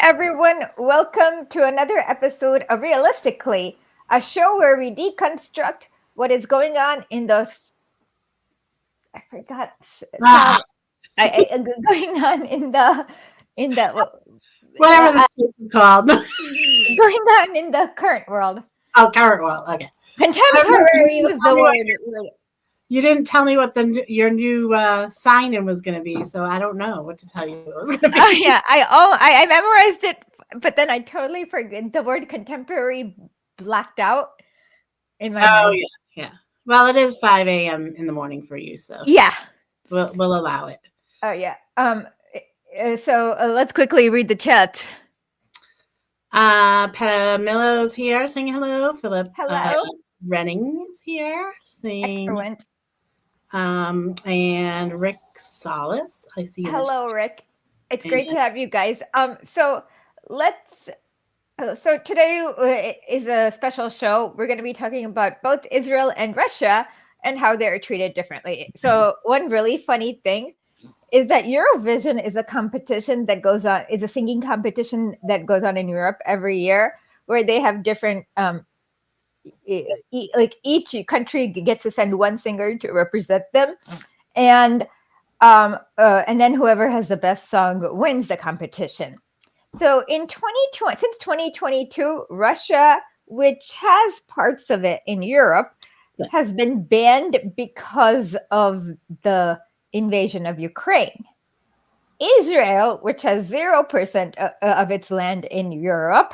everyone. Welcome to another episode of Realistically, a show where we deconstruct what is going on in the. I forgot. Going on in the whatever this is called. Going on in the current world. Oh, current world. Okay. Contemporary was the word. You didn't tell me what your new sign-in was going to be, so I don't know what to tell you it was going to be. Oh yeah, I memorized it, but then I totally forget the word contemporary blacked out in my mind. Yeah. Well, it is 5 a.m. in the morning for you, so yeah, we'll allow it. Oh yeah. So let's quickly read the chat. Pamilo's here saying hello. Philip. Hello. Renning is here saying excellent. And Rick Solis, I see. Hello, Rick. It's great to have you guys. So today is a special show. We're going to be talking about both Israel and Russia and how they're treated differently. So one really funny thing is that Eurovision is a competition that goes on, is a singing competition that goes on in Europe every year, where they have different like each country gets to send one singer to represent them, and then whoever has the best song wins the competition. So in 2020, since 2022, Russia, which has parts of it in Europe, has been banned because of the invasion of Ukraine. Israel, which has 0% of its land in Europe,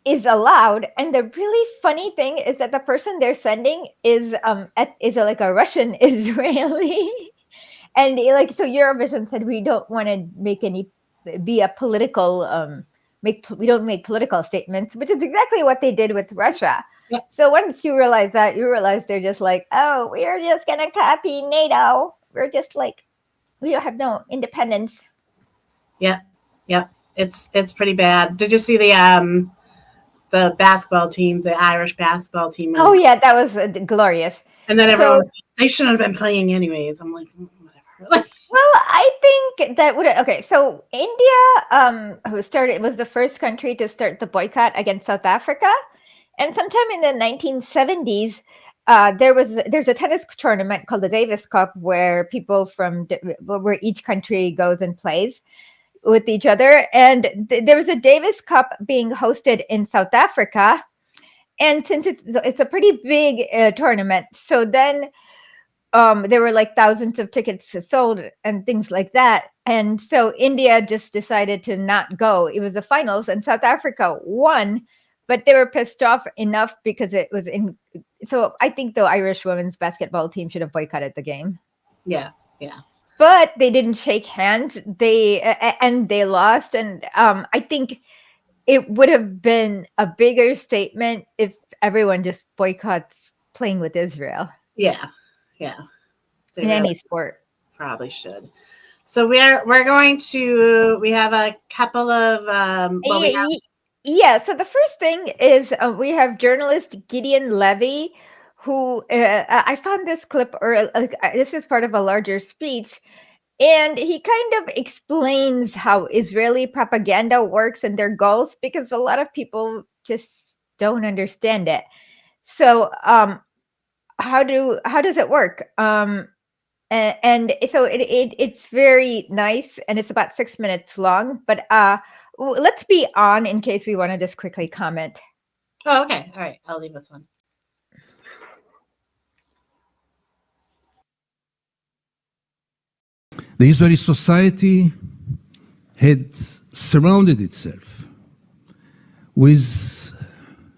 is allowed. And the really funny thing is that the person they're sending is like a Russian Israeli. And so Eurovision said, we don't want to be a political, we don't make political statements, which is exactly what they did with Russia. Yep. So once you realize that, you realize they're just like, oh, we're just going to copy NATO. We're just like, we have no independence. Yeah. It's pretty bad. Did you see the basketball teams, the Irish basketball team? Oh yeah, that was glorious. And then everyone, they shouldn't have been playing anyways. I'm like, whatever. Well, I think that so India was the first country to start the boycott against South Africa. And sometime in the 1970s, there's a tennis tournament called the Davis Cup where people where each country goes and plays with each other. And there was a Davis Cup being hosted in South Africa. And since it's a pretty big tournament, so then there were like thousands of tickets sold and things like that. And so India just decided to not go. It was the finals and South Africa won. But they were pissed off enough because it was so I think the Irish women's basketball team should have boycotted the game. Yeah. But they didn't shake hands. They lost. And I think it would have been a bigger statement if everyone just boycotts playing with Israel. Yeah. In any sport. Probably should. So we have a couple of Yeah, so the first thing is we have journalist Gideon Levy, who I found this clip, this is part of a larger speech, and he kind of explains how Israeli propaganda works and their goals, because a lot of people just don't understand it. So how does it work? And so it's very nice, and it's about 6 minutes long, but let's be on in case we want to just quickly comment. Oh, okay. All right. I'll leave this one. The Israeli society had surrounded itself with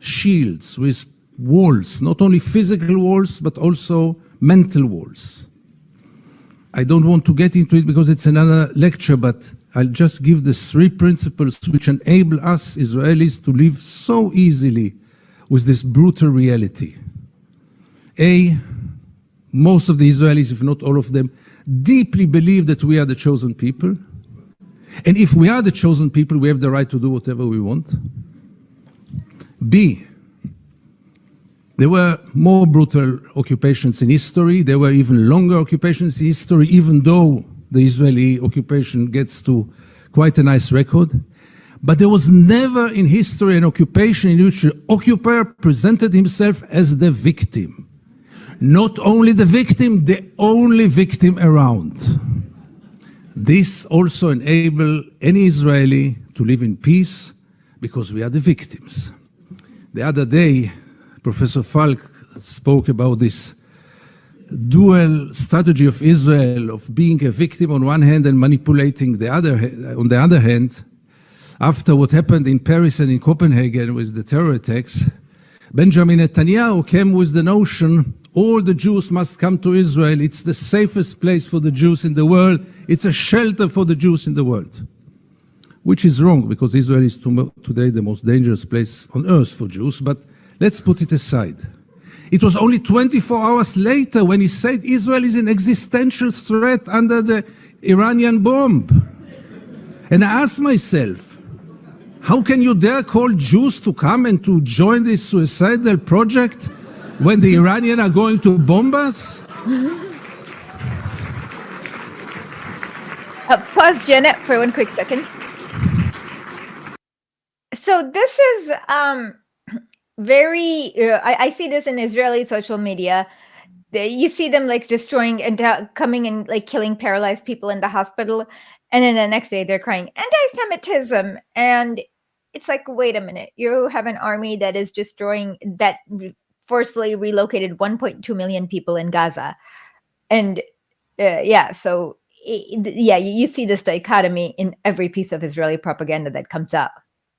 shields, with walls, not only physical walls, but also mental walls. I don't want to get into it because it's another lecture, but I'll just give the 3 principles which enable us Israelis to live so easily with this brutal reality. A, most of the Israelis, if not all of them, deeply believe that we are the chosen people. And if we are the chosen people, we have the right to do whatever we want. B, there were more brutal occupations in history. There were even longer occupations in history, even though the Israeli occupation gets to quite a nice record. But there was never in history an occupation in which the occupier presented himself as the victim. Not only the victim, the only victim around. This also enables any Israeli to live in peace because we are the victims. The other day, Professor Falk spoke about this dual strategy of Israel of being a victim on one hand and manipulating the other on the other hand. After what happened in Paris and in Copenhagen with the terror attacks, Benjamin Netanyahu came with the notion all the Jews must come to Israel. It's the safest place for the Jews in the world. It's a shelter for the Jews in the world. Which is wrong, because Israel is today the most dangerous place on earth for Jews, but let's put it aside. It was only 24 hours later when he said Israel is an existential threat under the Iranian bomb. And I asked myself, how can you dare call Jews to come and to join this suicidal project when the Iranians are going to bomb us? Pause, Janet, for one quick second. So this is very, I see this in Israeli social media. You see them like destroying and coming and like killing paralyzed people in the hospital. And then the next day they're crying anti-Semitism. And it's like, wait a minute, you have an army that is destroying, that forcefully relocated 1.2 million people in Gaza. And so you see this dichotomy in every piece of Israeli propaganda that comes out.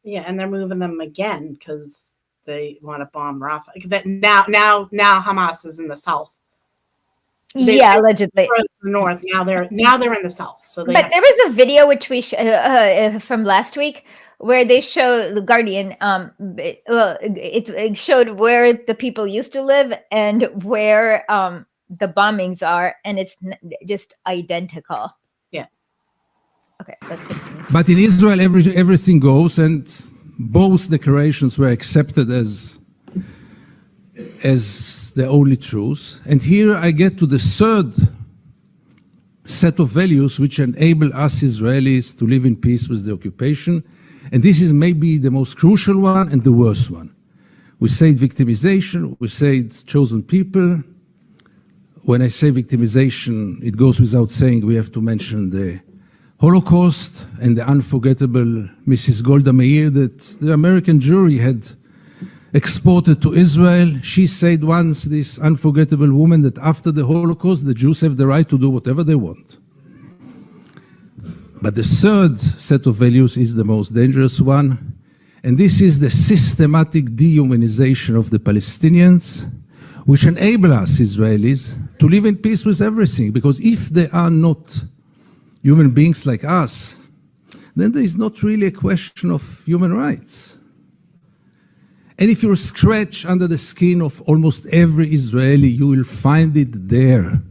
Yeah, and they're moving them again because they want to bomb Rafah. That now Hamas is in the south. Allegedly. In the north. Now they're in the south. So there was a video which we from last week where they show the Guardian. It showed where the people used to live and where the bombings are, and it's just identical. Yeah. Okay, let's continue. But in Israel, everything goes, and both declarations were accepted as the only truth. And here I get to the third set of values which enable us Israelis to live in peace with the occupation. And this is maybe the most crucial one and the worst one. We say victimization, we say chosen people. When I say victimization, it goes without saying we have to mention the Holocaust and the unforgettable Mrs. Golda Meir that the American jury had exported to Israel. She said once, this unforgettable woman, that after the Holocaust, the Jews have the right to do whatever they want. But the third set of values is the most dangerous one, and this is the systematic dehumanization of the Palestinians, which enable us Israelis to live in peace with everything, because if they are not human beings like us, then there is not really a question of human rights. And if you scratch under the skin of almost every Israeli, you will find it there.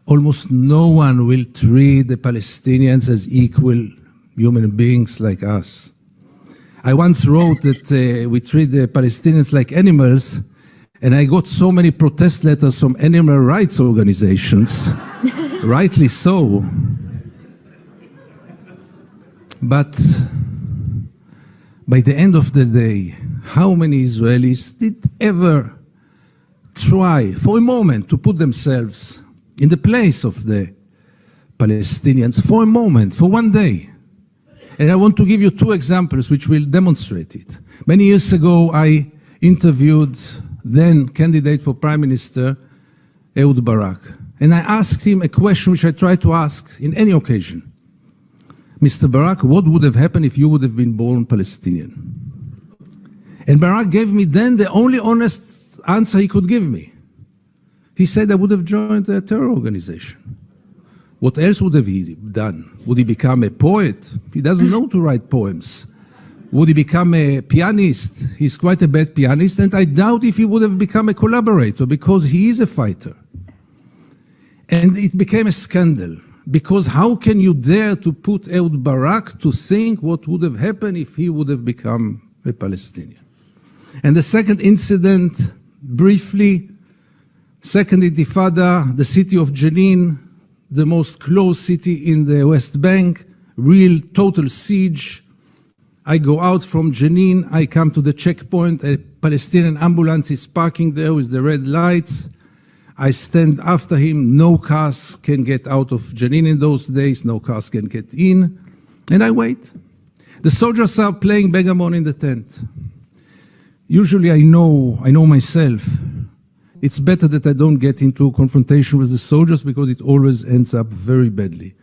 Almost no one will treat the Palestinians as equal human beings like us. I once wrote that we treat the Palestinians like animals, and I got so many protest letters from animal rights organizations, rightly so. But by the end of the day, how many Israelis did ever try for a moment to put themselves in the place of the Palestinians for a moment, for one day? And I want to give you two examples which will demonstrate it. Many years ago, I interviewed then candidate for Prime Minister Ehud Barak. And I asked him a question which I try to ask in any occasion. Mr. Barak, what would have happened if you would have been born Palestinian? And Barak gave me then the only honest answer he could give me. He said I would have joined a terror organization. What else would have he done? Would he become a poet? He doesn't know to write poems. Would he become a pianist? He's quite a bad pianist, and I doubt if he would have become a collaborator, because he is a fighter. And it became a scandal, because how can you dare to put Ehud Barak to think what would have happened if he would have become a Palestinian? And the second incident, briefly, Second Intifada, the city of Jenin, the most closed city in the West Bank, real total siege. I go out from Jenin, I come to the checkpoint, a Palestinian ambulance is parking there with the red lights. I stand after him, no cars can get out of Jenin in those days, no cars can get in, and I wait. The soldiers are playing backgammon in the tent. Usually I know myself, it's better that I don't get into confrontation with the soldiers because it always ends up very badly.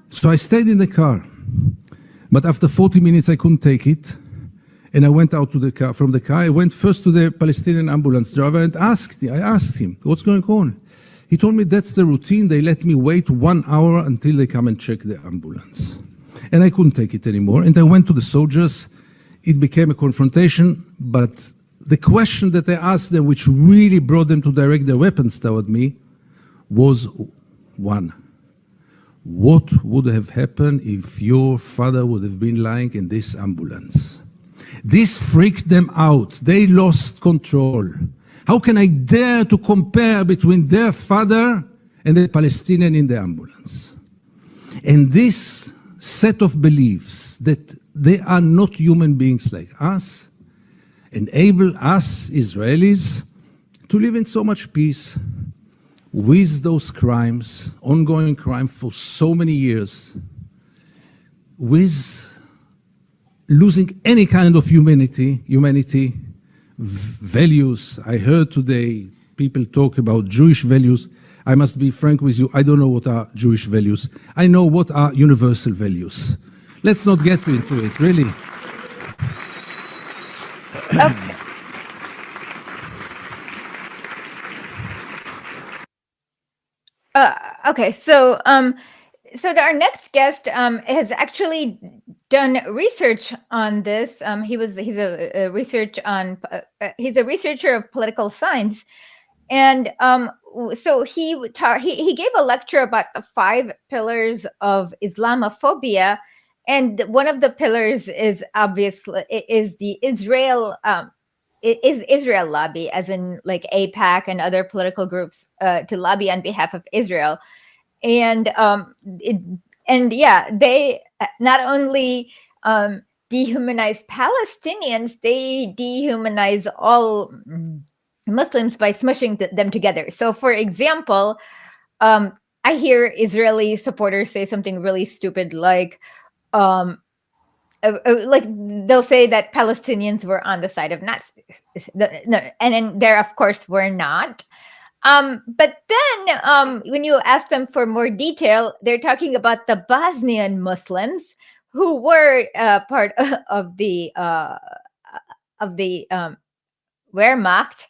So I stayed in the car. But after 40 minutes, I couldn't take it. And I went out to the car, from the car. I went first to the Palestinian ambulance driver and I asked him, what's going on? He told me that's the routine. They let me wait 1 hour until they come and check the ambulance. And I couldn't take it anymore. And I went to the soldiers. It became a confrontation. But the question that I asked them, which really brought them to direct their weapons toward me, was one. What would have happened if your father would have been lying in this ambulance? This freaked them out. They lost control. How can I dare to compare between their father and the Palestinian in the ambulance? And this set of beliefs that they are not human beings like us enable us Israelis to live in so much peace with those crimes, ongoing crime for so many years, with losing any kind of humanity, values. I heard today people talk about Jewish values. I must be frank with you, I don't know what are Jewish values. I know what are universal values. Let's not get into it, really. Okay. Okay, so our next guest has actually done research on this. He's a researcher of political science, and so he gave a lecture about the 5 pillars of Islamophobia, and one of the pillars is obviously the Israel lobby, as in like AIPAC and other political groups to lobby on behalf of Israel. And they not only dehumanize Palestinians, they dehumanize all Muslims by smushing them together. So, for example, I hear Israeli supporters say something really stupid like they'll say that Palestinians were on the side of Nazis. No, and then there, of course, were not. But then when you ask them for more detail, they're talking about the Bosnian Muslims who were part of the Wehrmacht.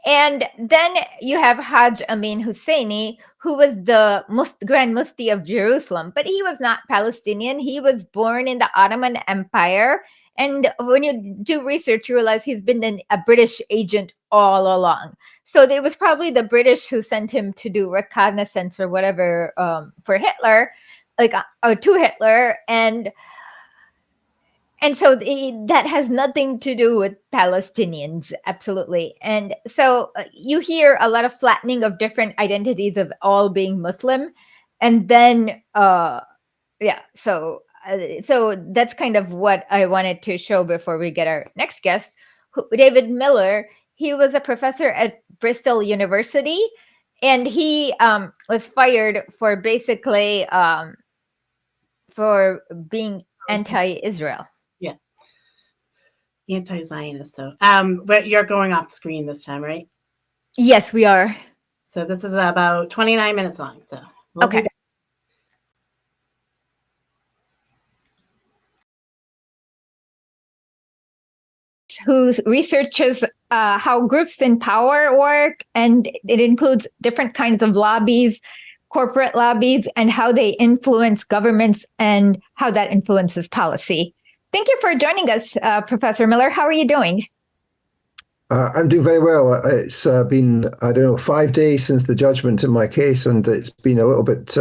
And then you have Hajj Amin Husseini, who was the Grand Mufti of Jerusalem, but he was not Palestinian. He was born in the Ottoman Empire. And when you do research, you realize he's been a British agent all along. So it was probably the British who sent him to do reconnaissance or whatever for Hitler, or to Hitler. And so that has nothing to do with Palestinians, absolutely. And so you hear a lot of flattening of different identities of all being Muslim. And then, so that's kind of what I wanted to show before we get our next guest, David Miller. He was a professor at Bristol University, and he was fired for basically for being anti-Israel. Yeah. Anti-Zionist. So, but you're going off the screen this time, right? Yes, we are. So this is about 29 minutes long. So okay. Who researches how groups in power work, and it includes different kinds of lobbies, corporate lobbies, and how they influence governments and how that influences policy. Thank you for joining us, Professor Miller. How are you doing? I'm doing very well. It's been, 5 days since the judgment in my case, and it's been a little bit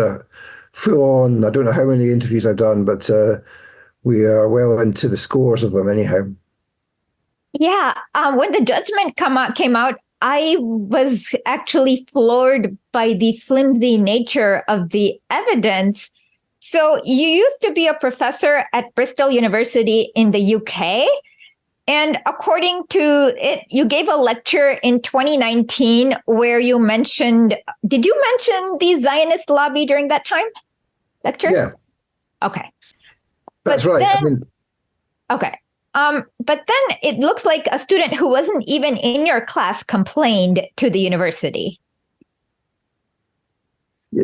full on. I don't know how many interviews I've done, but we are well into the scores of them anyhow. Yeah, when the judgment came out, I was actually floored by the flimsy nature of the evidence. So you used to be a professor at Bristol University in the UK. And according to it, you gave a lecture in 2019 where you did you mention the Zionist lobby during that time? Lecture? Yeah. Okay. That's right. Okay. But then it looks like a student who wasn't even in your class complained to the university.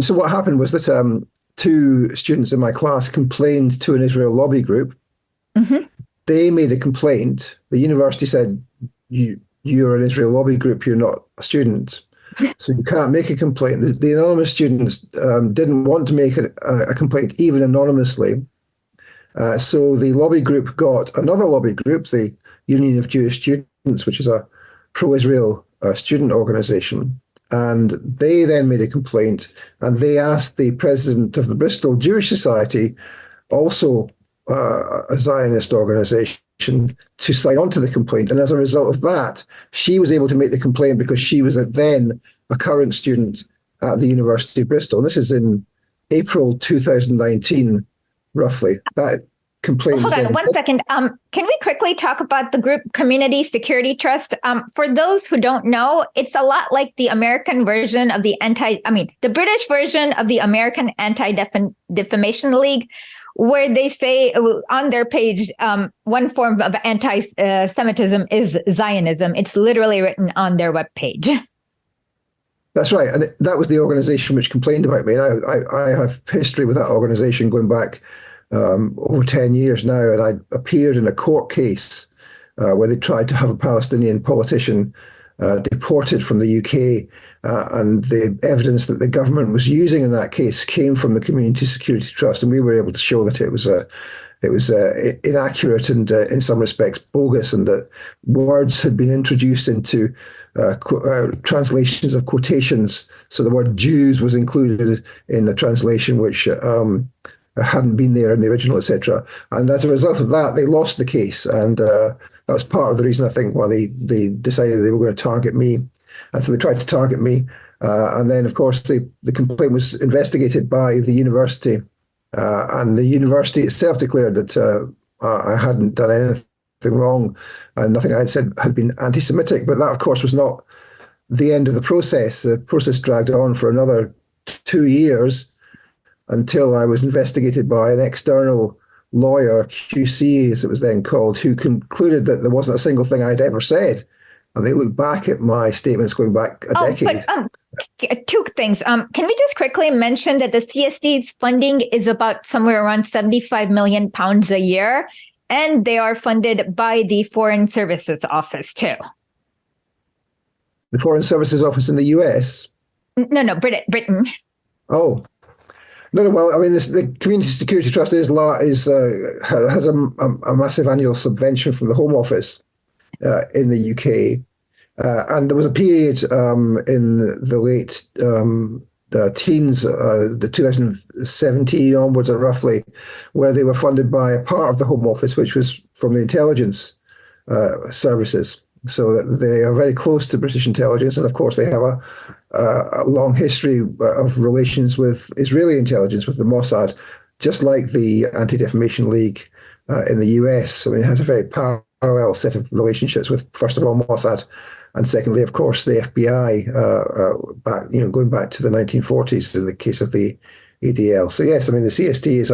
So what happened was that two students in my class complained to an Israel lobby group. Mm-hmm. They made a complaint. The university said, you're an Israel lobby group, you're not a student. So you can't make a complaint. The anonymous students didn't want to make a complaint, even anonymously. So the lobby group got another lobby group, the Union of Jewish Students, which is a pro-Israel student organization. And they then made a complaint, and they asked the president of the Bristol Jewish Society, also a Zionist organization, to sign on to the complaint. And as a result of that, she was able to make the complaint because she was then a current student at the University of Bristol. And this is in April 2019, roughly. That complaint. Hold on 1 second. Can we quickly talk about the group Community Security Trust? For those who don't know, it's a lot like the American version of the British version of the American Anti-Defamation League, where they say on their page, one form of anti-Semitism is Zionism. It's literally written on their webpage. That's right. And that was the organization which complained about me. And I have history with that organization going back over 10 years now. And I appeared in a court case where they tried to have a Palestinian politician deported from the UK. And the evidence that the government was using in that case came from the Community Security Trust. And we were able to show that it was inaccurate and in some respects bogus, and that words had been introduced into translations of quotations. So the word Jews was included in the translation, which hadn't been there in the original, etc. And as a result of that, they lost the case. And that was part of the reason, I think, why they decided they were going to target me. And so they tried to target me. And then, of course, the complaint was investigated by the university. And the university itself declared that I hadn't done anything wrong, and nothing I had said had been anti-Semitic. But that, of course, was not the end of the process. The process dragged on for another 2 years until I was investigated by an external lawyer, QC as it was then called, who concluded that there wasn't a single thing I'd ever said. And they looked back at my statements going back a decade. But, two things. Can we just quickly mention that the CSD's funding is about somewhere around £75 million a year, and they are funded by the Foreign Services Office too. The Foreign Services Office in the US? No, Britain. Oh. No. Well, I mean, the Community Security Trust has a massive annual subvention from the Home Office in the UK. And there was a period in the late teens, the 2017 onwards or roughly, where they were funded by a part of the Home Office, which was from the intelligence services. So that they are very close to British intelligence. And of course, they have a long history of relations with Israeli intelligence, with the Mossad, just like the Anti-Defamation League in the US. I mean, it has a very parallel set of relationships with, first of all, Mossad, and secondly, of course, the FBI, going back to the 1940s in the case of the ADL. So yes, I mean, the CST is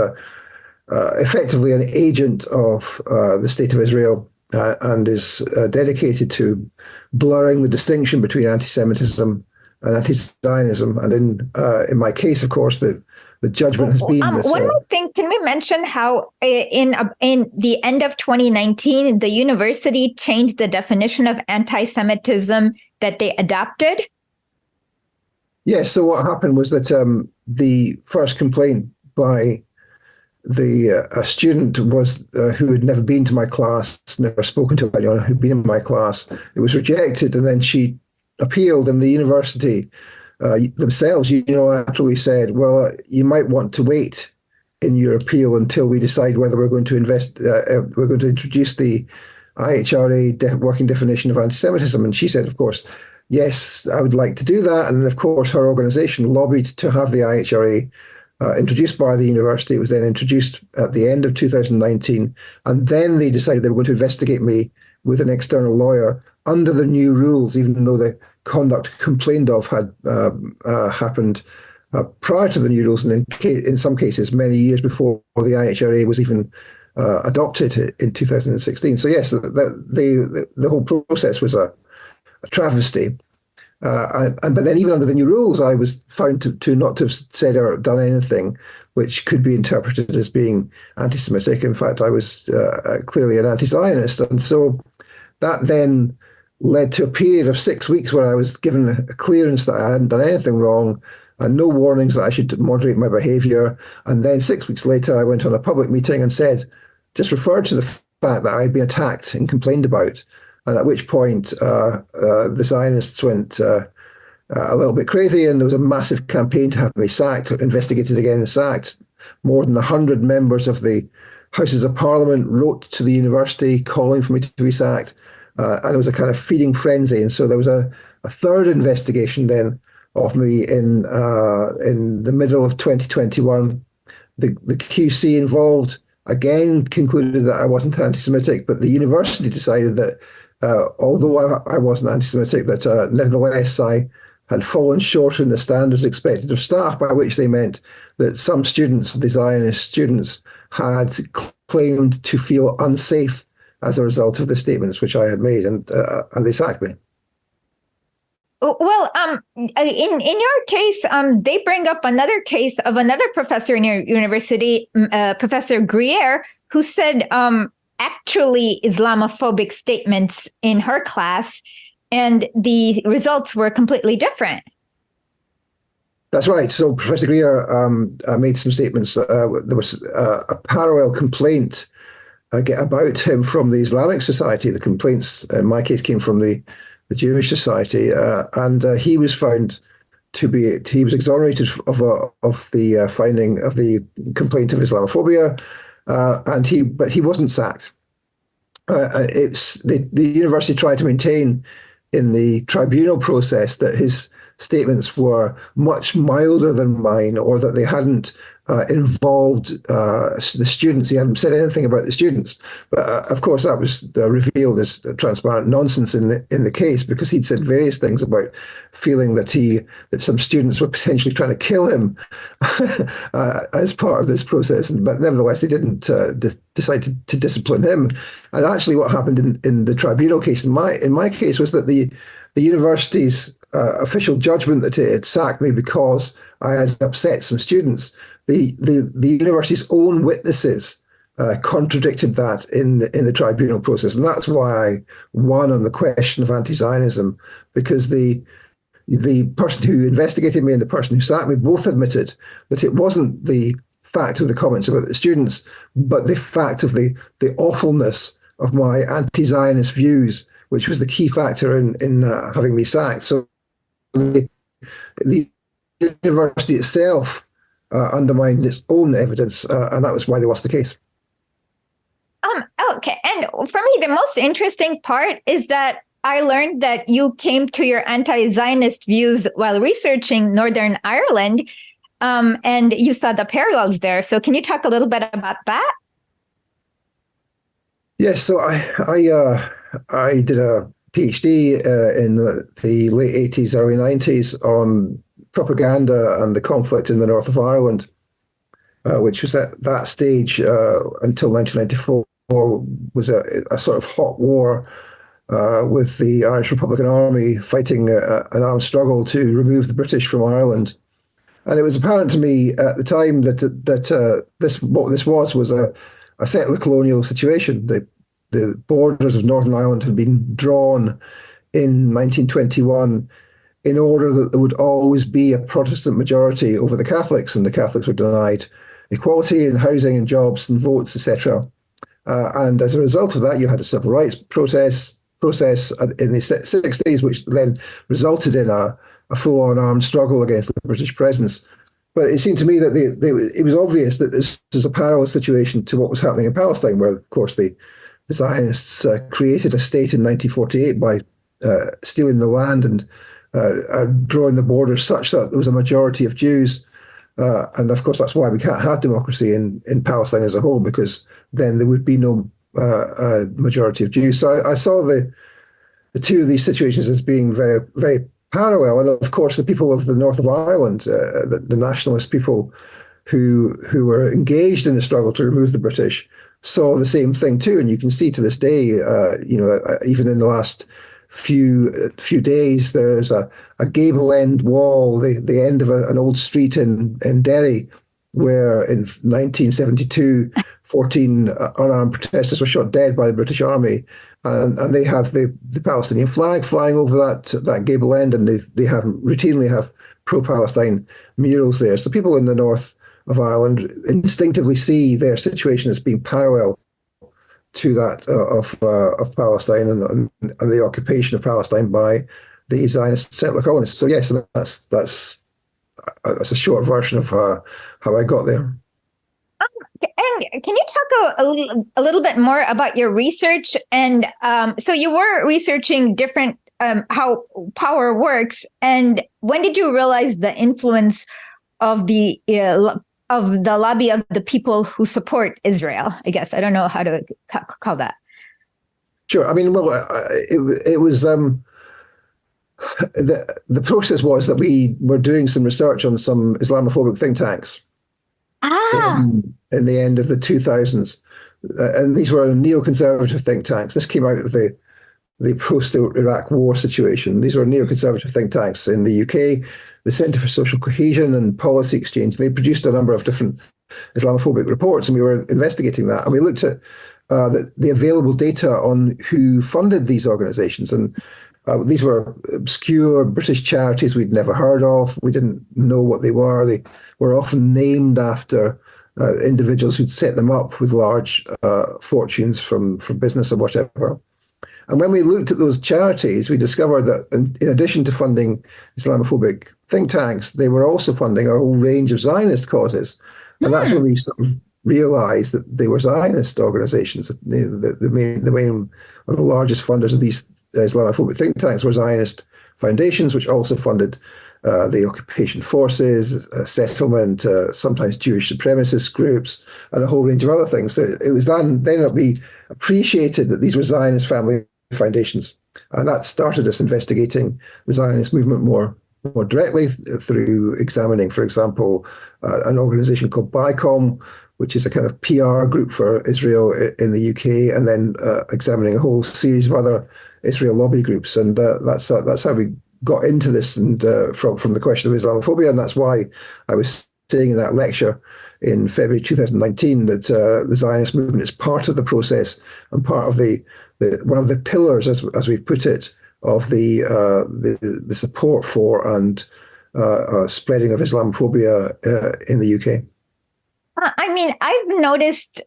effectively an agent of the State of Israel and is dedicated to blurring the distinction between anti-Semitism and anti-Zionism. And in my case, of course, the judgment has been that. One more thing, can we mention how in the end of 2019, the university changed the definition of anti-Semitism that they adopted? Yes, so what happened was that the first complaint by a student was who had never been to my class, never spoken to anyone who'd been in my class. It was rejected, and then she appealed, and the university themselves unilaterally said, well, you might want to wait in your appeal until we decide whether we're going to introduce the IHRA working definition of anti-Semitism. And she said, of course, yes, I would like to do that. And of course, her organization lobbied to have the IHRA introduced by the university. It was then introduced at the end of 2019. And then they decided they were going to investigate me with an external lawyer under the new rules, even though the conduct complained of had happened prior to the new rules, and in some cases many years before the IHRA was even adopted in 2016. So yes, the whole process was a travesty. But then even under the new rules, I was found to not to have said or done anything which could be interpreted as being anti-Semitic. In fact, I was clearly an anti-Zionist. And so that then led to a period of 6 weeks where I was given a clearance that I hadn't done anything wrong and no warnings that I should moderate my behaviour. And then 6 weeks later, I went on a public meeting and just referred to the fact that I'd been attacked and complained about. And at which point the Zionists went a little bit crazy, and there was a massive campaign to have me sacked, investigated again and sacked. More than 100 members of the Houses of Parliament wrote to the university calling for me to be sacked. And it was a kind of feeding frenzy. And so there was a third investigation then of me in the middle of 2021. The QC involved again concluded that I wasn't anti-Semitic, but the university decided that although I wasn't anti-Semitic, that nevertheless I had fallen short in the standards expected of staff, by which they meant that some students, the Zionist students, had claimed to feel unsafe as a result of the statements which I had made, and they sacked me. Well, in your case, they bring up another case of another professor in your university, Professor Greer, who said actually Islamophobic statements in her class, and the results were completely different. That's right. So Professor Greer made some statements. There was a parallel complaint about him from the Islamic Society. The complaints, in my case, came from the Jewish Society, and he was found he was exonerated of the finding of the complaint of Islamophobia, but he wasn't sacked. The university tried to maintain in the tribunal process that his statements were much milder than mine, or that they hadn't involved the students. He hadn't said anything about the students. But of course, that was revealed as transparent nonsense in the case, because he'd said various things about feeling that some students were potentially trying to kill him as part of this process. But nevertheless, they didn't decide to discipline him. And actually, what happened in the tribunal case, in my case, was that the university's official judgment that it had sacked me because I had upset some students. The university's own witnesses contradicted that in the tribunal process, and that's why I won on the question of anti-Zionism, because the person who investigated me and the person who sacked me both admitted that it wasn't the fact of the comments about the students, but the fact of the awfulness of my anti-Zionist views, which was the key factor in having me sacked. So the university itself undermined its own evidence, and that was why they lost the case. Okay, and for me, the most interesting part is that I learned that you came to your anti-Zionist views while researching Northern Ireland, and you saw the parallels there. So can you talk a little bit about that? Yes, so I did a PhD in the late 80s, early 90s on propaganda and the conflict in the north of Ireland, which was at that stage until 1994 was a sort of hot war with the Irish Republican Army fighting an armed struggle to remove the British from Ireland. And it was apparent to me at the time that what this was a settler colonial situation. The borders of Northern Ireland had been drawn in 1921 in order that there would always be a Protestant majority over the Catholics, and the Catholics were denied equality in housing and jobs and votes, etc. And as a result of that, you had a civil rights process in the 60s, which then resulted in a full-on armed struggle against the British presence. But it seemed to me that it was obvious that this was a parallel situation to what was happening in Palestine, where, of course, the Zionists created a state in 1948 by stealing the land and drawing the borders such that there was a majority of Jews And of course, that's why we can't have democracy in Palestine as a whole, because then there would be no majority of Jews. So I saw the two of these situations as being very, very parallel. And of course, the people of the north of Ireland, the nationalist people who were engaged in the struggle to remove the British, saw the same thing too. And you can see to this day, even in the last few days, there's a gable end wall, the end of an old street in Derry, where in 1972, 14 unarmed protesters were shot dead by the British Army, and they have the Palestinian flag flying over that gable end, and they routinely have pro-Palestine murals there. So people in the north of Ireland instinctively see their situation as being parallel to that of Palestine and the occupation of Palestine by the Zionist settler colonists. So yes, that's a short version of how I got there. And can you talk a little bit more about your research? And so you were researching different how power works. And when did you realize the influence of the lobby of the people who support Israel? I guess I don't know how to call that. Sure. I mean, well, it was the process was that we were doing some research on some Islamophobic think tanks in the end of the 2000s, and these were neoconservative think tanks. This came out of the post-Iraq war situation. These were neoconservative think tanks in the UK, the Centre for Social Cohesion and Policy Exchange. They produced a number of different Islamophobic reports, and we were investigating that. And we looked at the available data on who funded these organizations. And these were obscure British charities we'd never heard of. We didn't know what they were. They were often named after individuals who'd set them up with large fortunes from business or whatever. And when we looked at those charities, we discovered that in addition to funding Islamophobic think tanks, they were also funding a whole range of Zionist causes. And that's when we sort of realized that they were Zionist organizations. The main or the largest funders of these Islamophobic think tanks were Zionist foundations, which also funded the occupation forces, settlement, sometimes Jewish supremacist groups, and a whole range of other things. So it was then that we appreciated that these were Zionist family foundations, and that started us investigating the Zionist movement more directly through examining, for example, an organization called BICOM, which is a kind of PR group for Israel in the UK, and then examining a whole series of other Israel lobby groups. And that's how we got into this, and from the question of Islamophobia. And that's why I was saying in that lecture in February 2019 that the Zionist movement is part of the process and part of the one of the pillars, as we've put it, of the support for and spreading of Islamophobia in the UK. I mean, I've noticed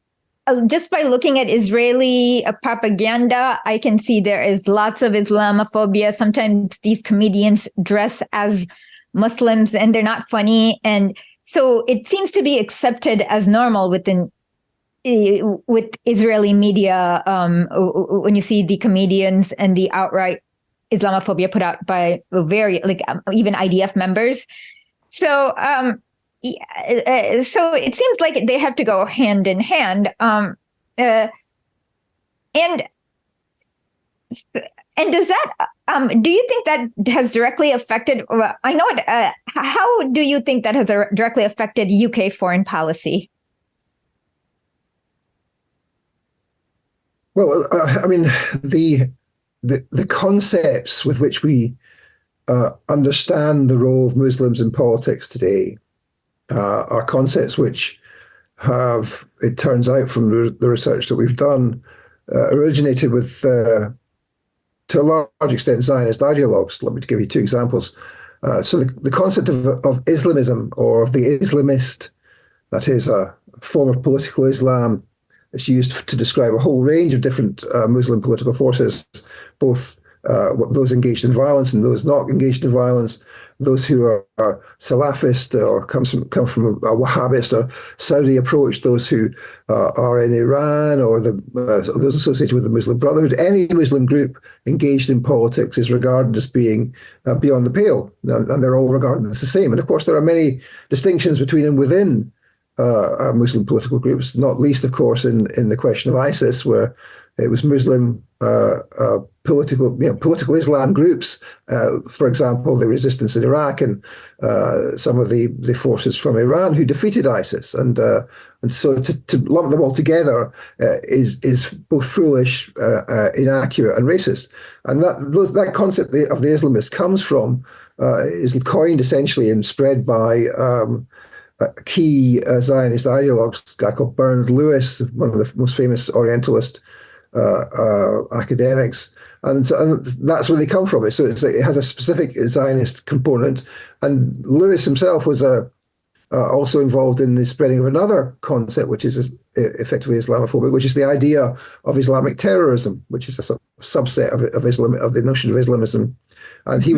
just by looking at Israeli propaganda, I can see there is lots of Islamophobia. Sometimes these comedians dress as Muslims and they're not funny. And so it seems to be accepted as normal with Israeli media when you see the comedians and the outright Islamophobia put out by even IDF members. So so it seems like they have to go hand in hand. And does that do you think that has directly affected? I know it. How do you think that has directly affected UK foreign policy? Well, I mean, the concepts with which we understand the role of Muslims in politics today are concepts which have, it turns out from the research that we've done, originated with, to a large extent, Zionist ideologues. Let me give you two examples. So the concept of Islamism, or of the Islamist, that is a form of political Islam. It's used to describe a whole range of different Muslim political forces, both those engaged in violence and those not engaged in violence, those who are Salafist or come from a Wahhabist or Saudi approach, those who are in Iran or those associated with the Muslim Brotherhood. Any Muslim group engaged in politics is regarded as being beyond the pale, and they're all regarded as the same. And of course, there are many distinctions between and within Muslim political groups, not least, of course, in the question of ISIS, where it was Muslim political Islam groups, for example, the resistance in Iraq and some of the forces from Iran who defeated ISIS, and so to lump them all together is both foolish, inaccurate, and racist. And that concept of the Islamist comes from is coined essentially and spread by key Zionist ideologues, a guy called Bernard Lewis, one of the most famous Orientalist academics, and that's where they come from. So it has a specific Zionist component, and Lewis himself was also involved in the spreading of another concept, which is effectively Islamophobic, which is the idea of Islamic terrorism, which is a subset of Islam, of the notion of Islamism. And he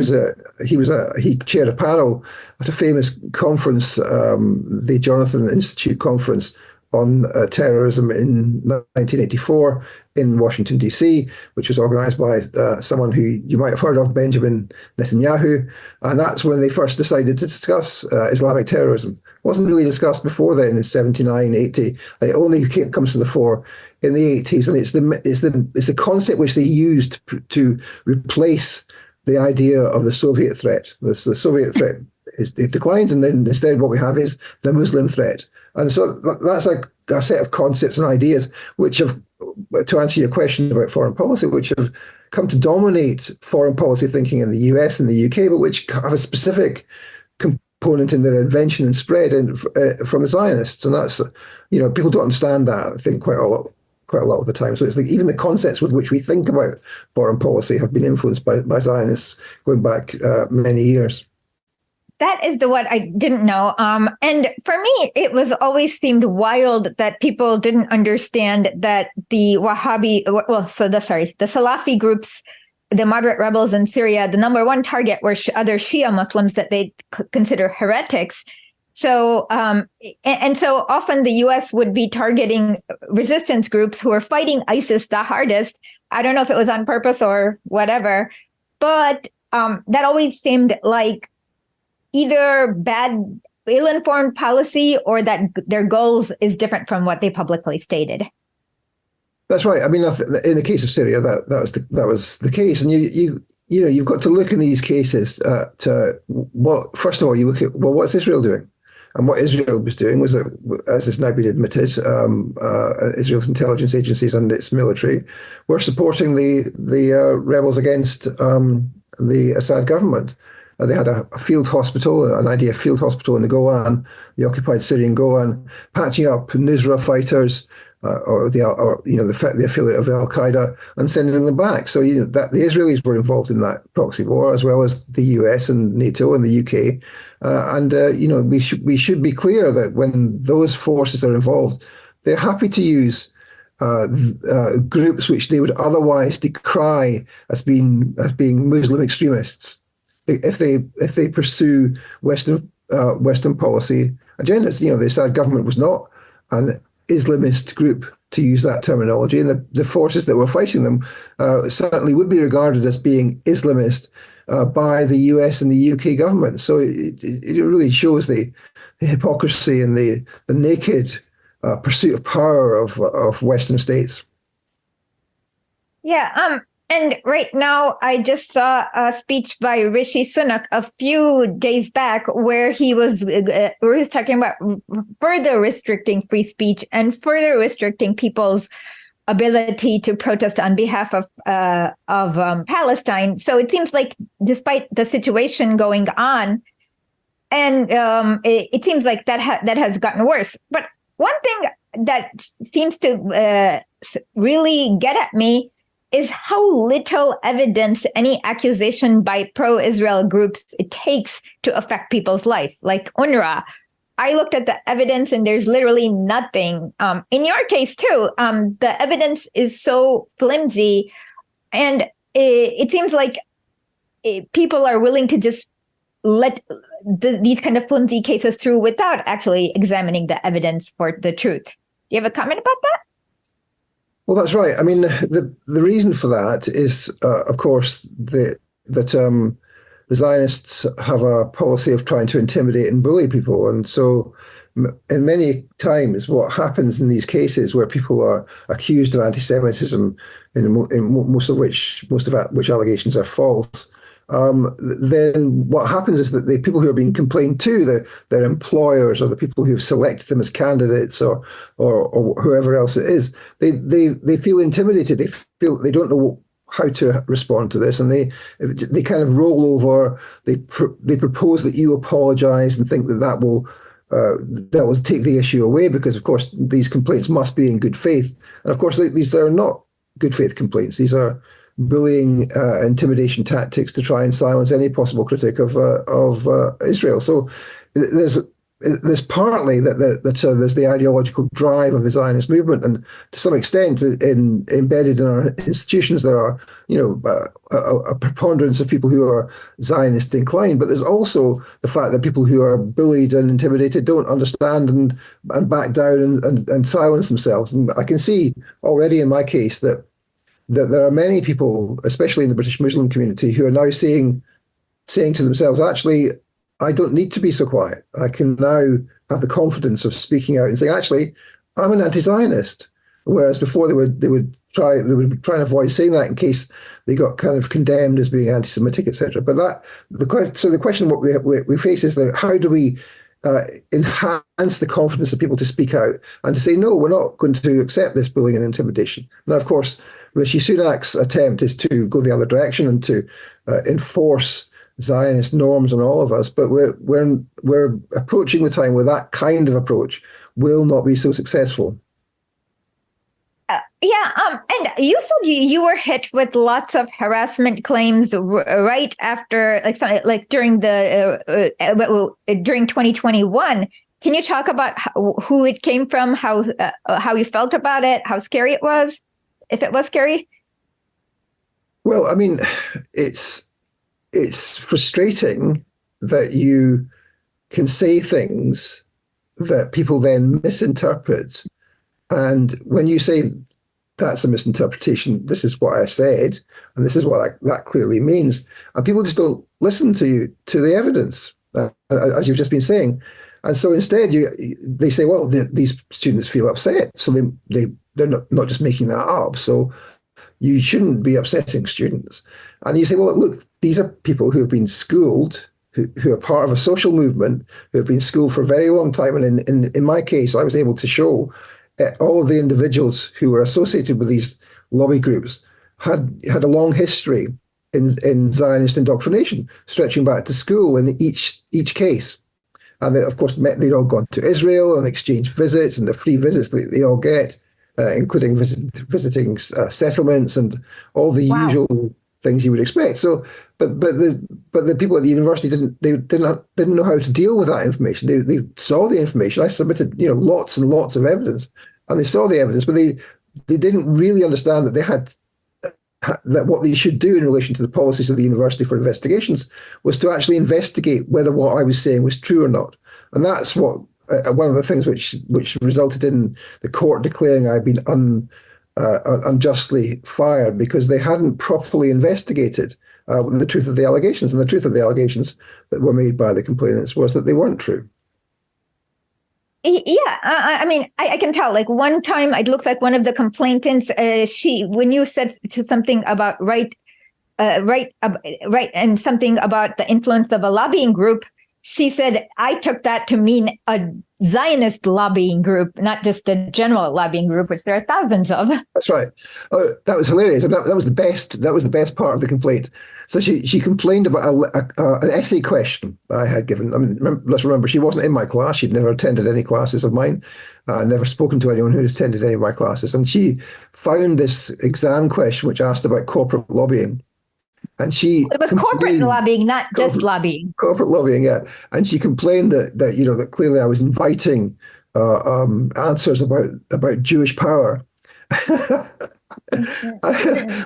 chaired a panel at a famous conference, the Jonathan Institute conference on terrorism in 1984 in Washington, D.C., which was organized by someone who you might have heard of, Benjamin Netanyahu. And that's when they first decided to discuss Islamic terrorism. It wasn't really discussed before then in 79, 80. It only comes to the fore in the 80s. And it's the concept which they used to replace the idea of the Soviet threat. The Soviet threat it declines, and then instead what we have is the Muslim threat. And so that's a set of concepts and ideas which have, to answer your question about foreign policy, which have come to dominate foreign policy thinking in the US and the UK, but which have a specific component in their invention and spread from the Zionists. And that's, people don't understand that, I think, quite a lot of the time. So it's like even the concepts with which we think about foreign policy have been influenced by Zionists going back many years. That is the one I didn't know. And for me, it was always seemed wild that people didn't understand that the the Salafi groups, the moderate rebels in Syria, the number one target were other Shia Muslims that they consider heretics. So, and so often the U.S. would be targeting resistance groups who are fighting ISIS the hardest. I don't know if it was on purpose or whatever, but that always seemed like either bad, ill-informed policy or that their goals is different from what they publicly stated. That's right. I mean, in the case of Syria, that was the case, and you've got to look in these cases at what. First of all, you look at what's Israel doing, and what Israel was doing was that, as has now been admitted, Israel's intelligence agencies and its military were supporting the rebels against the Assad government. They had a field hospital, an IDF field hospital in the Golan, the occupied Syrian Golan, patching up Nusra fighters or the affiliate of Al Qaeda and sending them back. So that the Israelis were involved in that proxy war, as well as the US and NATO and the UK. We should be clear that when those forces are involved, they're happy to use groups which they would otherwise decry as being Muslim extremists, if they pursue Western policy agendas. The Assad government was not an Islamist group, to use that terminology, and the forces that were fighting them certainly would be regarded as being Islamist by the US and the UK government. So it really shows the hypocrisy and the naked pursuit of power of Western states. Yeah. And right now, I just saw a speech by Rishi Sunak a few days back where he was talking about further restricting free speech and further restricting people's ability to protest on behalf of Palestine. So it seems like, despite the situation going on, and it seems like that has gotten worse. But one thing that seems to really get at me is how little evidence any accusation by pro-Israel groups it takes to affect people's life, like UNRWA. I looked at the evidence and there's literally nothing. In your case too, the evidence is so flimsy. And it seems like people are willing to just let these kind of flimsy cases through without actually examining the evidence for the truth. Do you have a comment about that? Well, that's right. I mean, the reason for that is, of course, that the Zionists have a policy of trying to intimidate and bully people, and so in many times, what happens in these cases where people are accused of anti-Semitism, most of which allegations are false, then what happens is that the people who are being complained to, their employers or the people who've selected them as candidates or whoever else it is, they feel intimidated. They feel they don't know how to respond to this, and they kind of roll over. They propose that you apologize and think that will take the issue away, because of course these complaints must be in good faith, and of course these are not good faith complaints. These are bullying, intimidation tactics to try and silence any possible critic of Israel. So there's partly that there's the ideological drive of the Zionist movement, and to some extent, embedded in our institutions, there are a preponderance of people who are Zionist inclined. But there's also the fact that people who are bullied and intimidated don't understand and back down and silence themselves. And I can see already in my case that there are many people, especially in the British Muslim community, who are now saying to themselves, actually, I don't need to be so quiet. I can now have the confidence of speaking out and saying, actually, I'm an anti-Zionist. Whereas before they would try and avoid saying that in case they got kind of condemned as being anti-Semitic, etc. But the question what we face is that how do we enhance the confidence of people to speak out and to say, no, we're not going to accept this bullying and intimidation. Now, of course, Rishi Sunak's attempt is to go the other direction and to enforce Zionist norms on all of us, but we're approaching the time where that kind of approach will not be so successful. And you said you were hit with lots of harassment claims right after, during during 2021. Can you talk about who it came from, how you felt about it, how scary it was, if it was scary? Well, I mean, it's frustrating that you can say things that people then misinterpret, and when you say that's a misinterpretation, this is what I said, and this is what that clearly means, and people just don't listen to you, to the evidence, as you've just been saying. And so instead they say, well, these students feel upset, so they're not just making that up, so you shouldn't be upsetting students. And you say, well, look, these are people who have been schooled, who are part of a social movement, who have been schooled for a very long time. And in my case, I was able to show all of the individuals who were associated with these lobby groups had a long history in Zionist indoctrination, stretching back to school in each case. And they, of course, they'd all gone to Israel and exchanged visits, and the free visits they all get, including visiting settlements and all the usual things you would expect. So, but the people at the university didn't know how to deal with that information. They saw the information. I submitted lots and lots of evidence, and they saw the evidence, but they didn't really understand that they had that what they should do in relation to the policies of the university for investigations was to actually investigate whether what I was saying was true or not. And that's what one of the things which resulted in the court declaring I'd been unjustly fired, because they hadn't properly investigated the truth of the allegations. And the truth of the allegations that were made by the complainants was that they weren't true. Yeah, I mean, I can tell. Like one time, it looks like one of the complainants, when you said to something about right, and something about the influence of a lobbying group, she said, I took that to mean a Zionist lobbying group, not just a general lobbying group, which there are thousands of. That's right. Oh, that was hilarious. That was the best. That was the best part of the complaint. So she complained about an essay question I had given. I mean, let's remember, she wasn't in my class. She'd never attended any classes of mine. Never spoken to anyone who had attended any of my classes. And she found this exam question which asked about corporate lobbying. And it was corporate lobbying, not just lobbying. Corporate lobbying, yeah. And she complained that clearly I was inviting answers about Jewish power.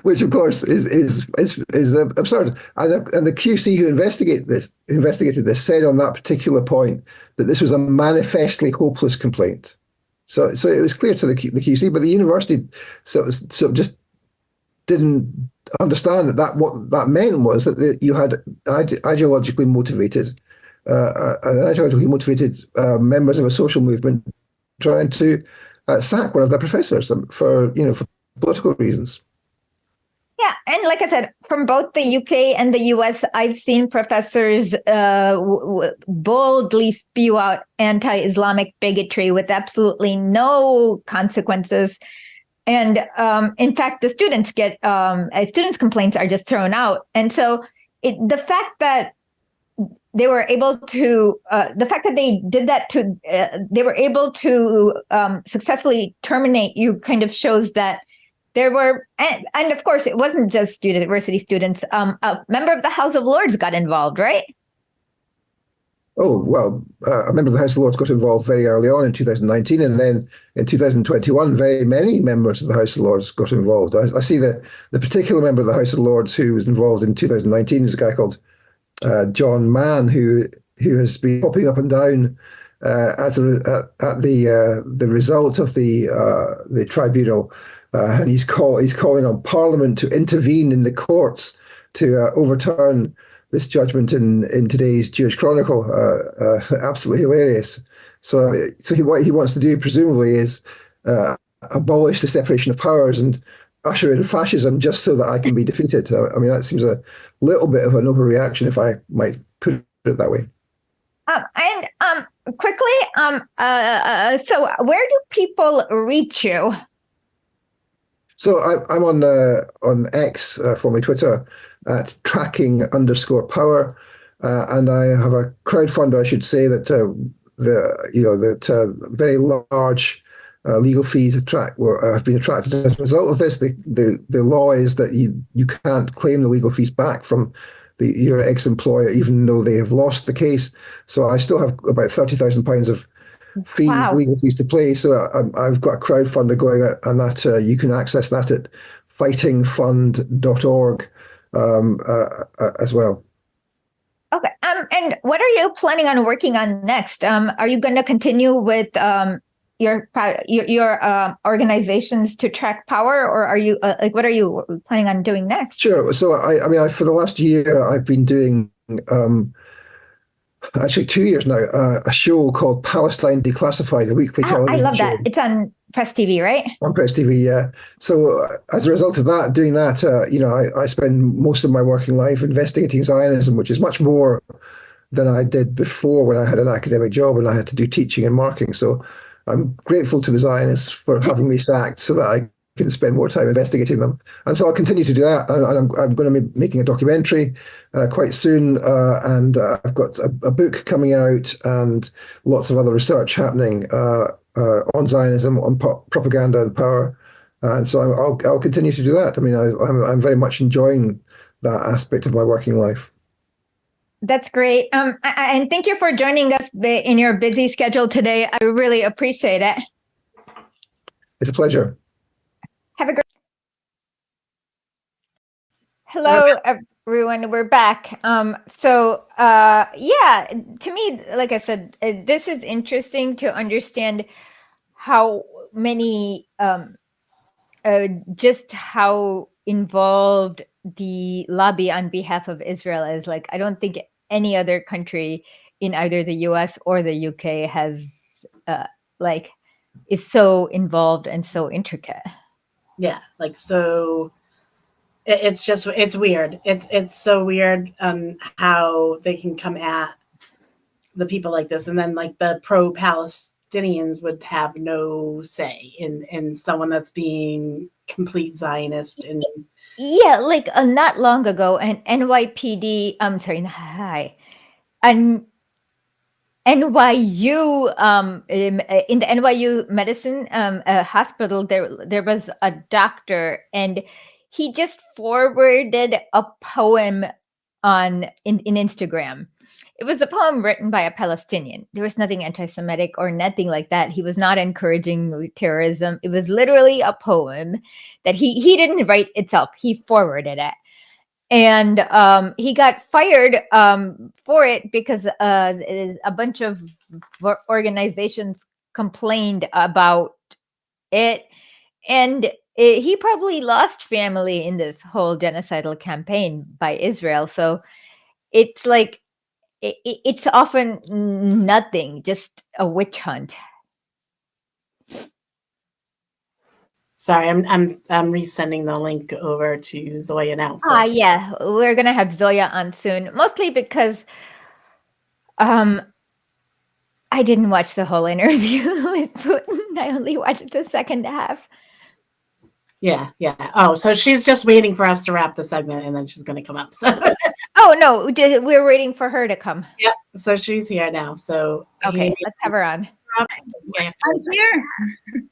which of course is absurd. And the QC who investigated this said on that particular point that this was a manifestly hopeless complaint. So it was clear to the QC, but the university sort of just didn't understand that what that meant was that you had ideologically motivated members of a social movement trying to sack one of their professors for political reasons. Yeah, and like I said, from both the UK and the US, I've seen professors boldly spew out anti-Islamic bigotry with absolutely no consequences. And in fact, the students students' complaints are just thrown out. And so the fact that they were able to, they did that they were able to successfully terminate you kind of shows that there were, and of course, it wasn't just university students. A member of the House of Lords got involved, right? Oh, well, a member of the House of Lords got involved very early on in 2019, and then in 2021, very many members of the House of Lords got involved. I see that the particular member of the House of Lords who was involved in 2019 is a guy called John Mann, who has been popping up and down at the result of the tribunal, and he's calling on Parliament to intervene in the courts to overturn this judgment in today's Jewish Chronicle. Absolutely hilarious. So what he wants to do, presumably, is abolish the separation of powers and usher in fascism just so that I can be defeated. I mean, that seems a little bit of an overreaction, if I might put it that way. Quickly, so where do people reach you? So I'm on X, formerly Twitter, at tracking_power, and I have a crowdfunder, I should say, that very large legal fees have been attracted as a result of this. The law is that you can't claim the legal fees back from your ex-employer, even though they have lost the case. So I still have about £30,000 of fees, wow, legal fees to pay. So I've got a crowdfunder going, and that you can access that at fightingfund.org as well. Okay. And what are you planning on working on next? Are you going to continue with your organizations to track power, or are you what are you planning on doing next? Sure. So I mean, for the last year, I've been doing actually 2 years now, a show called Palestine Declassified, a weekly television show. I love that. It's on Press TV, right? On Press TV, yeah. So as a result of doing that, I spend most of my working life investigating Zionism, which is much more than I did before when I had an academic job and I had to do teaching and marking. So I'm grateful to the Zionists for having me sacked so that I can spend more time investigating them. And so I'll continue to do that. And I'm going to be making a documentary quite soon. And I've got a book coming out and lots of other research happening on Zionism, on propaganda and power. And so I'll continue to do that. I mean, I'm very much enjoying that aspect of my working life. That's great. And thank you for joining us in your busy schedule today. I really appreciate it. It's a pleasure. Have a great. Hello, everyone. We're back. Yeah, to me, like I said, this is interesting to understand how many, just how involved the lobby on behalf of Israel is. Like, I don't think any other country in either the US or the UK has is so involved and so intricate. Yeah, so it's weird. It's so weird how they can come at the people like this, and then the pro-Palestinians would have no say in someone that's being complete Zionist. And yeah, not long ago, an NYPD, NYU, in the NYU medicine hospital, there was a doctor, and he just forwarded a poem in Instagram, It was a poem written by a Palestinian. There was nothing anti-Semitic or nothing like that. He was not encouraging terrorism. It was literally a poem that he didn't write itself. He forwarded it. And he got fired for it because a bunch of organizations complained about it. And he probably lost family in this whole genocidal campaign by Israel. So it's like, it's often nothing, just a witch hunt. Sorry, I'm resending the link over to Zoya now. So. Yeah, we're gonna have Zoya on soon, mostly because I didn't watch the whole interview with Putin. I only watched the second half. Yeah. Oh, so she's just waiting for us to wrap the segment, and then she's going to come up. So. Oh no, we're waiting for her to come. Yep. So she's here now. So okay, let's have her on. I'm here.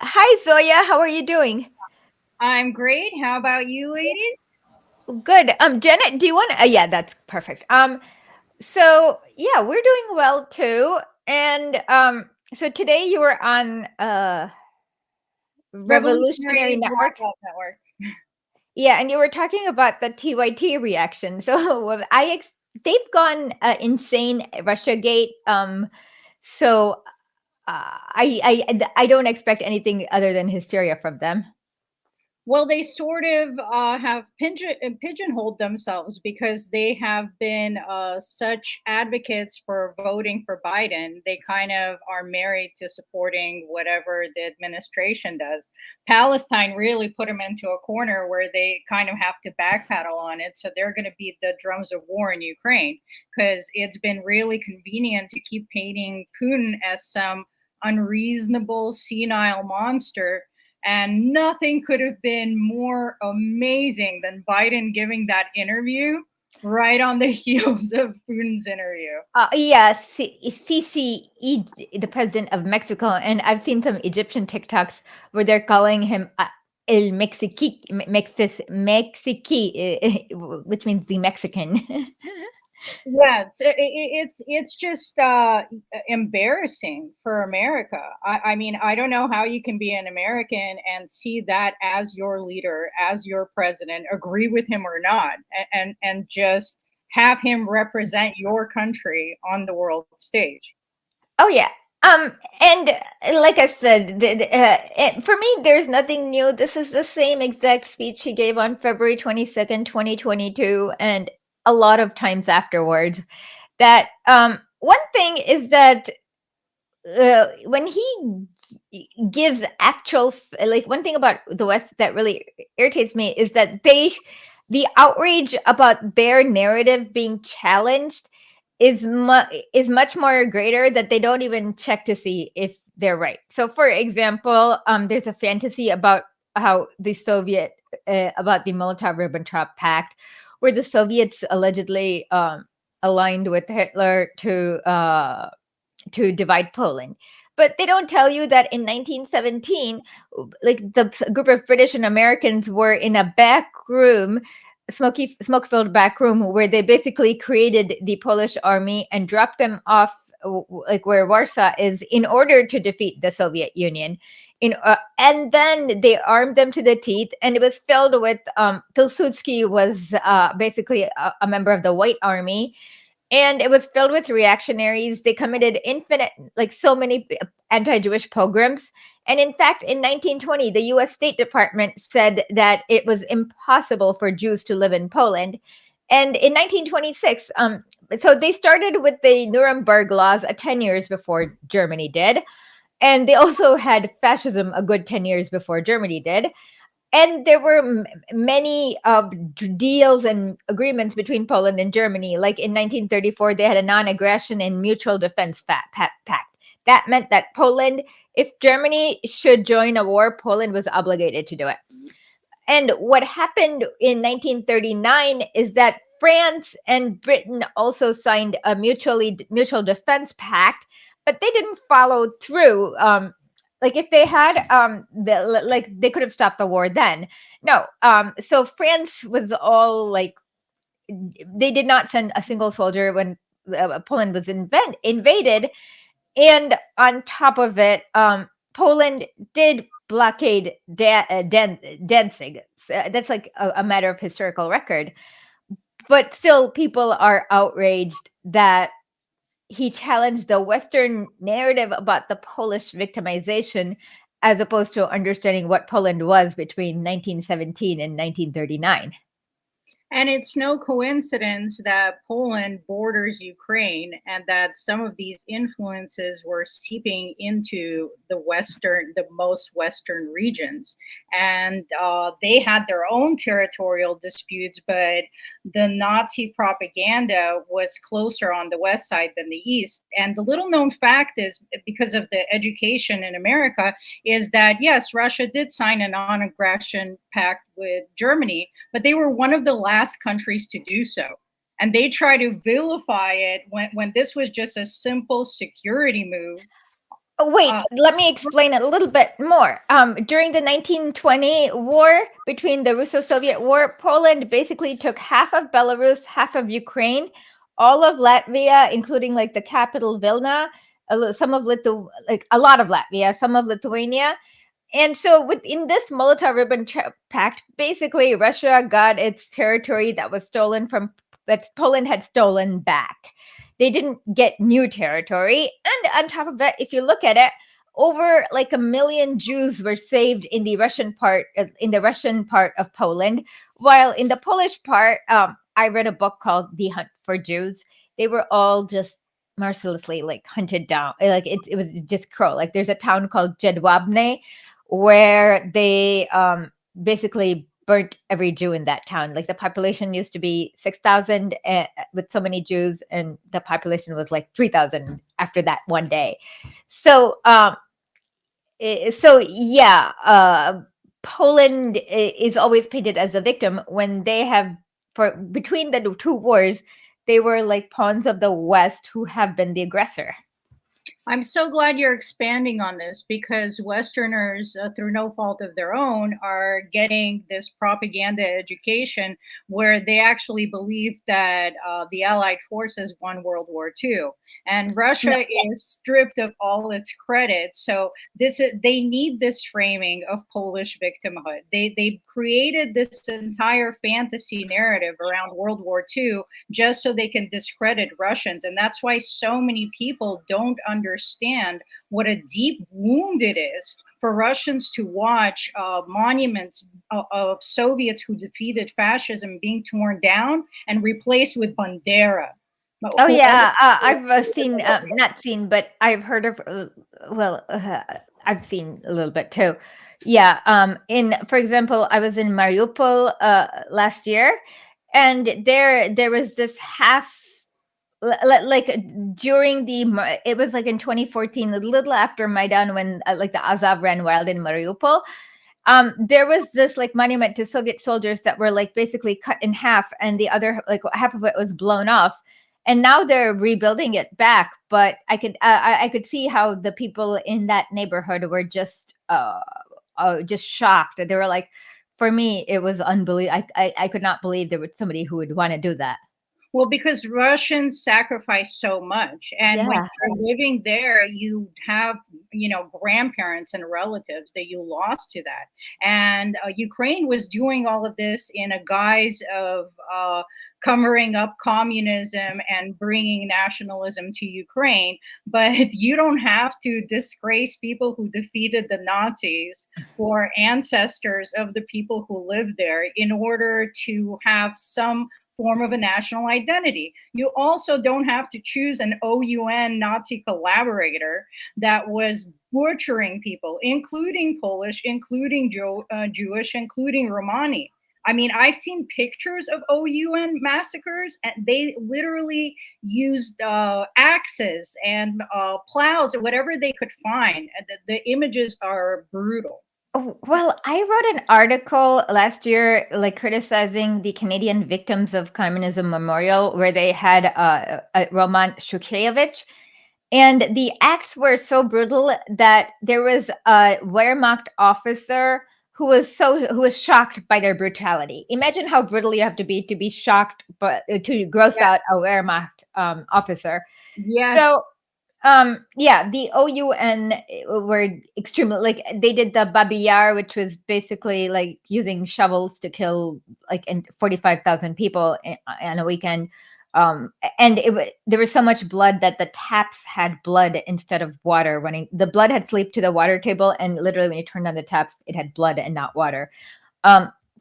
Hi, Zoya. How are you doing? I'm great. How about you, ladies? Good. Janet, do you want to? Yeah, that's perfect. So yeah, we're doing well too. And so today you were on Revolutionary Network. Yeah, and you were talking about the TYT reaction. So they've gone insane, Russiagate. So I don't expect anything other than hysteria from them. Well, they sort of have pigeonholed themselves because they have been such advocates for voting for Biden. They kind of are married to supporting whatever the administration does. Palestine really put them into a corner where they kind of have to backpedal on it. So they're going to beat the drums of war in Ukraine because it's been really convenient to keep painting Putin as some unreasonable, senile monster. And nothing could have been more amazing than Biden giving that interview right on the heels of Putin's interview. Yeah, Sisi, the president of Mexico, and I've seen some Egyptian TikToks where they're calling him El Mexiqui, which means the Mexican. Yeah, it's just embarrassing for America. I mean, I don't know how you can be an American and see that as your leader, as your president, agree with him or not, and just have him represent your country on the world stage. Oh yeah. And like I said, for me, there's nothing new. This is the same exact speech he gave on February 22nd, 2022, and a lot of times afterwards. That one thing is that when he gives actual, like, one thing about the West that really irritates me is that the outrage about their narrative being challenged is much more greater, that they don't even check to see if they're right. So for example, there's a fantasy about how the about the Molotov-Ribbentrop Pact, where the Soviets allegedly aligned with Hitler to divide Poland. But they don't tell you that in 1917, like, the group of British and Americans were in a back room, smoke-filled back room, where they basically created the Polish army and dropped them off, like where Warsaw is, in order to defeat the Soviet Union. And then they armed them to the teeth, and it was filled with Pilsudski was basically a member of the White Army, and it was filled with reactionaries. They committed so many anti-Jewish pogroms. And in fact, in 1920, the US State Department said that it was impossible for Jews to live in Poland. And in 1926, so they started with the Nuremberg laws 10 years before Germany did. And they also had fascism a good 10 years before Germany did. And there were many deals and agreements between Poland and Germany. Like in 1934, they had a non-aggression and mutual defense pact. That meant that Poland, if Germany should join a war, Poland was obligated to do it. And what happened in 1939 is that France and Britain also signed a mutual defense pact, but they didn't follow through. Like, if they had, they could have stopped the war then. No. So France was all like, they did not send a single soldier when Poland was invaded. And on top of it, Poland did blockade Danzig. That's like a matter of historical record. But still, people are outraged that he challenged the Western narrative about the Polish victimization as opposed to understanding what Poland was between 1917 and 1939. And it's no coincidence that Poland borders Ukraine and that some of these influences were seeping into the most Western regions. And they had their own territorial disputes, but the Nazi propaganda was closer on the West side than the East. And the little known fact is, because of the education in America, is that yes, Russia did sign a non-aggression pact with Germany, but they were one of the last countries to do so. And they try to vilify it when this was just a simple security move. Oh, wait, let me explain it a little bit more. During the 1920 war, between the Russo-Soviet War, Poland basically took half of Belarus, half of Ukraine, all of Latvia, including like the capital Vilna, some of a lot of Latvia, some of Lithuania. And so within this Molotov-Ribbentrop Pact, basically Russia got its territory that Poland had stolen back. They didn't get new territory. And on top of it, if you look at it, over like 1 million Jews were saved in the Russian part of Poland, while in the Polish part, I read a book called The Hunt for Jews. They were all just mercilessly like hunted down. Like it was just cruel. Like there's a town called Jedwabne where they basically burnt every Jew in that town. Like the population used to be 6,000 with so many Jews, and the population was like 3,000 after that one day. So, Poland is always painted as a victim when they have, between the two wars, they were like pawns of the West who have been the aggressor. I'm so glad you're expanding on this, because Westerners, through no fault of their own, are getting this propaganda education where they actually believe that the Allied forces won World War II. And Russia is stripped of all its credit. So they need this framing of Polish victimhood. They've created this entire fantasy narrative around World War II just so they can discredit Russians. And that's why so many people don't understand what a deep wound it is for Russians to watch monuments of Soviets who defeated fascism being torn down and replaced with Bandera. Oh yeah, I've seen, not seen, but I've heard of. I've seen a little bit too. Yeah. For example, I was in Mariupol last year, and there was this like during it was like in 2014, a little after Maidan, when like the Azov ran wild in Mariupol. There was this like monument to Soviet soldiers that were like basically cut in half, and the other like half of it was blown off. And now they're rebuilding it back, but I could see how the people in that neighborhood were just shocked. They were like, for me, it was unbelievable. I could not believe there was somebody who would want to do that. Well, because Russians sacrifice so much. And when you're living there, you have, grandparents and relatives that you lost to that. And Ukraine was doing all of this in a guise of covering up communism and bringing nationalism to Ukraine. But you don't have to disgrace people who defeated the Nazis or ancestors of the people who lived there in order to have some form of a national identity. You also don't have to choose an OUN Nazi collaborator that was butchering people, including Polish, including Jewish, including Romani. I mean, I've seen pictures of OUN massacres, and they literally used axes and plows or whatever they could find. The images are brutal. Well, I wrote an article last year, like criticizing the Canadian Victims of Communism Memorial, where they had Roman Shukhevich. And the acts were so brutal that there was a Wehrmacht officer who was shocked by their brutality. Imagine how brutal you have to be shocked, but to gross out a Wehrmacht officer. Yes. So yeah, the OUN were extremely, like, they did the Babi Yar, which was basically like using shovels to kill like 45,000 people on a weekend. And there was so much blood that the taps had blood instead of water running. The blood had slipped to the water table, and literally when you turned on the taps, it had blood and not water.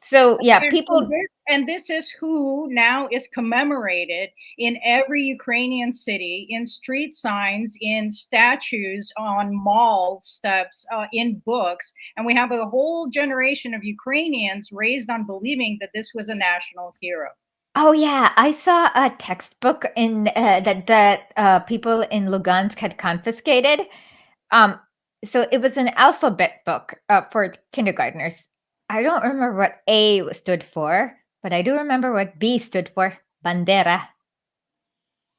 So yeah, people. And this is who now is commemorated in every Ukrainian city, in street signs, in statues, on mall steps, in books. And we have a whole generation of Ukrainians raised on believing that this was a national hero. Oh yeah, I saw a textbook in that people in Lugansk had confiscated. So it was an alphabet book for kindergartners. I don't remember what A stood for, but I do remember what B stood for. Bandera.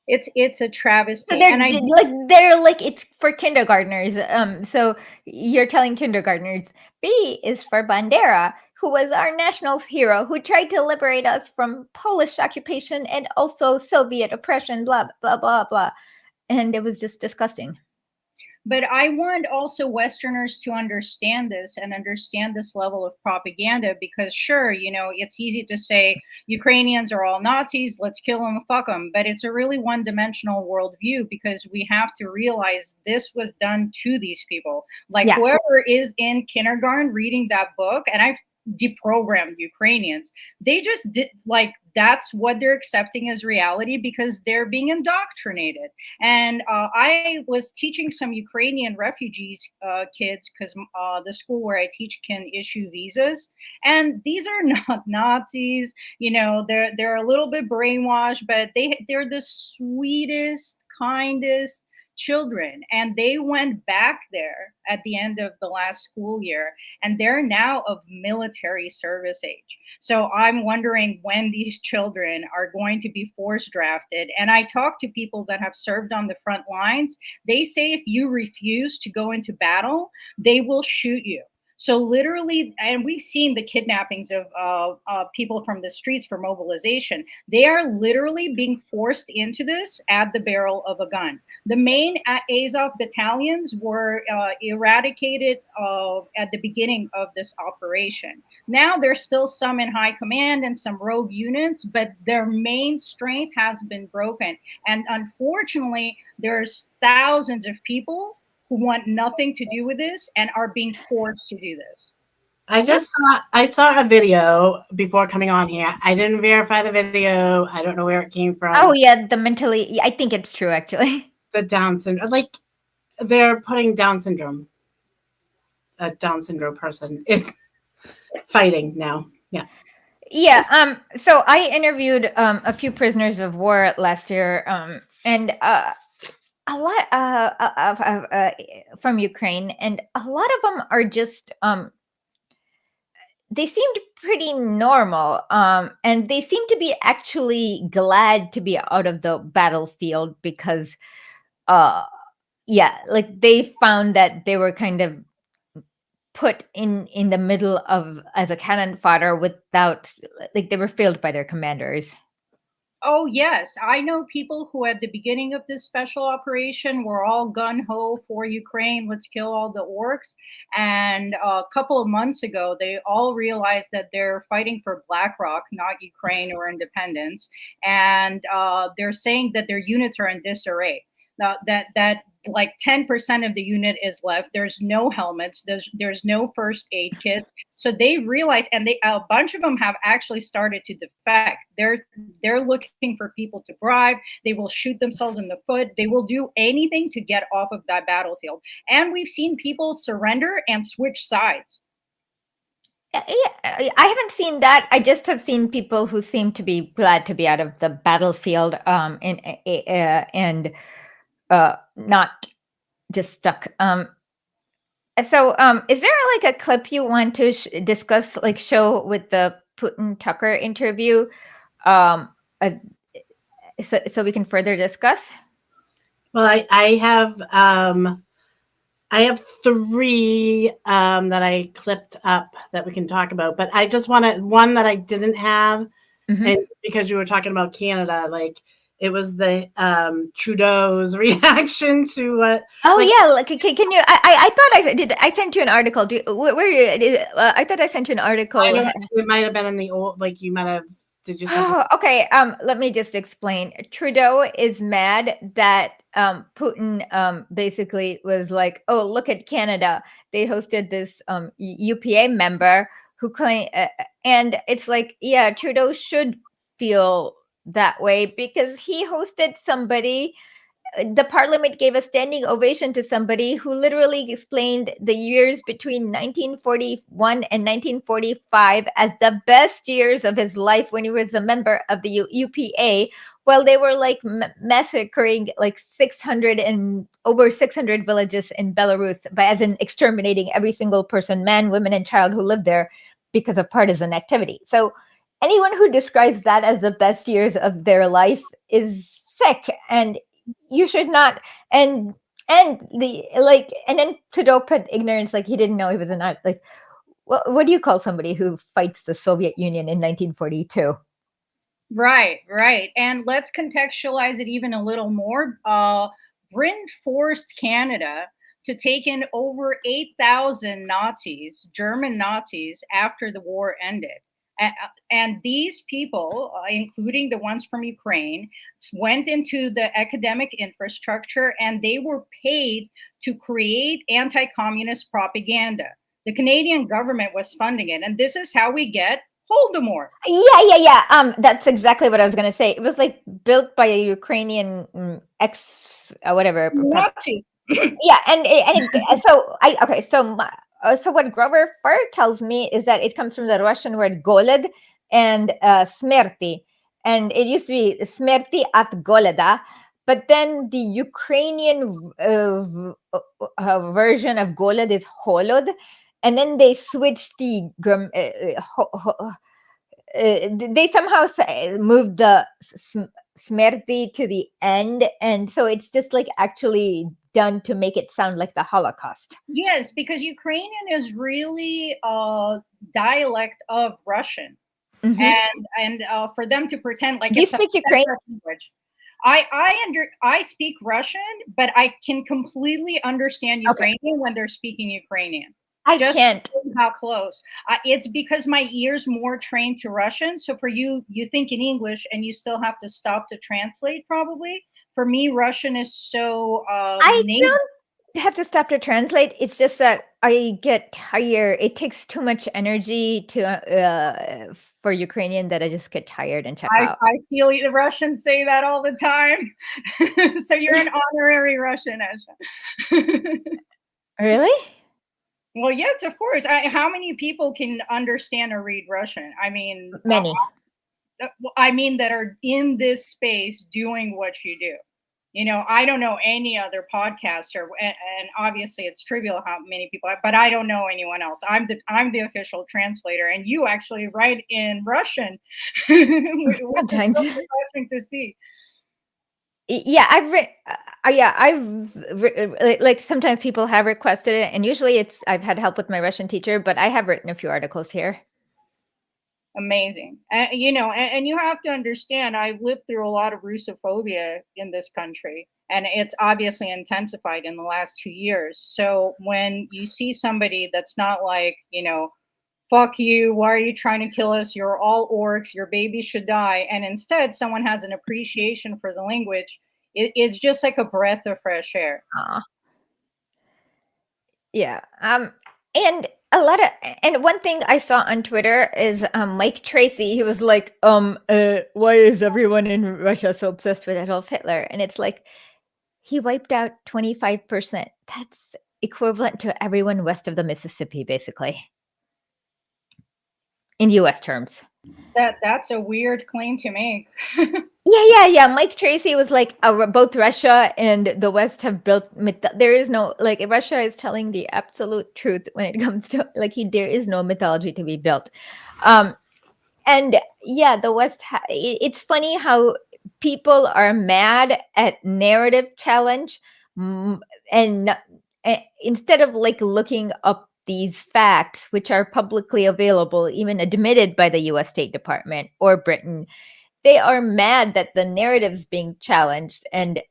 It's a travesty. So they're like it's for kindergartners. So you're telling kindergartners B is for Bandera, who was our national hero, who tried to liberate us from Polish occupation and also Soviet oppression, blah, blah, blah, blah. And it was just disgusting. But I want also Westerners to understand this and understand this level of propaganda, because sure, it's easy to say Ukrainians are all Nazis, let's kill them, fuck them. But it's a really one-dimensional worldview, because we have to realize this was done to these people. Like whoever is in kindergarten reading that book, and I've deprogrammed Ukrainians, they just did, like, that's what they're accepting as reality because they're being indoctrinated. And I was teaching some Ukrainian refugees kids, because the school where I teach can issue visas, and these are not Nazis. They're a little bit brainwashed, but they're the sweetest, kindest children, and they went back there at the end of the last school year, and they're now of military service age. So I'm wondering when these children are going to be force drafted. And I talk to people that have served on the front lines. They say if you refuse to go into battle, they will shoot you. So literally, and we've seen the kidnappings of people from the streets for mobilization. They are literally being forced into this at the barrel of a gun. The main Azov battalions were eradicated at the beginning of this operation. Now there's still some in high command and some rogue units, but their main strength has been broken. And unfortunately, there's thousands of people who want nothing to do with this and are being forced to do this. I saw a video before coming on here. I didn't verify the video. I don't know where it came from. Oh yeah, I think it's true actually. The Down syndrome, like they're putting Down syndrome, a Down syndrome person in fighting now. Yeah. Yeah. So I interviewed a few prisoners of war last year, and a lot from Ukraine, and a lot of them are just they seemed pretty normal, and they seem to be actually glad to be out of the battlefield because like they found that they were kind of put in the middle of as a cannon fodder without, like, they were failed by their commanders. Oh, yes. I know people who at the beginning of this special operation were all gung-ho for Ukraine, let's kill all the orcs. And a couple of months ago, they all realized that they're fighting for BlackRock, not Ukraine or independence. And they're saying that their units are in disarray. Now, that like 10% of the unit is left. There's no helmets. There's no first aid kits. So they realized, and a bunch of them have actually started to defect. They're looking for people to bribe. They will shoot themselves in the foot. They will do anything to get off of that battlefield. And we've seen people surrender and switch sides. Yeah, I haven't seen that. I just have seen people who seem to be glad to be out of the battlefield, and not just stuck. So is there like a clip you want to discuss, like show with the Putin Tucker interview, so we can further discuss? Well, I have I have three that I clipped up that we can talk about, but I just wanted one that I didn't have, and because you were talking about Canada, like it was the Trudeau's reaction to what. Oh like, yeah, like, can you? I thought I did. I sent you an article. I thought I sent you an article. It might have been in the old. Like you might have. Did you? Oh, okay. Let me just explain. Trudeau is mad that Putin basically was like, "Oh, look at Canada. They hosted this UPA member who claimed," and it's like, yeah, Trudeau should feel that way because he hosted somebody. The parliament gave a standing ovation to somebody who literally explained the years between 1941 and 1945 as the best years of his life when he was a member of the UPA, while they were like massacring like 600 and over 600 villages in Belarus, as in exterminating every single person, man, women, and child who lived there because of partisan activity. So anyone who describes that as the best years of their life is sick, and you should not. And the like, and then Trudeau put ignorance, like he didn't know he was an art. Like, what do you call somebody who fights the Soviet Union in 1942? Right. And let's contextualize it even a little more. Britain forced Canada to take in over 8,000 Nazis, German Nazis, after the war ended. And these people, including the ones from Ukraine, went into the academic infrastructure and they were paid to create anti-communist propaganda. The Canadian government was funding it. And this is how we get Voldemort. Yeah. That's exactly what I was going to say. It was like built by a Ukrainian whatever. Nazis. Yeah, so what Grover Fur tells me is that it comes from the Russian word golod and smerti, and it used to be smerti at goleda, but then the Ukrainian version of golod is holod, and then they switched the they somehow moved the smerti to the end, and so it's just like actually done to make it sound like the Holocaust. Yes, because Ukrainian is really a dialect of Russian, and for them to pretend like you it's speak a Ukrainian language. I speak Russian, but I can completely understand Ukrainian when they're speaking Ukrainian. I can't. How close? It's because my ear's more trained to Russian. So for you, you think in English and you still have to stop to translate. Probably for me, Russian is so. I don't have to stop to translate. It's just that I get tired. It takes too much energy to for Ukrainian that I just get tired and check out. I feel the Russians say that all the time. So you're an honorary Russian, Asha. Really? Well, yes, of course. How many people can understand or read Russian? I mean, many. I mean that are in this space doing what you do. You know, I don't know any other podcaster, and obviously it's trivial how many people, but I don't know anyone else. I'm the official translator, and you actually write in Russian, which is so refreshing to see. Yeah, like sometimes people have requested it, and usually I've had help with my Russian teacher, but I have written a few articles here. Amazing. You know, and you have to understand, I've lived through a lot of Russophobia in this country, and it's obviously intensified in the last 2 years. So when you see somebody that's not like, you know, fuck you, why are you trying to kill us? You're all orcs, your baby should die. And instead, someone has an appreciation for the language. It's just like a breath of fresh air. Yeah. And one thing I saw on Twitter is Mike Tracy. He was like, why is everyone in Russia so obsessed with Adolf Hitler? And it's like, he wiped out 25%. That's equivalent to everyone west of the Mississippi, basically, in U.S. terms. That's a weird claim to make. Yeah. Mike Tracy was like, both Russia and the West have built. There is no, like, Russia is telling the absolute truth when it comes to, like, there is no mythology to be built. And yeah, the West. It's funny how people are mad at narrative challenge, and instead of like looking up these facts, which are publicly available, even admitted by the US State Department or Britain, they are mad that the narrative's being challenged. And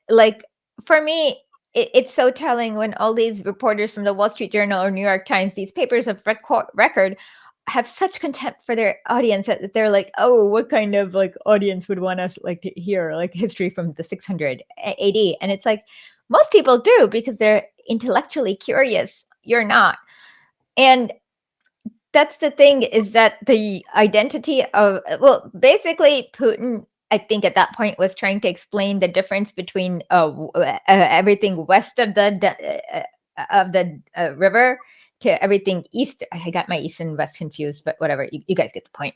like, for me, it's so telling when all these reporters from the Wall Street Journal or New York Times, these papers of record, have such contempt for their audience that they're like, oh, what kind of like audience would want us like to hear like history from the 600 AD? And it's like, most people do because they're intellectually curious. You're not. And that's the thing, is that the identity of, well, basically Putin, I think at that point, was trying to explain the difference between everything west of the river to everything east. I got my east and west confused, but whatever, you guys get the point.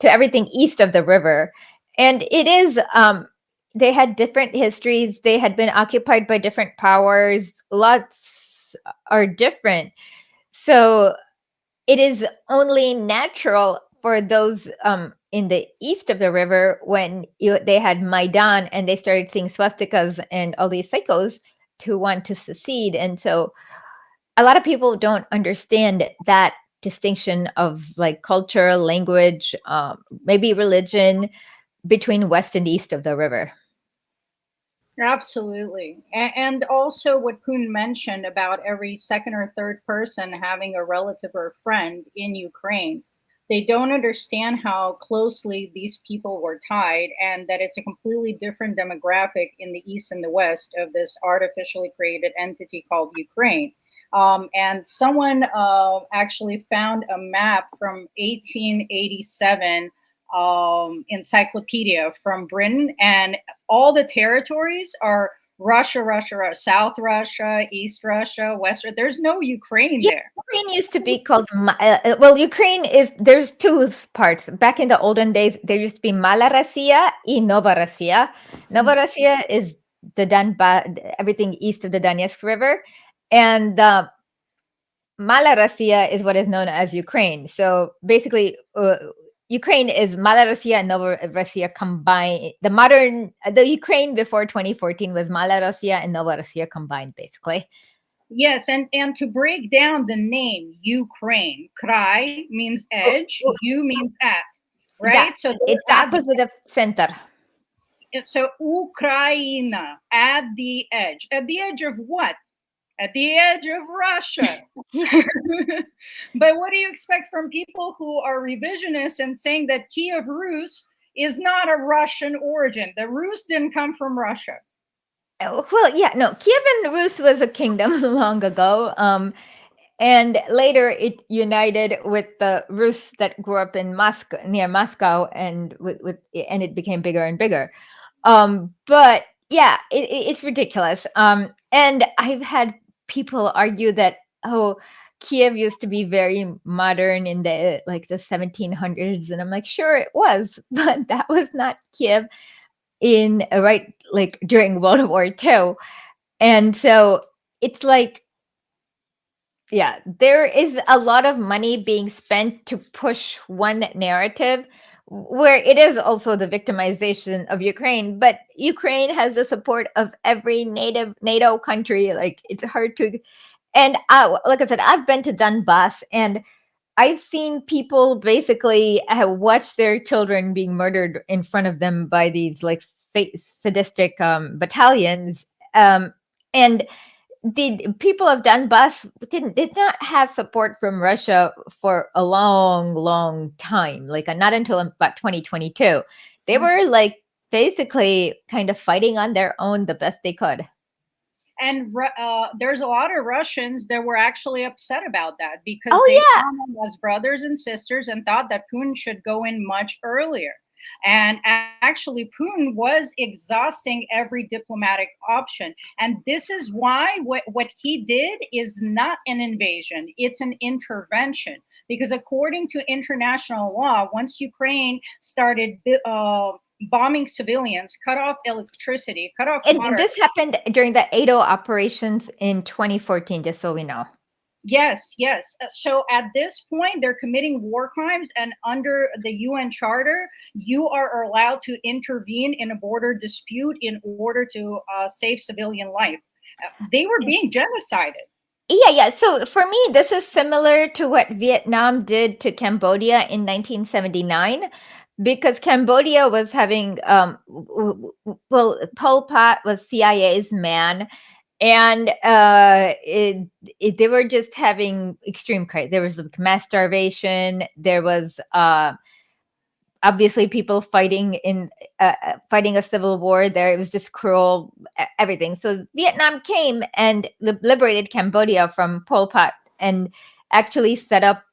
To everything east of the river. And it is, they had different histories. They had been occupied by different powers. Lots are different. So it is only natural for those in the east of the river, when they had Maidan and they started seeing swastikas and all these psychos, to want to secede. And so a lot of people don't understand that distinction of like culture, language, maybe religion, between west and east of the river. Absolutely. And also what Putin mentioned about every second or third person having a relative or friend in Ukraine. They don't understand how closely these people were tied, and that it's a completely different demographic in the East and the West of this artificially created entity called Ukraine. And someone actually found a map from 1887 encyclopedia from Britain, and all the territories are Russia, South Russia, East Russia, West. There's no Ukraine there. Ukraine used to be called, well, Ukraine is, there's two parts. Back in the olden days, there used to be Mala Rossiya and Nova Rossiya. Nova Rossiya is the everything east of the Donetsk River. And Mala Rossiya is what is known as Ukraine. So basically, Ukraine is Mala Rossiya and Nova Rossiya combined. The Ukraine before 2014 was Mala Rossiya and Nova Rossiya combined, basically. Yes, and to break down the name Ukraine, Krai means edge, U means at, right? So it's the opposite of center. So Ukraina, at the edge. At the edge of what? At the edge of Russia. But what do you expect from people who are revisionists and saying that Kiev Rus is not a Russian origin? The Rus didn't come from Russia. Well, yeah, no, Kiev and Rus was a kingdom long ago. And later it united with the Rus that grew up in Moscow, near Moscow, and and it became bigger and bigger. But yeah, it's ridiculous. And I've had people argue that, oh, Kiev used to be very modern in the 1700s, and I'm like, sure it was, but that was not Kiev in during World War II. And so it's like, yeah, there is a lot of money being spent to push one narrative, where it is also the victimization of Ukraine, but Ukraine has the support of every NATO country. Like, it's hard to, and like I said, I've been to Donbass, and I've seen people basically watch their children being murdered in front of them by these sadistic battalions, and the people of Donbass did not have support from Russia for a long time, not until about 2022. They were basically kind of fighting on their own the best they could. And there's a lot of Russians that were actually upset about that, because they saw them as brothers and sisters and thought that Putin should go in much earlier. And actually, Putin was exhausting every diplomatic option. And this is why what he did is not an invasion, it's an intervention. Because according to international law, once Ukraine started bombing civilians, cut off electricity, cut off water. And this happened during the ADO operations in 2014, just so we know. Yes. So at this point, they're committing war crimes, and under the UN Charter, you are allowed to intervene in a border dispute in order to save civilian life. They were being genocided. Yeah. So for me, this is similar to what Vietnam did to Cambodia in 1979, because Cambodia was having, well, Pol Pot was CIA's man, and they were just having extreme crisis. There was like mass starvation. There was obviously people fighting a civil war there. It was just cruel, everything. So Vietnam came and liberated Cambodia from Pol Pot and actually set up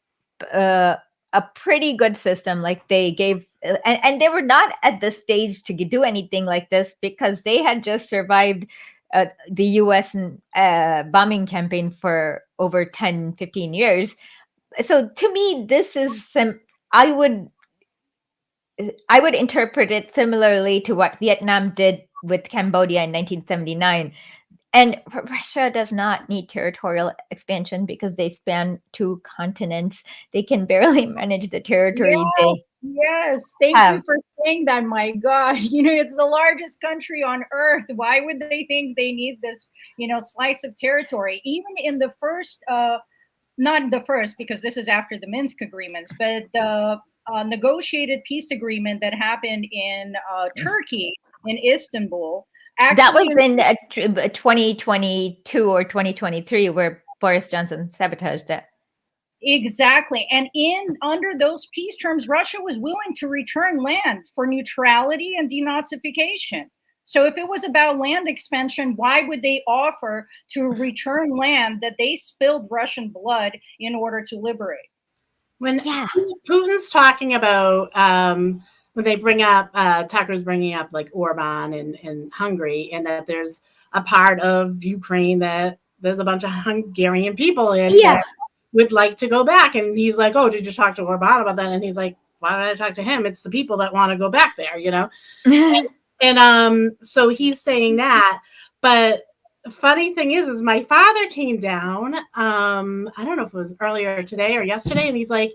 a pretty good system. Like they gave, and they were not at the stage to do anything like this because they had just survived the US bombing campaign for over 10, 15 years. So to me, this is I would interpret it similarly to what Vietnam did with Cambodia in 1979. And Russia does not need territorial expansion because they span 2 continents. They can barely manage the territory Yes, thank you for saying that. My God, it's the largest country on earth. Why would they think they need this, slice of territory? Even in the first, not the first, because this is after the Minsk agreements, but the negotiated peace agreement that happened in Turkey, in Istanbul. That was in 2022 or 2023, where Boris Johnson sabotaged it. Exactly. And under those peace terms, Russia was willing to return land for neutrality and denazification. So if it was about land expansion, why would they offer to return land that they spilled Russian blood in order to liberate? When Putin's talking about, when they bring up, Tucker's bringing up like Orban and Hungary, and that there's a part of Ukraine that there's a bunch of Hungarian people in that would like to go back. And he's like, oh, did you talk to Orban about that? And he's like, why would I talk to him? It's the people that want to go back there, and so he's saying that. But the funny thing is my father came down, I don't know if it was earlier today or yesterday, and he's like,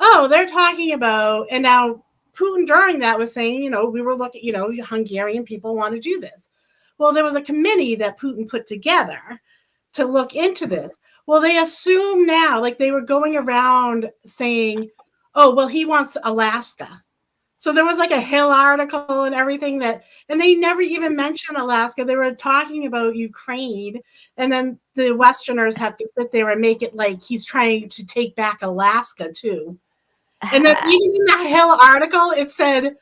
oh, they're talking about, and now Putin during that was saying, we were looking, Hungarian people want to do this. Well, there was a committee that Putin put together to look into this. Well, they assume now, like they were going around saying, oh, well, he wants Alaska. So there was like a Hill article and everything and they never even mentioned Alaska. They were talking about Ukraine, and then the Westerners had to sit there and make it like he's trying to take back Alaska too. And then even in the Hill article, it said,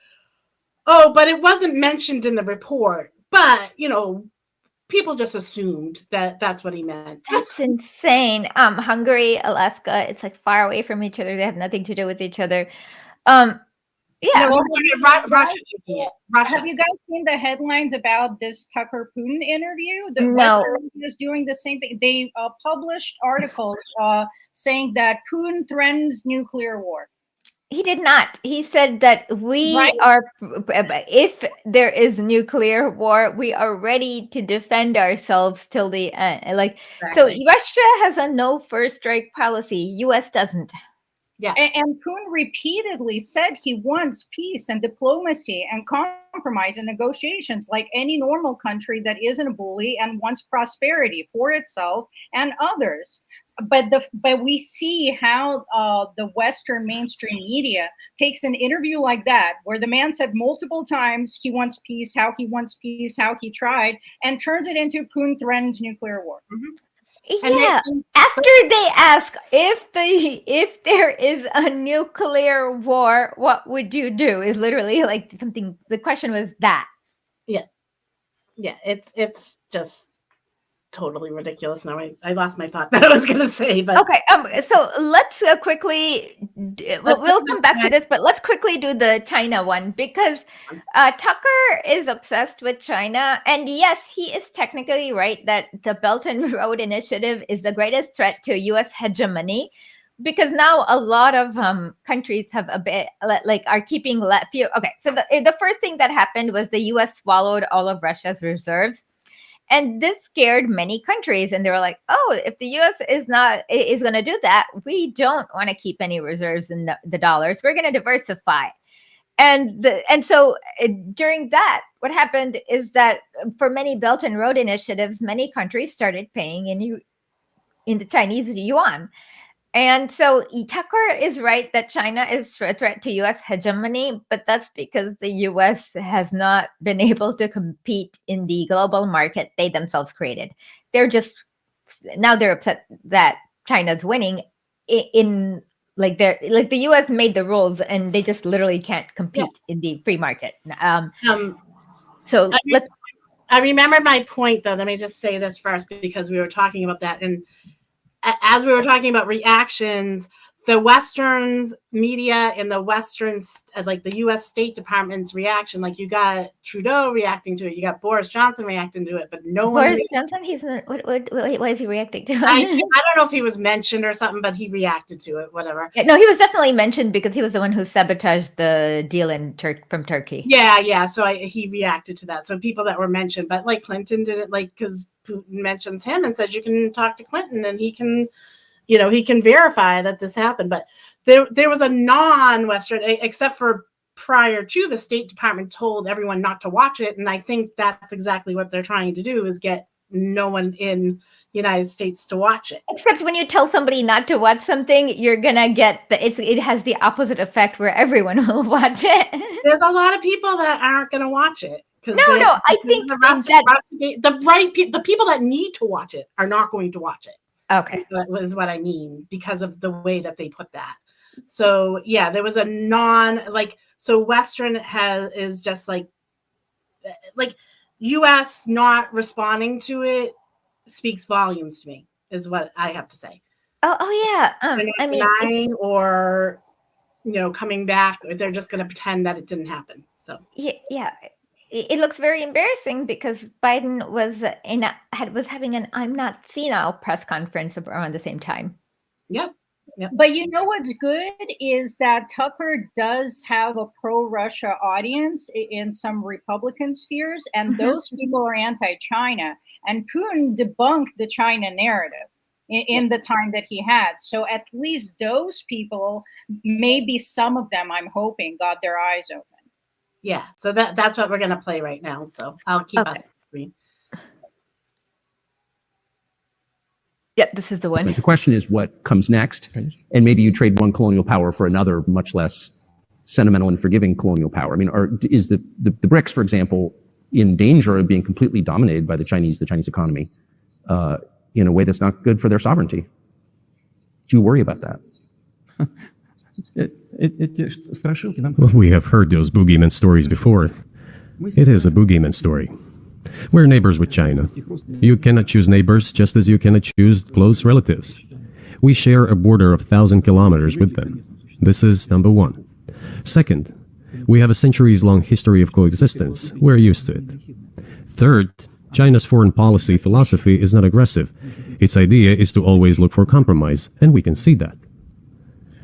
oh, but it wasn't mentioned in the report. But, people just assumed that that's what he meant. That's insane. Hungary, Alaska, it's like far away from each other. They have nothing to do with each other. Russia. Have you guys seen the headlines about this Tucker Putin interview? The Western media is doing the same thing. They published articles saying that Putin threatens nuclear war. He did not. He said that if there is nuclear war, we are ready to defend ourselves till the end. So Russia has a no first strike policy. US doesn't. Yeah. And Putin repeatedly said he wants peace and diplomacy and compromise and negotiations like any normal country that isn't a bully and wants prosperity for itself and others. But we see how the Western mainstream media takes an interview like that, where the man said multiple times he wants peace, how he wants peace, how he tried, and turns it into Putin threatens nuclear war. Mm-hmm. After they ask if there is a nuclear war, what would you do? Is literally like something. The question was that. Yeah, it's just totally ridiculous. Now I lost my thought that I was going to say, but okay. So let's quickly. We'll come back to this, but let's quickly do the China one, because Tucker is obsessed with China, and yes, he is technically right that the Belt and Road Initiative is the greatest threat to U.S. hegemony, because now a lot of countries have a bit are keeping few. Okay, so the first thing that happened was the U.S. swallowed all of Russia's reserves. And this scared many countries, and they were like, "Oh, if the U.S. is going to do that, we don't want to keep any reserves in the dollars. We're going to diversify." And so during that, what happened is that for many Belt and Road initiatives, many countries started paying in the Chinese yuan. And so Tucker is right that China is a threat to U.S. hegemony, but that's because the U.S. has not been able to compete in the global market they themselves created. They're upset that China's winning in the U.S. made the rules and they just literally can't compete in the free market. I remember my point, though. Let me just say this first, because we were talking about that. And as we were talking about reactions, the Western media and the Western, like the U.S. State Department's reaction, like you got Trudeau reacting to it, you got Boris Johnson reacting to it, but no one. Boris Johnson, he's not. Why is he reacting to it? I don't know if he was mentioned or something, but he reacted to it. Whatever. No, he was definitely mentioned because he was the one who sabotaged the deal from Turkey. Yeah. So he reacted to that. So people that were mentioned, but like Clinton didn't, like, because Putin mentions him and says you can talk to Clinton and he can. He can verify that this happened, but there was a non-Western, except for prior to the State Department told everyone not to watch it. And I think that's exactly what they're trying to do, is get no one in the United States to watch it. Except when you tell somebody not to watch something, you're going to get it has the opposite effect where everyone will watch it. There's a lot of people that aren't going to watch it. No, I think the people that need to watch it are not going to watch it. Okay. That was what I mean, because of the way that they put that. So yeah, there was a so Western is just like US not responding to it speaks volumes to me, is what I have to say. Oh yeah. I mean, denying or coming back, or they're just going to pretend that it didn't happen. So yeah. It looks very embarrassing because Biden was having an "I'm not senile" press conference around the same time. Yep. But what's good is that Tucker does have a pro-Russia audience in some Republican spheres, and those people are anti-China. And Putin debunked the China narrative in the time that he had. So at least those people, maybe some of them, I'm hoping, got their eyes open. Yeah, so that's what we're going to play right now. So I'll keep us on screen. Yep, this is the one. So the question is what comes next, and maybe you trade one colonial power for another, much less sentimental and forgiving colonial power. I mean, is the BRICS, for example, in danger of being completely dominated by the Chinese economy in a way that's not good for their sovereignty? Do you worry about that? We have heard those boogeyman stories before. It is a boogeyman story. We're neighbors with China. You cannot choose neighbors just as you cannot choose close relatives. We share a border of 1,000 kilometers with them. This is number one. Second, we have a centuries-long history of coexistence. We're used to it. Third, China's foreign policy philosophy is not aggressive. Its idea is to always look for compromise, and we can see that.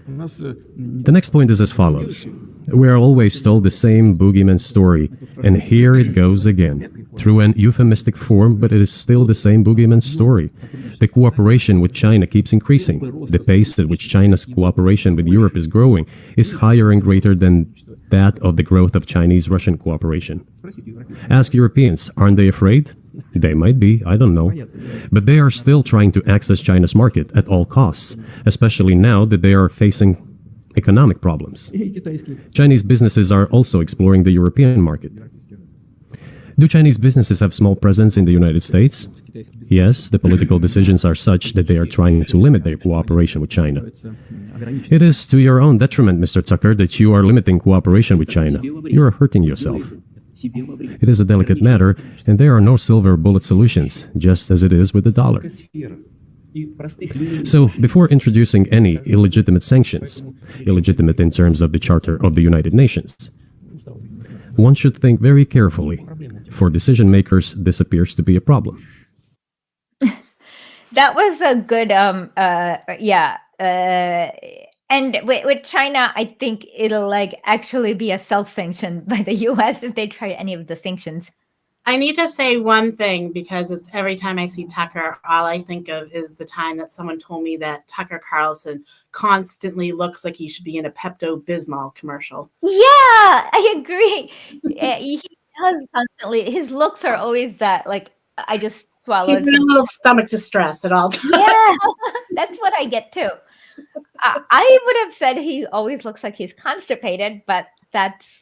The next point is as follows. We are always told the same boogeyman story, and here it goes again, through an euphemistic form, but it is still the same boogeyman story. The cooperation with China keeps increasing. The pace at which China's cooperation with Europe is growing is higher and greater than that of the growth of Chinese-Russian cooperation. Ask Europeans, aren't they afraid? They might be, I don't know. But they are still trying to access China's market at all costs, especially now that they are facing economic problems. Chinese businesses are also exploring the European market. Do Chinese businesses have small presence in the United States? Yes, the political decisions are such that they are trying to limit their cooperation with China. It is to your own detriment, Mr. Tucker, that you are limiting cooperation with China. You are hurting yourself. It is a delicate matter, and there are no silver bullet solutions, just as it is with the dollar. So, before introducing any illegitimate sanctions, illegitimate in terms of the Charter of the United Nations, one should think very carefully. For decision makers, this appears to be a problem. That was a good, and with China, I think it'll actually be a self-sanction by the U.S. if they try any of the sanctions. I need to say one thing, because it's every time I see Tucker, all I think of is the time that someone told me that Tucker Carlson constantly looks like he should be in a Pepto-Bismol commercial. Yeah, I agree. He does constantly. His looks are always that, like, I just swallowed He's in a some. little stomach distress at all times. Yeah, that's what I get too. I would have said he always looks like he's constipated, but that's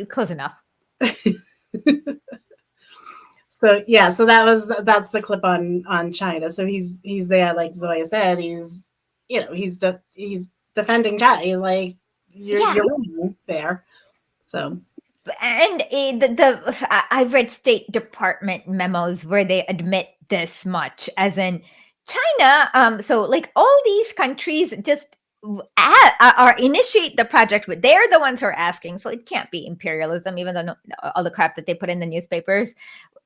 close enough. So yeah, so that's the clip on China. So he's there, like Zoya said, he's he's defending China. He's like, you're wrong there. So and I've read State Department memos where they admit this much, as in China. So like all these countries just are initiate the project, but they're the ones who are asking. So it can't be imperialism, even though all the crap that they put in the newspapers.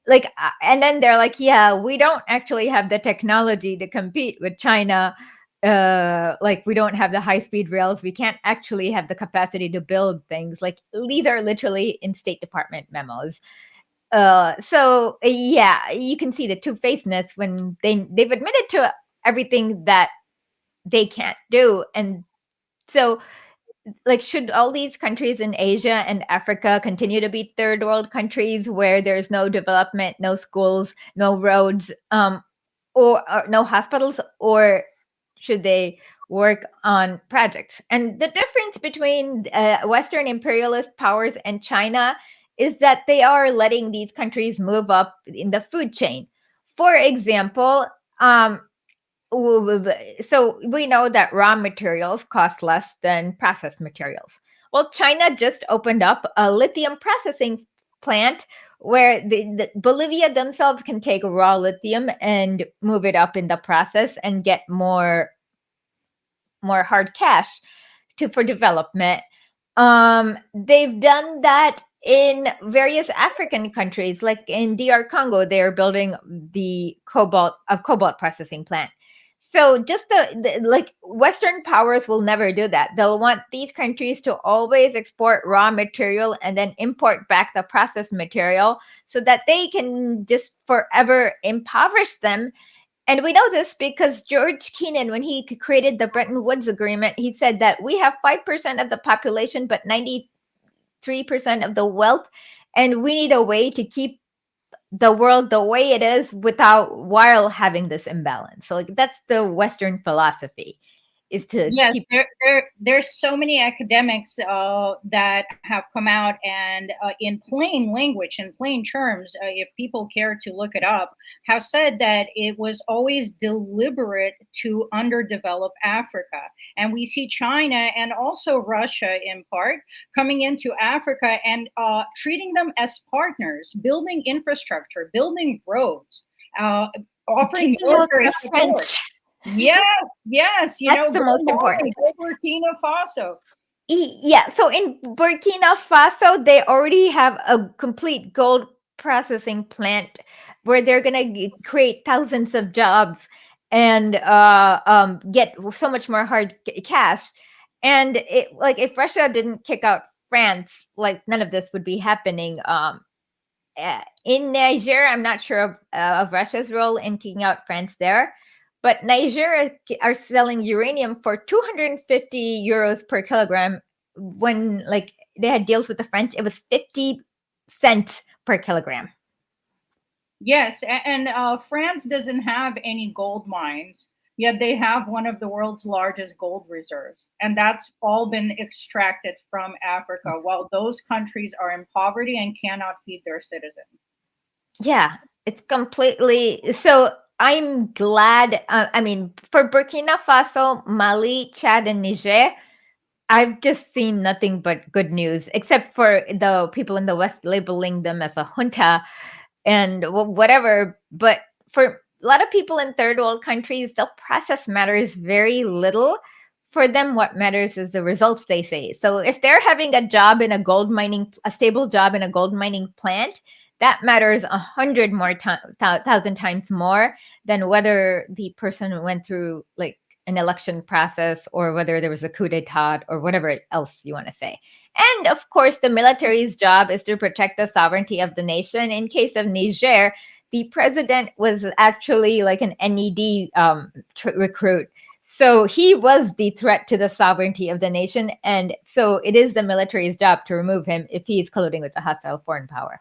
Like, and then they're like, yeah, we don't actually have the technology to compete with China. Like, we don't have the high-speed rails. We can't actually have the capacity to build things. Like, these are literally in State Department memos. So yeah, you can see the two-facedness when they've admitted to everything that they can't do. And so, like, should all these countries in Asia and Africa continue to be third world countries where there's no development, no schools, no roads, or no hospitals, or should they work on projects? And the difference between Western imperialist powers and China is that they are letting these countries move up in the food chain. For example, so we know that raw materials cost less than processed materials. Well, China just opened up a lithium processing plant where the Bolivia themselves can take raw lithium and move it up in the process and get more hard cash for development. They've done that in various African countries, like in DR Congo, they are building the cobalt processing plant. So just like Western powers will never do that. They'll want these countries to always export raw material and then import back the processed material so that they can just forever impoverish them. And we know this because George Kennan, when he created the Bretton Woods Agreement, he said that we have 5% of the population, but 93% of the wealth. And we need a way to keep the world the way it is while having this imbalance. So like that's the Western philosophy, is to Yes, keep. there's so many academics that have come out and in plain language, in plain terms, if people care to look it up, have said that it was always deliberate to underdevelop Africa. And we see China and also Russia in part coming into Africa and treating them as partners, building infrastructure, building roads, offering military support. Yes, That's the most important. Burkina Faso. Yeah, so in Burkina Faso, they already have a complete gold processing plant where they're going to create thousands of jobs and get so much more hard cash. And like if Russia didn't kick out France, like none of this would be happening. In Niger, I'm not sure of Russia's role in kicking out France there. But Nigeria are selling uranium for 250 euros per kilogram. When like they had deals with the French, it was 50 cents per kilogram. Yes, and France doesn't have any gold mines, yet they have one of the world's largest gold reserves. And that's all been extracted from Africa, while those countries are in poverty and cannot feed their citizens. Yeah, it's completely so. I'm glad. I mean, for Burkina Faso, Mali, Chad, and Niger, I've just seen nothing but good news, except for the people in the West labeling them as a junta and whatever. But for a lot of people in third world countries, the process matters very little. For them, what matters is the results they say. So if they're having a job in a stable job in a gold mining plant, that matters 1,000 times more than whether the person went through like an election process or whether there was a coup d'etat or whatever else you want to say. And of course, the military's job is to protect the sovereignty of the nation. In case of Niger, the president was actually like an NED recruit. So he was the threat to the sovereignty of the nation. And so it is the military's job to remove him if he is colluding with a hostile foreign power.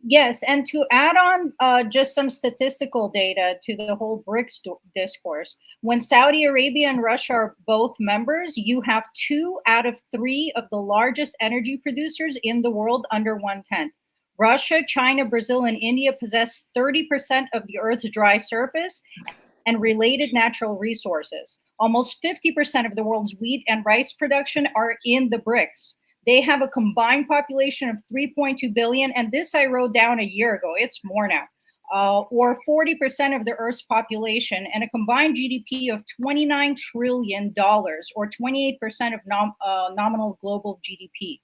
Yes, and to add on just some statistical data to the whole BRICS discourse, when Saudi Arabia and Russia are both members, you have 2 out of 3 of the largest energy producers in the world under 1/10. Russia, China, Brazil, and India possess 30% of the Earth's dry surface and related natural resources. Almost 50% of the world's wheat and rice production are in the BRICS. They have a combined population of 3.2 billion, and this I wrote down a year ago. It's more now, or 40% of the Earth's population, and a combined GDP of $29 trillion, or 28% of nominal global GDP.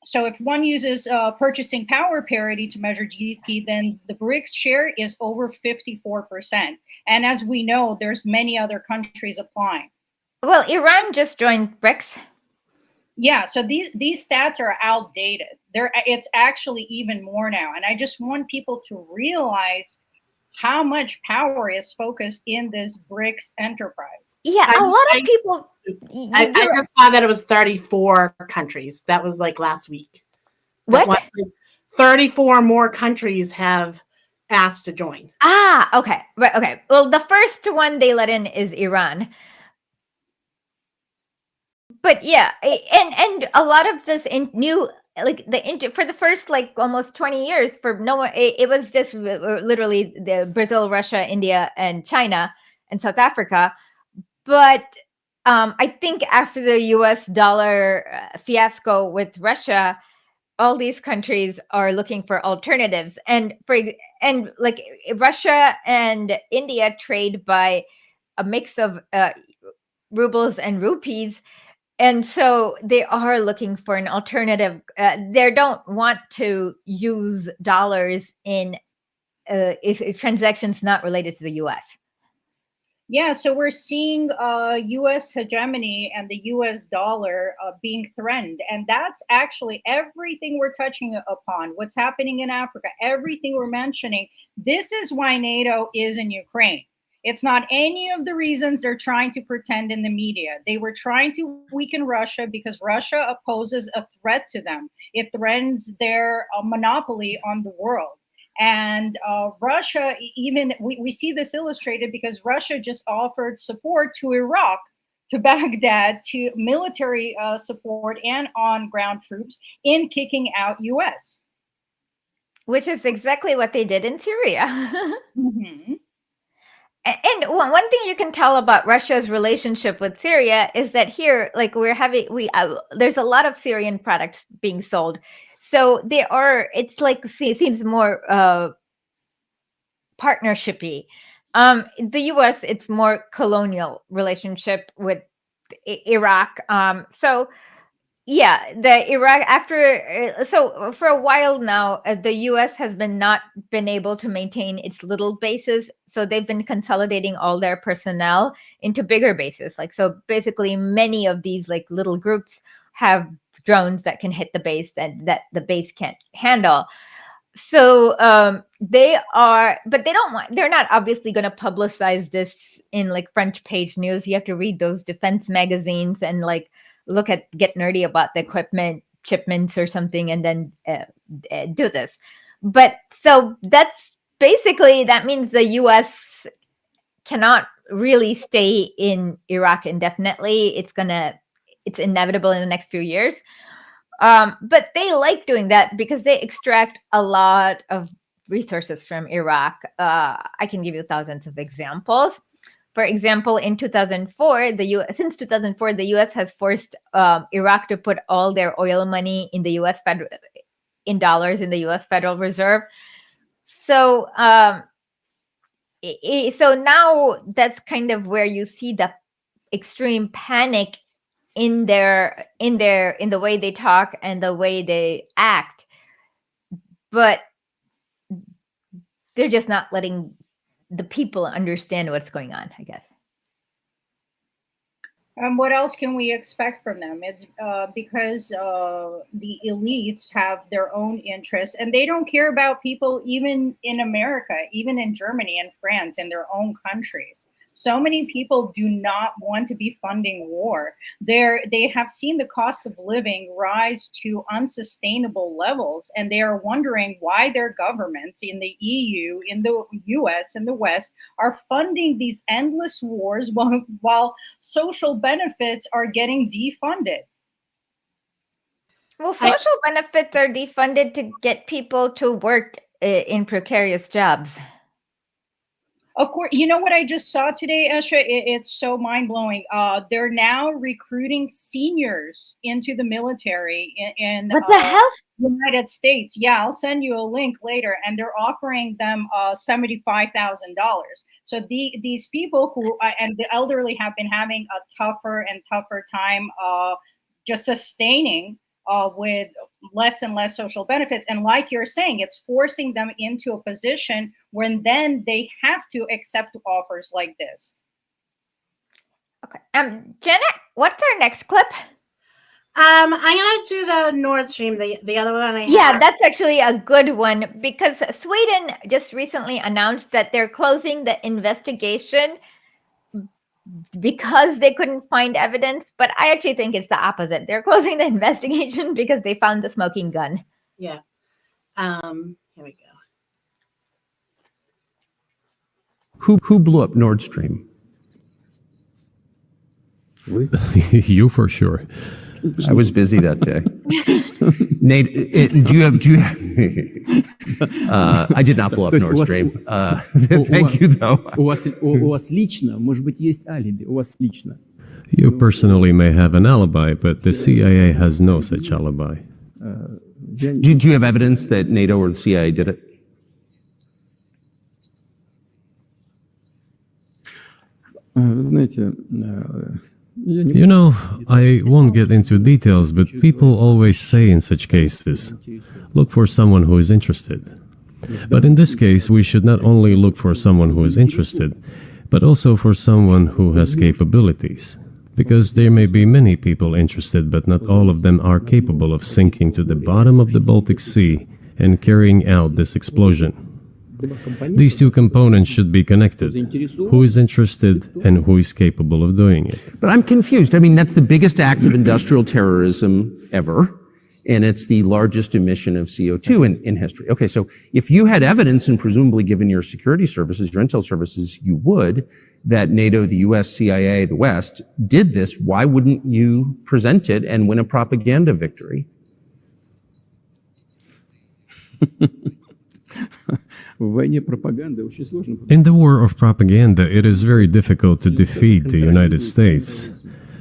So if one uses purchasing power parity to measure GDP, then the BRICS share is over 54%. And as we know, there's many other countries applying. Well, Iran just joined BRICS. Yeah, so these stats are outdated. It's actually even more now. And I just want people to realize how much power is focused in this BRICS enterprise. Yeah, a lot of people. I just saw that it was 34 countries. That was like last week. What? 34 more countries have asked to join. Ah, okay. Right, okay. Well, the first one they let in is Iran. But yeah, and a lot of this new, like for the first like almost 20 years, for no one, it was just literally the Brazil, Russia, India, and China, and South Africa. But I think after the US dollar fiasco with Russia, all these countries are looking for alternatives. And like Russia and India trade by a mix of rubles and rupees. And so they are looking for an alternative. They don't want to use dollars in transactions not related to the US. Yeah, so we're seeing U.S. hegemony and the U.S. dollar being threatened. And that's actually everything we're touching upon, what's happening in Africa, everything we're mentioning. This is why NATO is in Ukraine. It's not any of the reasons they're trying to pretend in the media. They were trying to weaken Russia because Russia opposes a threat to them. It threatens their monopoly on the world. And Russia, even we see this illustrated because Russia just offered support to Iraq, to Baghdad, to military support and on-ground troops in kicking out U.S. Which is exactly what they did in Syria. Mm-hmm. And one thing you can tell about Russia's relationship with Syria is that here, like there's a lot of Syrian products being sold. So it's like, it seems more partnershipy. The US, it's more colonial relationship with Iraq. So yeah, the Iraq so for a while now, the U.S. has not been able to maintain its little bases, so they've been consolidating all their personnel into bigger bases. Like, so basically, many of these like little groups have drones that can hit the base that the base can't handle. So but they're not obviously going to publicize this in like front page news. You have to read those defense magazines and like get nerdy about the equipment shipments or something, and then do this. But so that's basically, that means the US cannot really stay in Iraq indefinitely. It's inevitable in the next few years. But they like doing that because they extract a lot of resources from Iraq. I can give you thousands of examples. For example, in 2004, since 2004, the U.S. has forced Iraq to put all their oil money in the U.S. in dollars in the U.S. Federal Reserve. So, so now that's kind of where you see the extreme panic in the way they talk and the way they act, but they're just not letting the people understand what's going on, I guess. What else can we expect from them? It's because the elites have their own interests, and they don't care about people, even in America, even in Germany and France, in their own countries. So many people do not want to be funding war. They have seen the cost of living rise to unsustainable levels, and they are wondering why their governments in the EU, in the US, in the West are funding these endless wars while social benefits are getting defunded. Well, social benefits are defunded to get people to work in precarious jobs. Of course, you know what I just saw today, Esha? It's so mind-blowing. They're now recruiting seniors into the military in What the hell? United States. Yeah, I'll send you a link later, and they're offering them $75,000. So these people who and the elderly have been having a tougher and tougher time just sustaining with less and less social benefits. And like you're saying, it's forcing them into a position when then they have to accept offers like this. Okay. Jenna, what's our next clip? I'm gonna do the Nord Stream, the other one I have. Yeah, that's actually a good one because Sweden just recently announced that they're closing the investigation because they couldn't find evidence, but I actually think it's the opposite. They're closing the investigation because they found the smoking gun. Yeah. Here we go. Who blew up Nord Stream? You for sure. I was busy that day. Nate, do you have? I did not blow up Nord Stream. Thank you, though. У вас лично, может быть, есть алиби. У вас лично. You personally may have an alibi, but the CIA has no such alibi. Do you have evidence that NATO or the CIA did it? Вы знаете, You know, I won't get into details, but people always say in such cases, look for someone who is interested. But in this case, we should not only look for someone who is interested, but also for someone who has capabilities. Because there may be many people interested, but not all of them are capable of sinking to the bottom of the Baltic Sea and carrying out this explosion. These two components should be connected. Who is interested and who is capable of doing it? But I'm confused. I mean, that's the biggest act of industrial terrorism ever, and it's the largest emission of CO2 in history. Okay, so if you had evidence, and presumably given your security services, your intel services, you would, that NATO, the US, CIA, the West, did this, why wouldn't you present it and win a propaganda victory? In the war of propaganda, it is very difficult to defeat the United States,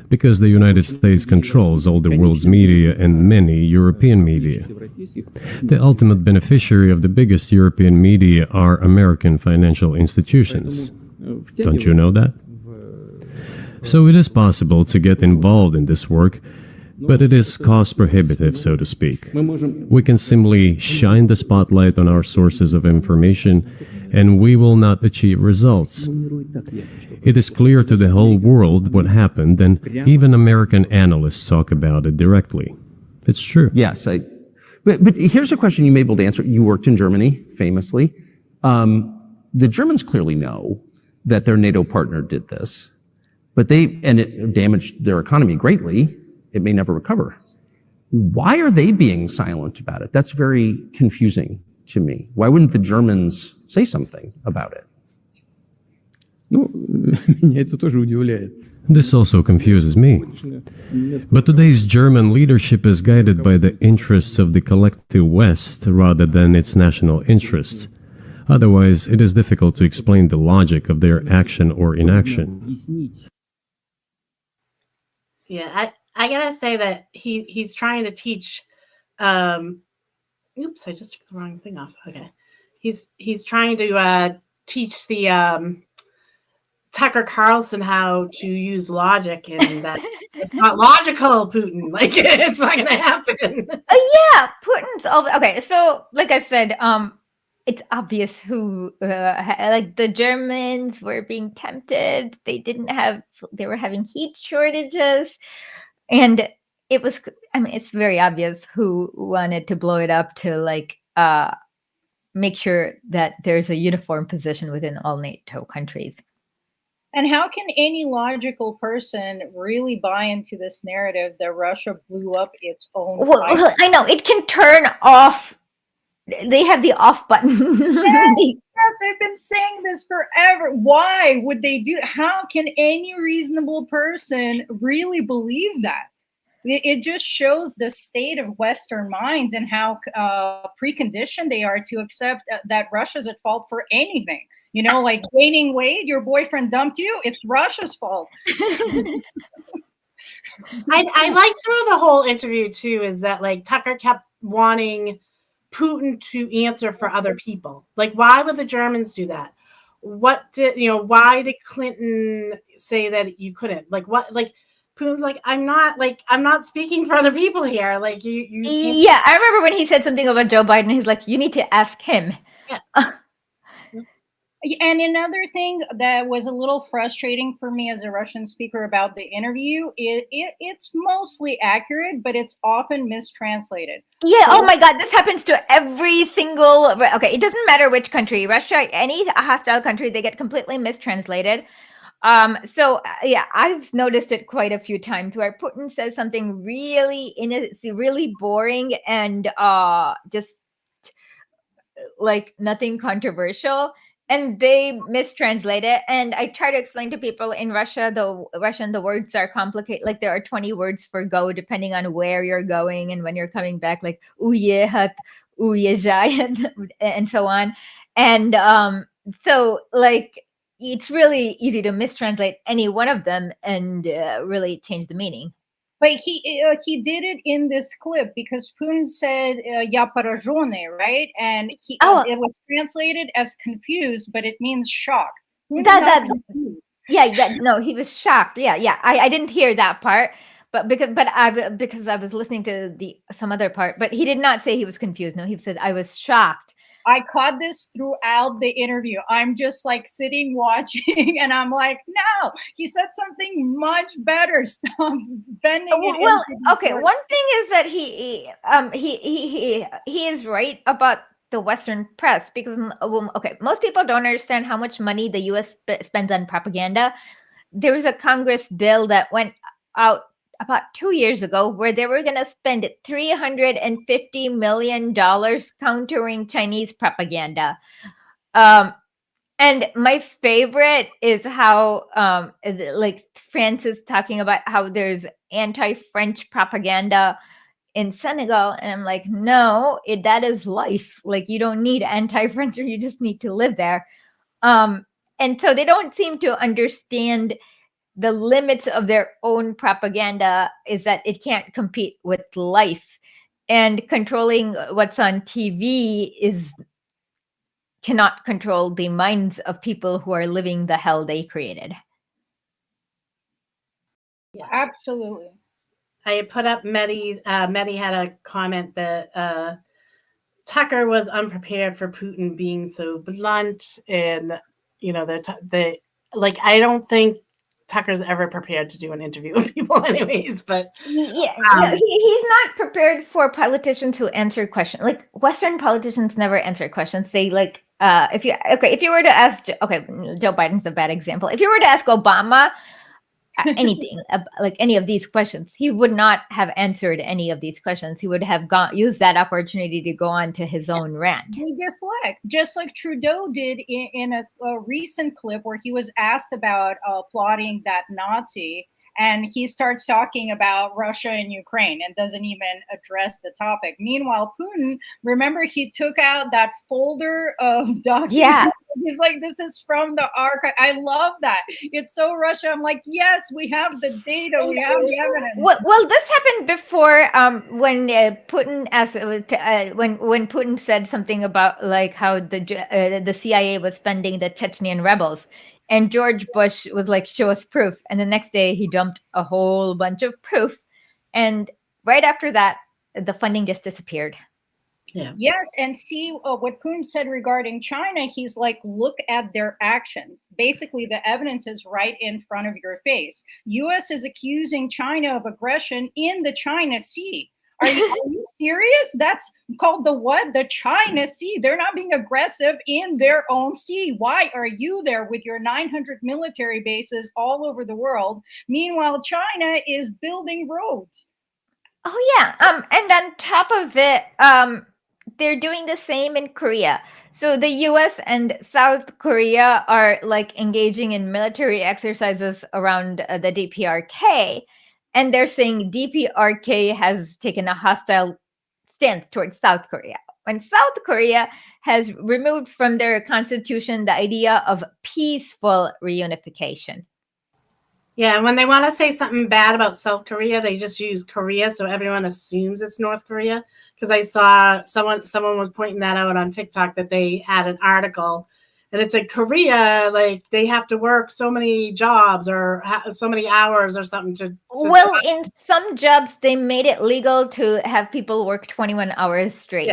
because the United States controls all the world's media and many European media. The ultimate beneficiary of the biggest European media are American financial institutions. Don't you know that? So it is possible to get involved in this work, but it is cost prohibitive, so to speak. We can simply shine the spotlight on our sources of information, and we will not achieve results. It is clear to the whole world what happened, and even American analysts talk about it directly. It's true. Yes, but here's a question you may be able to answer. You worked in Germany, famously. The Germans clearly know that their NATO partner did this, and it damaged their economy greatly. It may never recover. Why are they being silent about it? That's very confusing to me. Why wouldn't the Germans say something about it? Меня это тоже удивляет. This also confuses me. But today's German leadership is guided by the interests of the collective West rather than its national interests. Otherwise, it is difficult to explain the logic of their action or inaction. Yeah, I gotta say that he's trying to teach. Oops, I just took the wrong thing off. Okay, he's trying to teach the Tucker Carlson how to use logic, and that it's not logical, Putin. Like it's not gonna happen. Yeah, Putin's okay. So, like I said, it's obvious who like the Germans were being tempted. They were having heat shortages, and it's very obvious who wanted to blow it up to like make sure that there's a uniform position within all NATO countries. And how can any logical person really buy into this narrative that Russia blew up its own Well, I know it can turn off. They have the off button. Yes, I've been saying this forever. Why would they do? How can any reasonable person really believe that? It just shows the state of Western minds and how preconditioned they are to accept that Russia's at fault for anything. You know, like gaining weight, your boyfriend dumped you, it's Russia's fault. I like through the whole interview too is that like Tucker kept wanting Putin to answer for other people. Like, why would the Germans do that? What did why did Clinton say that you couldn't? Like, what? Like, Putin's like, I'm not speaking for other people here. Like, you can't. Yeah, I remember when he said something about Joe Biden. He's like, you need to ask him. Yeah. And another thing that was a little frustrating for me as a Russian speaker about the interview, it's mostly accurate, but it's often mistranslated. Yeah, oh my God, this happens to every single, okay, it doesn't matter which country, Russia, any hostile country, they get completely mistranslated. Yeah, I've noticed it quite a few times where Putin says something really really boring and just like nothing controversial, and they mistranslate it. And I try to explain to people in Russia, the words are complicated. Like there are 20 words for go depending on where you're going and when you're coming back, like uyehat, uyezhai, and so on. And so like it's really easy to mistranslate any one of them and really change the meaning. But he did it in this clip because Putin said "ya пораженный," right? And it was translated as confused, but it means shocked. No, he was shocked. Yeah. I didn't hear that part, but because I was listening to some other part, but he did not say he was confused. No, he said I was shocked. I caught this throughout the interview. I'm just like sitting watching and I'm like, no, he said something much better. Stop bending it. Well, okay. One thing is that he is right about the Western press because, okay, most people don't understand how much money the U.S. spends on propaganda. There was a Congress bill that went out about 2 years ago where they were going to spend $350 million countering Chinese propaganda. And my favorite is how like France is talking about how there's anti-French propaganda in Senegal. And I'm like, no, that is life. Like you don't need anti-French, you just need to live there. And so they don't seem to understand the limits of their own propaganda is that it can't compete with life, and controlling what's on TV cannot control the minds of people who are living the hell they created. Yes. Absolutely. I had put up Mehdi had a comment that Tucker was unprepared for Putin being so blunt, and I don't think Tucker's ever prepared to do an interview with people anyways, but he's not prepared for politicians who answer questions. Like Western politicians never answer questions. They like if you were to ask Joe Biden's a bad example. If you were to ask Obama anything like any of these questions, he would not have answered any of these questions. He would have used that opportunity to go on to his own rant. He deflect, just like Trudeau did in a recent clip where he was asked about applauding that Nazi, and he starts talking about Russia and Ukraine and doesn't even address the topic. Meanwhile, Putin, remember, he took out that folder of documents. Yeah. He's like, this is from the archive. I love that. It's so Russia. I'm like, yes, we have the data. We have the evidence. Well, this happened before when Putin asked when Putin said something about like how the CIA was funding the Chechnyan rebels. And George Bush was like, show us proof. And the next day he dumped a whole bunch of proof. And right after that, the funding just disappeared. Yeah. Yes. And see what Putin said regarding China. He's like, look at their actions. Basically, the evidence is right in front of your face. U.S. is accusing China of aggression in the China Sea. Are you serious? That's called the what? The China Sea. They're not being aggressive in their own sea. Why are you there with your 900 military bases all over the world? Meanwhile, China is building roads. Oh yeah. And on top of it, they're doing the same in Korea. So the US and South Korea are like engaging in military exercises around the DPRK. And they're saying DPRK has taken a hostile stance towards South Korea. When South Korea has removed from their constitution the idea of peaceful reunification. Yeah, when they want to say something bad about South Korea, they just use Korea, so everyone assumes it's North Korea. Because I saw someone was pointing that out on TikTok, that they had an article, and it said Korea, like they have to work so many jobs or so many hours or something to well, in some jobs, they made it legal to have people work 21 hours straight.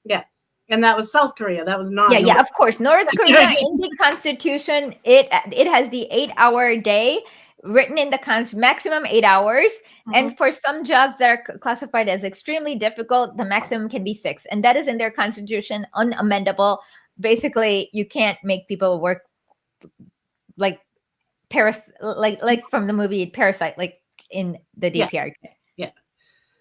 Yeah. And that was South Korea. That was not. Yeah, of course. North Korea, in the constitution, it has the 8-hour day written in the maximum 8 hours. Mm-hmm. And for some jobs that are classified as extremely difficult, the maximum can be 6. And that is in their constitution, unamendable. Basically, you can't make people work like like from the movie Parasite, like in the DPRK. Yeah.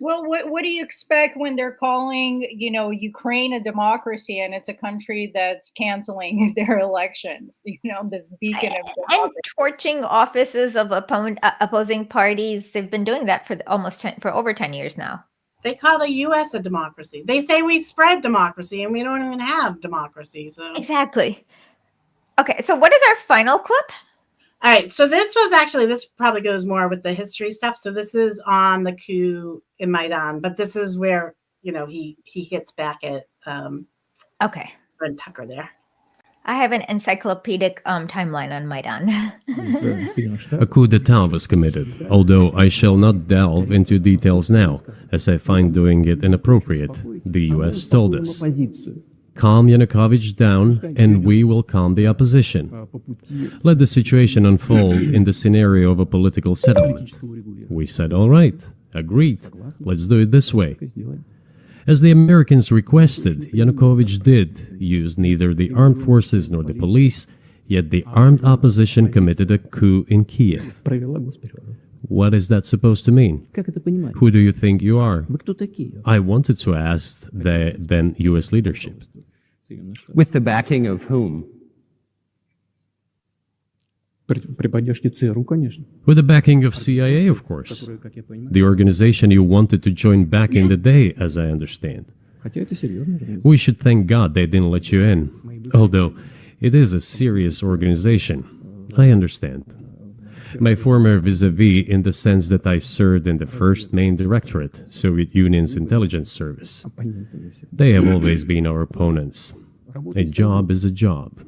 Well, what do you expect when they're calling, Ukraine a democracy, and it's a country that's canceling their elections? This beacon of democracy. And torching offices of opposing parties. They've been doing that for for over 10 years now. They call the U.S. a democracy. They say we spread democracy, and we don't even have democracy. So exactly. Okay, so what is our final clip? All right, so this probably goes more with the history stuff. So this is on the coup in Maidan, but this is where, he hits back at Fred Tucker there. I have an encyclopedic timeline on Maidan. A coup d'etat was committed, although I shall not delve into details now, as I find doing it inappropriate, the US told us. Calm Yanukovych down, and we will calm the opposition. Let the situation unfold in the scenario of a political settlement. We said, all right, agreed, let's do it this way. As the Americans requested, Yanukovych did use neither the armed forces nor the police, yet the armed opposition committed a coup in Kiev. What is that supposed to mean? Who do you think you are? I wanted to ask the then U.S. leadership. With the backing of whom? With the backing of CIA, of course. The organization you wanted to join back in the day, as I understand. We should thank God they didn't let you in. Although, it is a serious organization. I understand. My former vis-a-vis in the sense that I served in the first main directorate, Soviet Union's intelligence service. They have always been our opponents. A job is a job.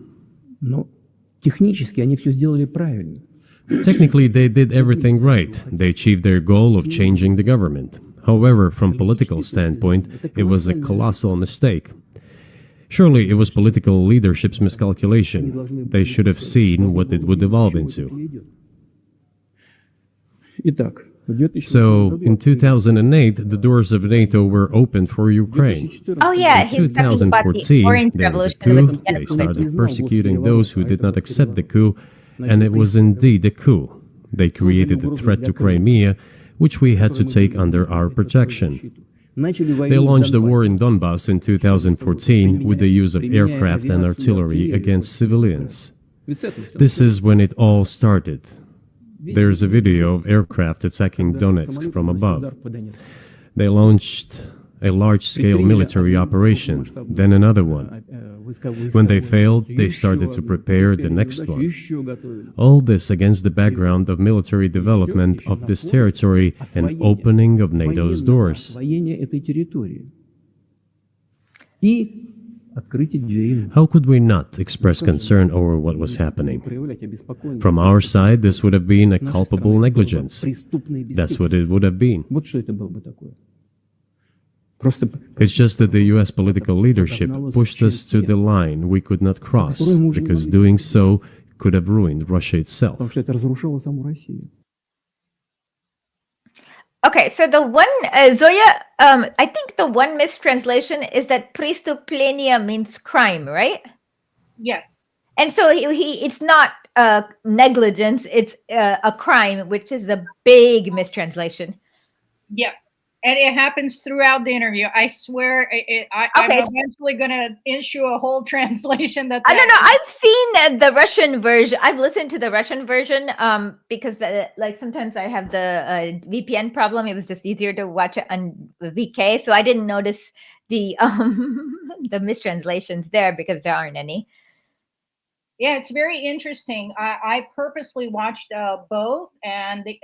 Technically, they did everything right. They achieved their goal of changing the government. However, from political standpoint, it was a colossal mistake. Surely it was political leadership's miscalculation. They should have seen what it would evolve into. So, in 2008, the doors of NATO were opened for Ukraine. Oh yeah, in 2014, there was a coup. They started persecuting those who did not accept the coup, and it was indeed a coup. They created a threat to Crimea, which we had to take under our protection. They launched a war in Donbass in 2014 with the use of aircraft and artillery against civilians. This is when it all started. There's a video of aircraft attacking Donetsk from above. They launched a large-scale military operation, then another one. When they failed, they started to prepare the next one. All this against the background of military development of this territory and opening of NATO's doors. How could we not express concern over what was happening? From our side, this would have been a culpable negligence. That's what it would have been. It's just that the U.S. political leadership pushed us to the line we could not cross, because doing so could have ruined Russia itself. Okay, so the one, Zoya, I think the one mistranslation is that prestупление means crime, right? Yes. And so it's not negligence, it's a crime, which is a big mistranslation. Yep. And it happens throughout the interview. I swear, I'm eventually going to issue a whole translation. That's I don't know. I've seen the Russian version. I've listened to the Russian version because like sometimes I have the VPN problem. It was just easier to watch it on VK, so I didn't notice the the mistranslations there because there aren't any. Yeah, it's very interesting. I purposely watched both, and the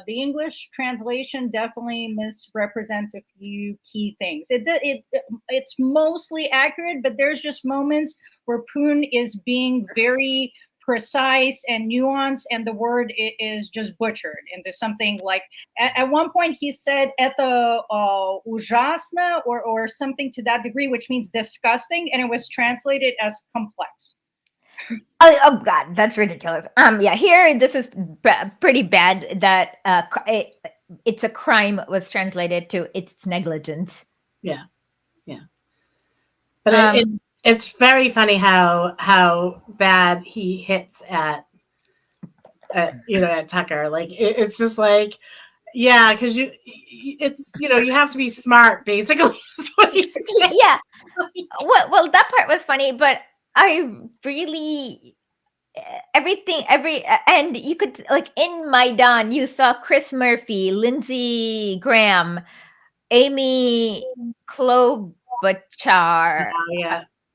English translation definitely misrepresents a few key things. It's mostly accurate, but there's just moments where Putin is being very precise and nuanced, and the word is just butchered into something like, at one point he said "это ужасно" or something to that degree, which means disgusting, and it was translated as complex. Oh God, that's ridiculous. Yeah, here this is pretty bad. That it's a crime was translated to it's negligence. Yeah, but it's very funny how bad he hits at Tucker. Like it's just like, yeah, because you have to be smart, basically. Is what he's saying. Yeah. Well, that part was funny, but I really and you could, like, in Maidan you saw Chris Murphy, Lindsey Graham, Amy Klobuchar,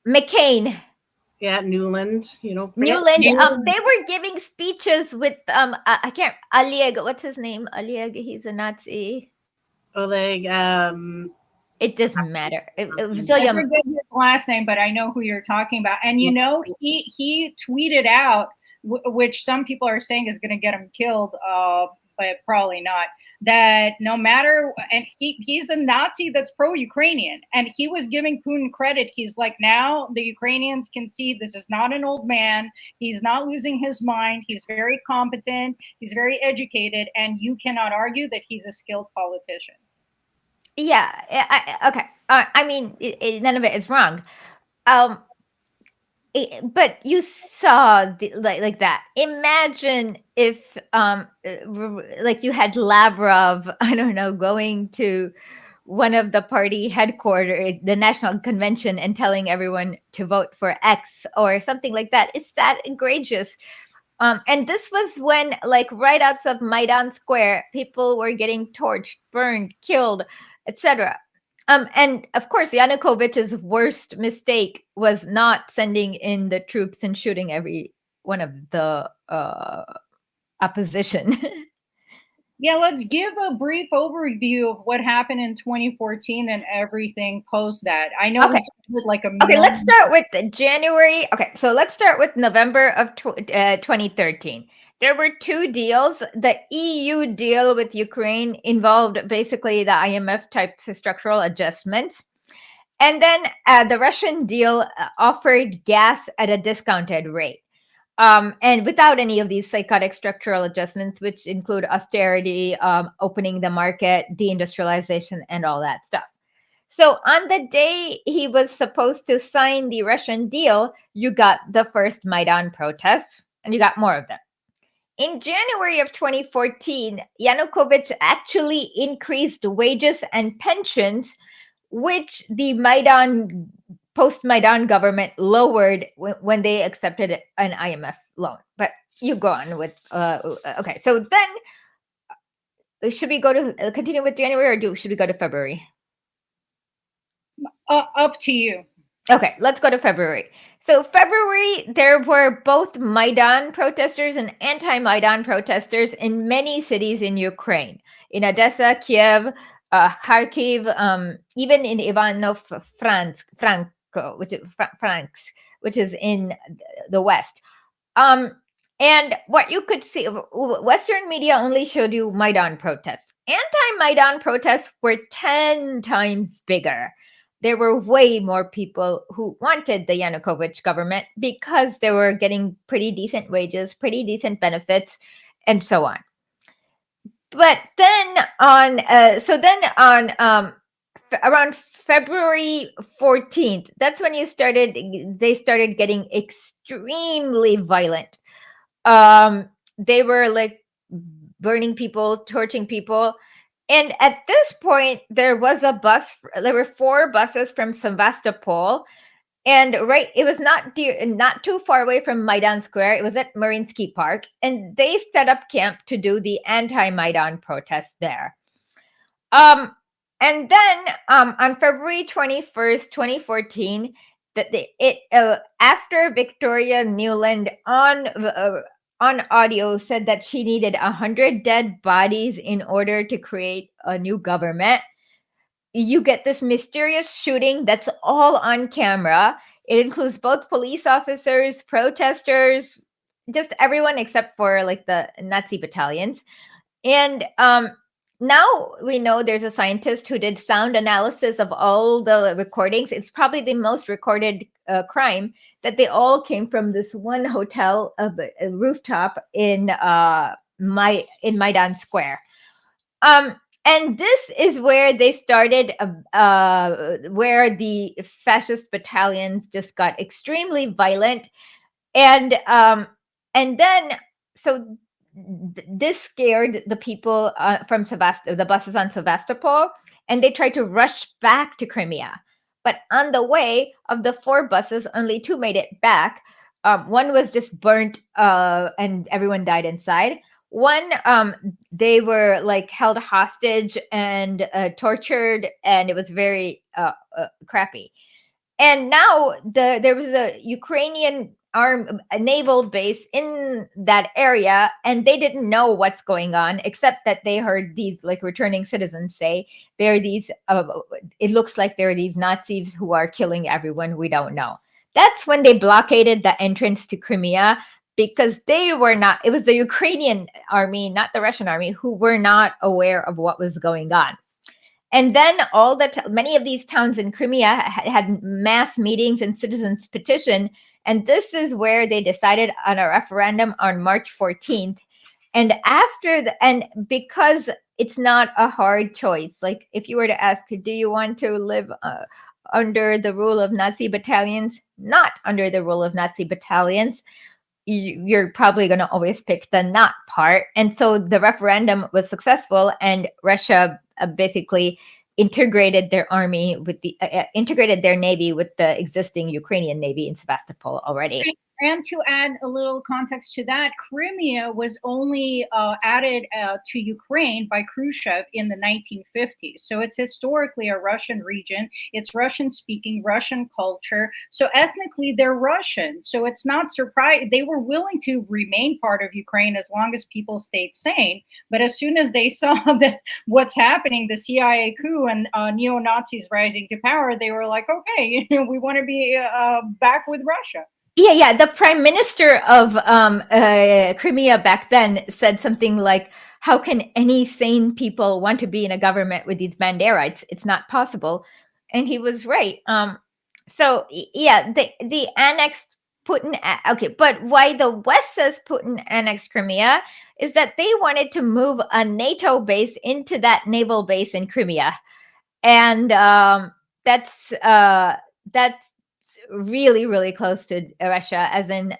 McCain, Newland, Newland. They were giving speeches with I can't, Oleg, what's his name? Oleg, he's a Nazi. Oleg, it doesn't matter. I forget his last name, but I know who you're talking about. And he tweeted out, which some people are saying is going to get him killed, but probably not, that no matter, and he's a Nazi that's pro-Ukrainian, and he was giving Putin credit. He's like, now the Ukrainians can see this is not an old man. He's not losing his mind. He's very competent. He's very educated, and you cannot argue that he's a skilled politician. Yeah. Okay. I mean, none of it is wrong. But you saw like that. Imagine if like you had Lavrov, I don't know, going to one of the party headquarters, the National Convention, and telling everyone to vote for X or something like that. It's that egregious. And this was when, like, right outside Maidan Square, people were getting torched, burned, killed, etc. And of course, Yanukovych's worst mistake was not sending in the troops and shooting every one of the opposition. Yeah, let's give a brief overview of what happened in 2014 and everything post that. I know we started like a Okay, let's start with January. Okay, so let's start with November of 2013. There were two deals. The EU deal with Ukraine involved basically the IMF type structural adjustments. And then the Russian deal offered gas at a discounted rate. And without any of these psychotic structural adjustments, which include austerity, opening the market, deindustrialization, and all that stuff. So on the day he was supposed to sign the Russian deal, you got the first Maidan protests, and you got more of them. In January of 2014, Yanukovych actually increased wages and pensions, which the post-Maidan government lowered when they accepted an IMF loan. But you go on with, okay. So then, should we continue with January, or should we go to February? Up to you. Okay, let's go to February. So February, there were both Maidan protesters and anti-Maidan protesters in many cities in Ukraine. In Odessa, Kiev, Kharkiv, even in Ivano-Frankivsk, which is in the west. And what you could see, Western media only showed you Maidan protests. Anti-Maidan protests were 10 times bigger. There were way more people who wanted the Yanukovych government because they were getting pretty decent wages, pretty decent benefits, and so on. but then on around February 14th, that's when they started getting extremely violent. They were like burning people, torching people. And at this point, there were 4 buses from Sevastopol. And it was not too far away from Maidan Square. It was at Mariinsky Park. And they set up camp to do the anti-Maidan protest there. And then on February 21st, 2014, after Victoria Nuland on audio said that she needed 100 dead bodies in order to create a new government, you get this mysterious shooting that's all on camera. It includes both police officers, protesters, just everyone except for like the Nazi battalions. And now we know there's a scientist who did sound analysis of all the recordings. It's probably the most recorded crime, that they all came from this one hotel, a rooftop in Maidan Square. And this is where they started, where the fascist battalions just got extremely violent, and then so this scared the people from the buses on Sevastopol, and they tried to rush back to Crimea. But on the way, of the 4 buses, only 2 made it back. One was just burnt, and everyone died inside. One, they were like held hostage and tortured, and it was very crappy. And now there was a Ukrainian a naval base in that area, and they didn't know what's going on, except that they heard these like returning citizens say there are these it looks like there are these Nazis who are killing everyone. We don't know. That's when they blockaded the entrance to Crimea, because it was the Ukrainian army, not the Russian army, who were not aware of what was going on. And then many of these towns in Crimea had mass meetings and citizens petition. And this is where they decided on a referendum on March 14th. And because it's not a hard choice, like if you were to ask, do you want to live under the rule of Nazi battalions? Not under the rule of Nazi battalions. You're probably going to always pick the not part. And so the referendum was successful, and Russia basically integrated their army with integrated their navy with the existing Ukrainian navy in Sevastopol already. And to add a little context to that, Crimea was only added to Ukraine by Khrushchev in the 1950s. So it's historically a Russian region. It's Russian-speaking, Russian culture. So ethnically, they're Russian. So it's not surprising. They were willing to remain part of Ukraine as long as people stayed sane. But as soon as they saw that what's happening, the CIA coup and neo-Nazis rising to power, they were like, okay, we want to be back with Russia. Yeah. The prime minister of Crimea back then said something like, how can any sane people want to be in a government with these Banderites? It's not possible. And he was right. So yeah, the annexed Putin. Okay, but why the West says Putin annexed Crimea is that they wanted to move a NATO base into that naval base in Crimea. And that's really, really close to Russia, as in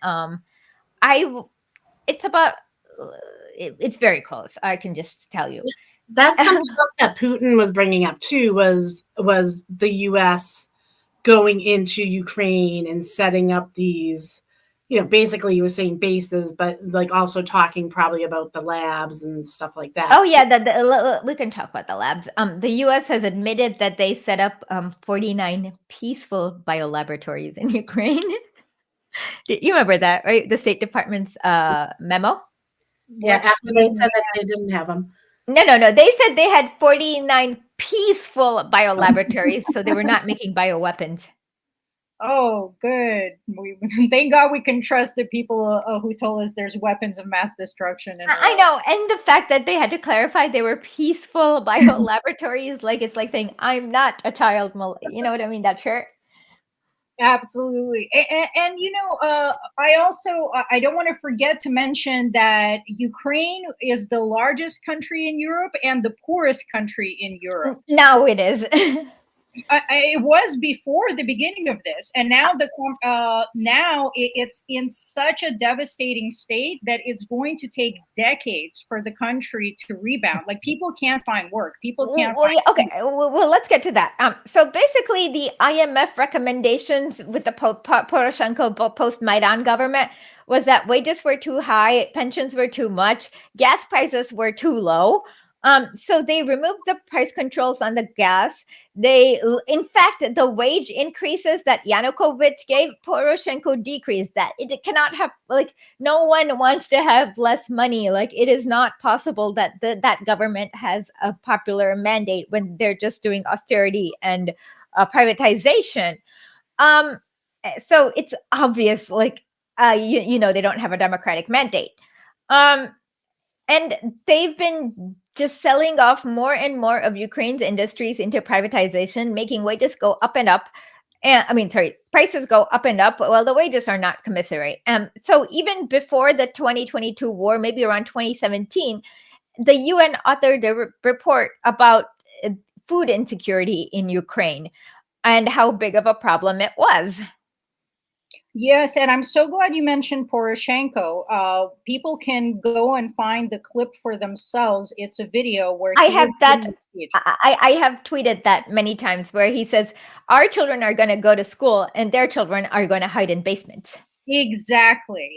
it's very close. I can just tell you. That's something else that Putin was bringing up too, was the US going into Ukraine and setting up these, basically he was saying bases, but like also talking probably about the labs and stuff like that. Oh yeah, we can talk about the labs. The US has admitted that they set up 49 peaceful biolaboratories in Ukraine. You remember that, right? The State Department's memo? Yeah, after they said that they didn't have them. No. They said they had 49 peaceful biolaboratories, so they were not making bioweapons. Oh, good. Thank God we can trust the people who told us there's weapons of mass destruction. I know. And the fact that they had to clarify they were peaceful biolaboratories, like it's like saying, I'm not a child. You know what I mean? That shirt. Absolutely. And you know, I also I don't want to forget to mention that Ukraine is the largest country in Europe and the poorest country in Europe. Now it is. It was before the beginning of this, and now it's in such a devastating state that it's going to take decades for the country to rebound. Like, people can't find work, people can't Well, find yeah, okay. Well, let's get to that. So basically, the IMF recommendations with the Poroshenko post-Maidan government was that wages were too high, pensions were too much, gas prices were too low. So they removed the price controls on the gas. In fact, the wage increases that Yanukovych gave, Poroshenko decreased that. It cannot have, like, no one wants to have less money. Like, it is not possible that that government has a popular mandate when they're just doing austerity and privatization. So it's obvious, like, you know, they don't have a democratic mandate. And they've been just selling off more and more of Ukraine's industries into privatization, making wages go up and up. And prices go up and up. Well, the wages are not commensurate. So even before the 2022 war, maybe around 2017, the UN authored a report about food insecurity in Ukraine and how big of a problem it was. Yes, and I'm so glad you mentioned Poroshenko. People can go and find the clip for themselves. It's a video where I have that. speech. I have tweeted that many times, where he says, our children are going to go to school and their children are going to hide in basements. Exactly.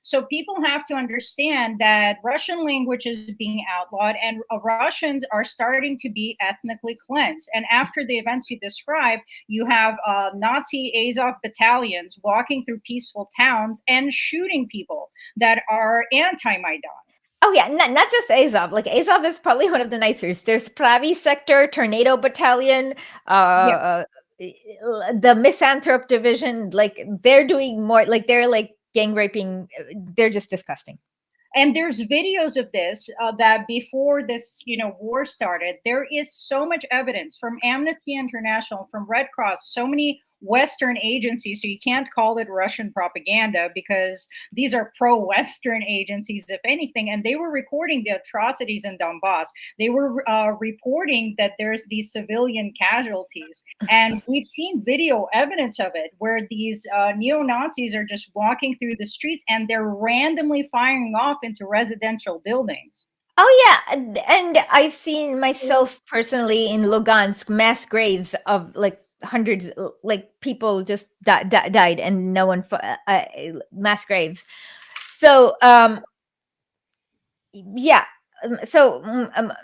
So people have to understand that Russian language is being outlawed, and Russians are starting to be ethnically cleansed. And after the events you described, you have Nazi Azov battalions walking through peaceful towns and shooting people that are anti-Maidan. Oh yeah, not just Azov. Like, Azov is probably one of the nicer. There's Pravi Sector, Tornado Battalion, the Misanthrope Division. Like, they're doing more. Like, they're like gang raping. They're just disgusting. And there's videos of this that before this, war started. There is so much evidence from Amnesty International, from Red Cross, so many Western agencies. So you can't call it Russian propaganda, because these are pro-Western agencies, if anything. And they were recording the atrocities in Donbass. They were reporting that there's these civilian casualties. And we've seen video evidence of it, where these neo-Nazis are just walking through the streets and they're randomly firing off into residential buildings. Oh yeah, and I've seen myself personally in Lugansk mass graves of like hundreds, like people just died and no one mass graves. So yeah. So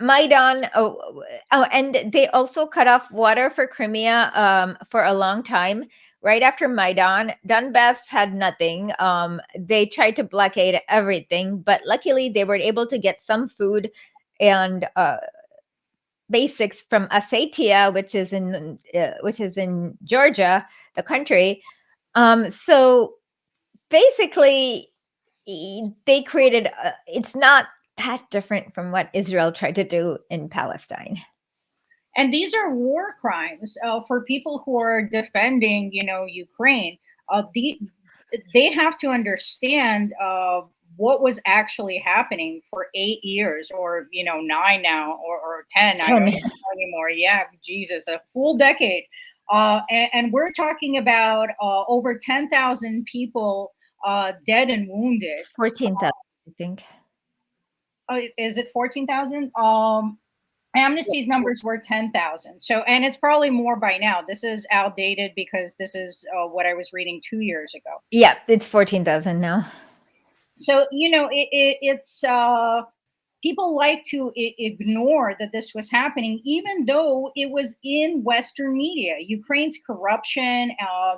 Maidan, and they also cut off water for Crimea for a long time. Right after Maidan, Donbass had nothing. They tried to blockade everything, but luckily they were able to get some food and basics from Ossetia, which is in Georgia, the country. So basically, they created. It's not that different from what Israel tried to do in Palestine. And these are war crimes for people who are defending, Ukraine. They have to understand what was actually happening for 8 years, or 9 now, or 10. I don't know anymore. Yeah, Jesus, a full decade. And we're talking about over 10,000 people dead and wounded. 14,000, I think. Is it 14,000? Amnesty's numbers were 10,000. So, and it's probably more by now. This is outdated because this is what I was reading 2 years ago. Yeah, it's 14,000 now. So, it's people like to ignore that this was happening, even though it was in Western media. Ukraine's corruption,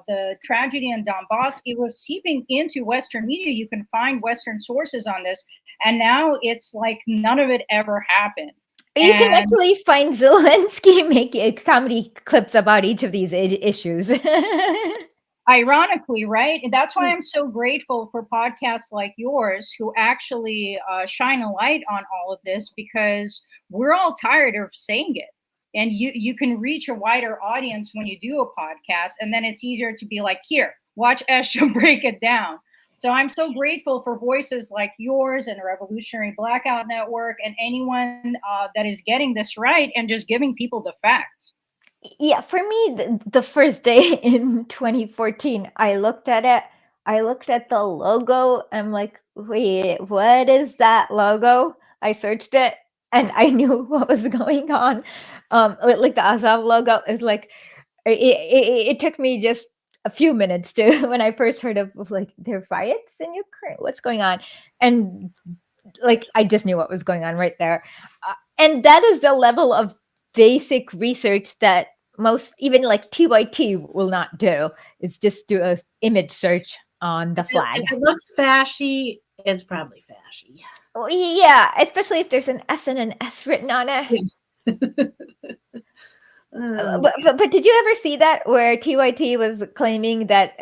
the tragedy in Donbass, it was seeping into Western media. You can find Western sources on this. And now it's like none of it ever happened. You can actually find Zelensky making comedy clips about each of these issues. Ironically, right? That's why I'm so grateful for podcasts like yours, who actually shine a light on all of this, because we're all tired of saying it. and you can reach a wider audience when you do a podcast, and then it's easier to be like, here, watch Esha break it down. So I'm so grateful for voices like yours and the Revolutionary Blackout Network and anyone that is getting this right and just giving people the facts. Yeah, for me, the first day in 2014, I looked at it. I looked at the logo. I'm like, wait, what is that logo? I searched it and I knew what was going on. Like the Azov logo is like, it took me just a few minutes to when I first heard of like there are riots in Ukraine. What's going on? And like I just knew what was going on right there. And that is the level of basic research that most, even like TYT will not do. Is just do a image search on the flag. If it looks fashy, it's probably fashy. Oh, yeah, especially if there's an S and an S written on it. But did you ever see that where TYT was claiming that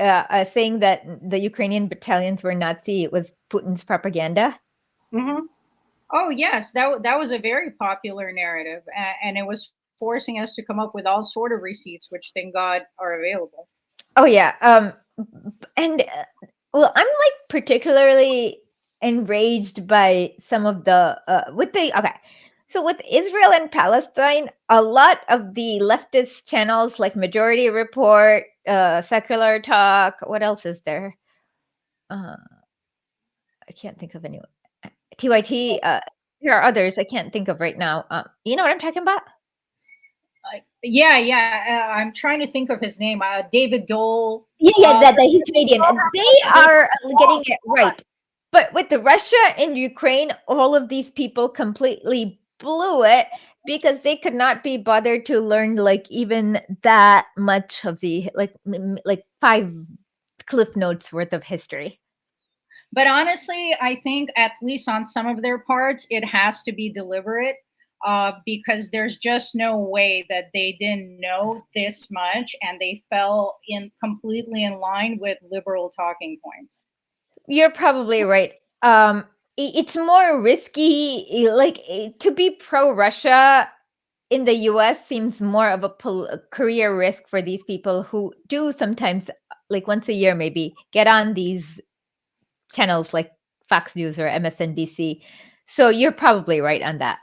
saying that the Ukrainian battalions were Nazi? It was Putin's propaganda. Mm-hmm. Oh yes, that was a very popular narrative, and it was forcing us to come up with all sort of receipts, which thank God are available. Oh yeah, and well, I'm like particularly enraged by some of the So with Israel and Palestine, a lot of the leftist channels like Majority Report, Secular Talk, what else is there? I can't think of anyone. TYT. There are others I can't think of right now. You know what I'm talking about? Yeah. I'm trying to think of his name. David Dole. Yeah, he's Canadian. They are getting it right. But with the Russia and Ukraine, all of these people completely blew it because they could not be bothered to learn like even that much of the like 5 cliff notes worth of history. But honestly, I think at least on some of their parts, it has to be deliberate. Because there's just no way that they didn't know this much and they fell in completely in line with liberal talking points. You're probably right. It's more risky, like to be pro-Russia in the US seems more of a career risk for these people who do sometimes, like once a year maybe, get on these channels like Fox News or MSNBC. So you're probably right on that.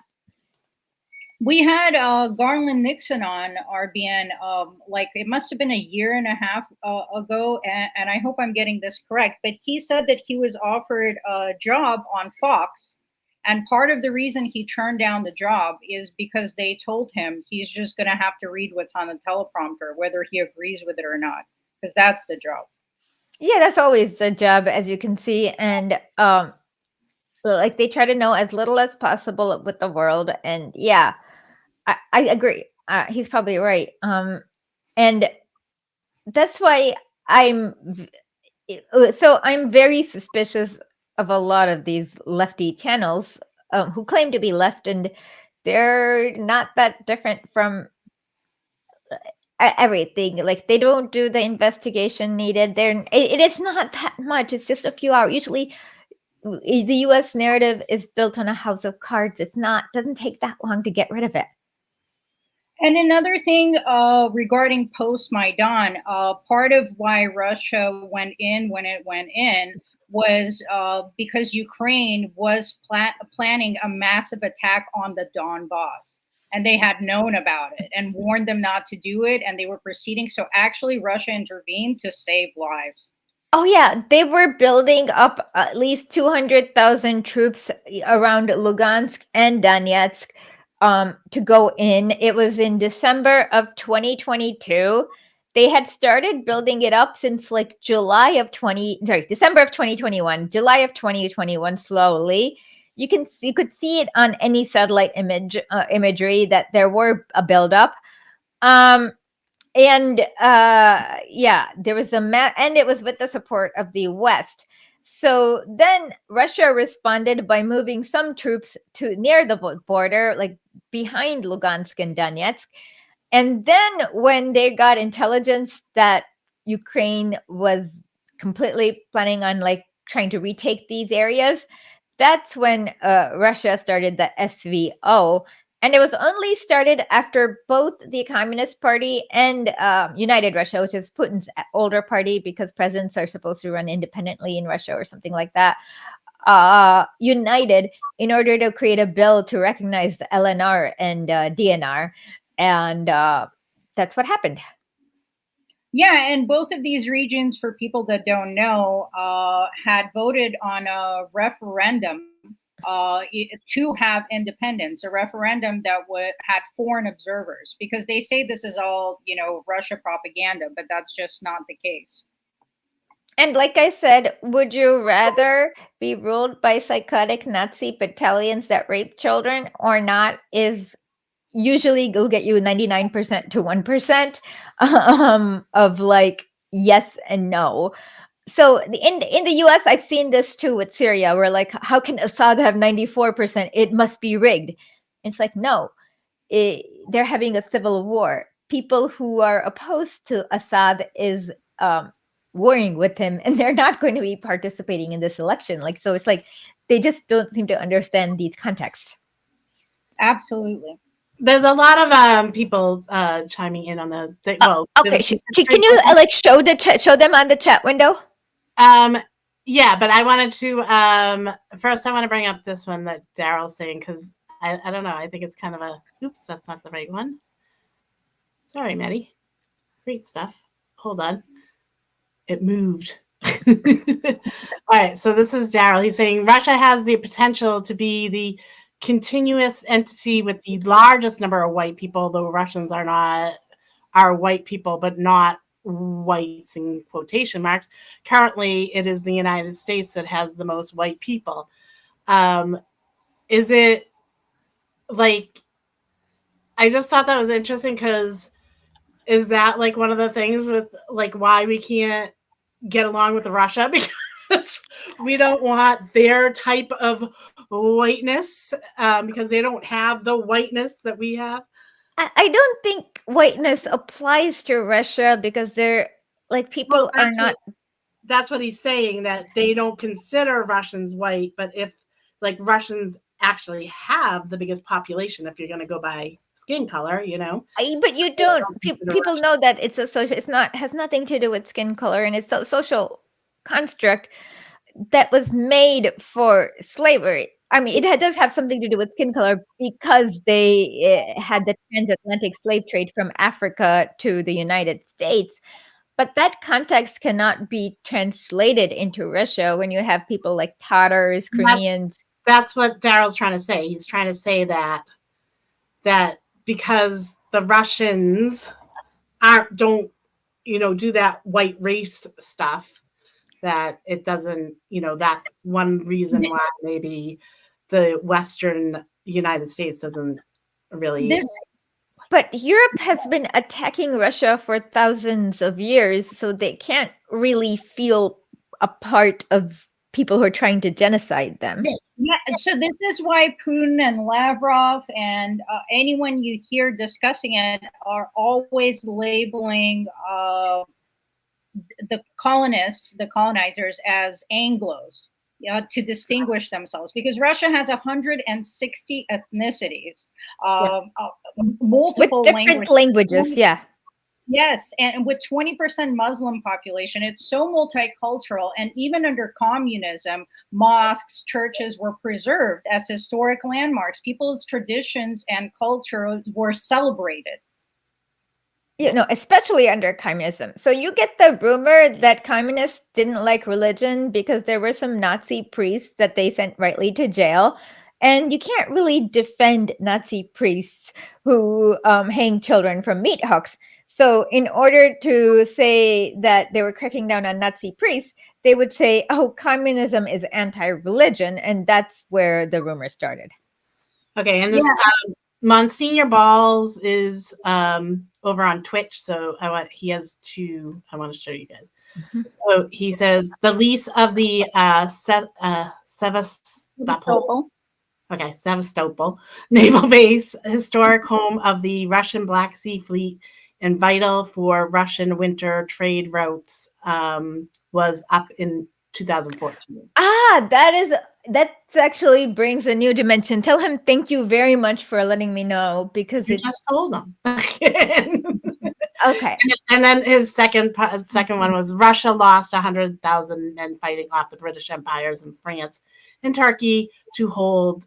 We had Garland Nixon on RBN, like it must have been a year and a half ago, and I hope I'm getting this correct, but he said that he was offered a job on Fox, and part of the reason he turned down the job is because they told him he's just going to have to read what's on the teleprompter, whether he agrees with it or not, because that's the job. Yeah, that's always the job, as you can see, and like they try to know as little as possible with the world, and yeah. I agree. He's probably right. And that's why I'm very suspicious of a lot of these lefty channels who claim to be left, and they're not that different from everything. Like they don't do the investigation needed. It is not that much. It's just a few hours. Usually the US narrative is built on a house of cards. Doesn't take that long to get rid of it. And another thing regarding post-Maidan, part of why Russia went in when it went in was because Ukraine was planning a massive attack on the Donbass. And they had known about it and warned them not to do it. And they were proceeding. So actually, Russia intervened to save lives. Oh, yeah. They were building up at least 200,000 troops around Lugansk and Donetsk. To go in. It was in December of 2022. They had started building it up since like December of 2021, July of 2021, slowly. You could see it on any satellite imagery that there were a buildup. Yeah, there was and it was with the support of the West. So then Russia responded by moving some troops to near the border, like behind Lugansk and Donetsk. And then when they got intelligence that Ukraine was completely planning on like trying to retake these areas, that's when Russia started the SVO. And it was only started after both the Communist Party and United Russia, which is Putin's older party, because presidents are supposed to run independently in Russia or something like that, united in order to create a bill to recognize the LNR and DNR. And that's what happened. Yeah, and both of these regions, for people that don't know, had voted on a referendum to have independence, a referendum that had foreign observers, because they say this is all, Russia propaganda, but that's just not the case. And like I said, would you rather be ruled by psychotic Nazi battalions that rape children or not is usually will get you 99% to 1% of like yes and no. So in the US, I've seen this too with Syria, where like, how can Assad have 94%? It must be rigged. It's like, no, they're having a civil war. People who are opposed to Assad is warring with him, and they're not going to be participating in this election. Like, so it's like they just don't seem to understand these contexts. Absolutely. There's a lot of people chiming in on the thing. Well, okay, can you like show them on the chat window? Yeah, but I wanted to first I want to bring up this one that Daryl's saying, because I don't know, I think it's kind of a oops, that's not the right one. Sorry, Maddie. Great stuff. Hold on. It moved. All right, so this is Daryl. He's saying Russia has the potential to be the continuous entity with the largest number of white people, though Russians are white people, but not whites in quotation marks. Currently, it is the United States that has the most white people. Is it like, I just thought that was interesting, because is that like one of the things with like why we can't get along with Russia? Because we don't want their type of whiteness, because they don't have the whiteness that we have. I don't think whiteness applies to Russia, because they're like people are not. That's what he's saying, that they don't consider Russians white, but if like Russians actually have the biggest population, if you're going to go by skin color, But you don't. People know that it's a social. It's not has nothing to do with skin color, and it's a social construct that was made for slavery. I mean, it does have something to do with skin color, because they had the transatlantic slave trade from Africa to the United States. But that context cannot be translated into Russia when you have people like Tatars, Crimeans. That's what Daryl's trying to say. He's trying to say that because the Russians don't do that white race stuff, that it doesn't, that's one reason why maybe the Western United States doesn't really. But Europe has been attacking Russia for thousands of years, so they can't really feel a part of people who are trying to genocide them. Yeah, so this is why Putin and Lavrov and anyone you hear discussing it are always labeling the colonists, the colonizers, as Anglos, to distinguish themselves, because Russia has 160 ethnicities, multiple with different languages. Yeah. Yes, and with 20% Muslim population, it's so multicultural. And even under communism, mosques, churches were preserved as historic landmarks. People's traditions and culture were celebrated. Especially under communism. So you get the rumor that communists didn't like religion because there were some Nazi priests that they sent rightly to jail. And you can't really defend Nazi priests who hang children from meat hooks. So in order to say that they were cracking down on Nazi priests, they would say, oh, communism is anti-religion. And that's where the rumor started. Okay. And this Monsignor Balls is over on Twitch. So I want to show you guys. Mm-hmm. So he says the lease of the Sevastopol. Okay, Sevastopol naval base, historic home of the Russian Black Sea Fleet, and vital for Russian winter trade routes, was up in 2014. That's actually brings a new dimension. Tell him thank you very much for letting me know, because You it just told him. okay. And then his second one was Russia lost 100,000 men fighting off the British empires in France and Turkey to hold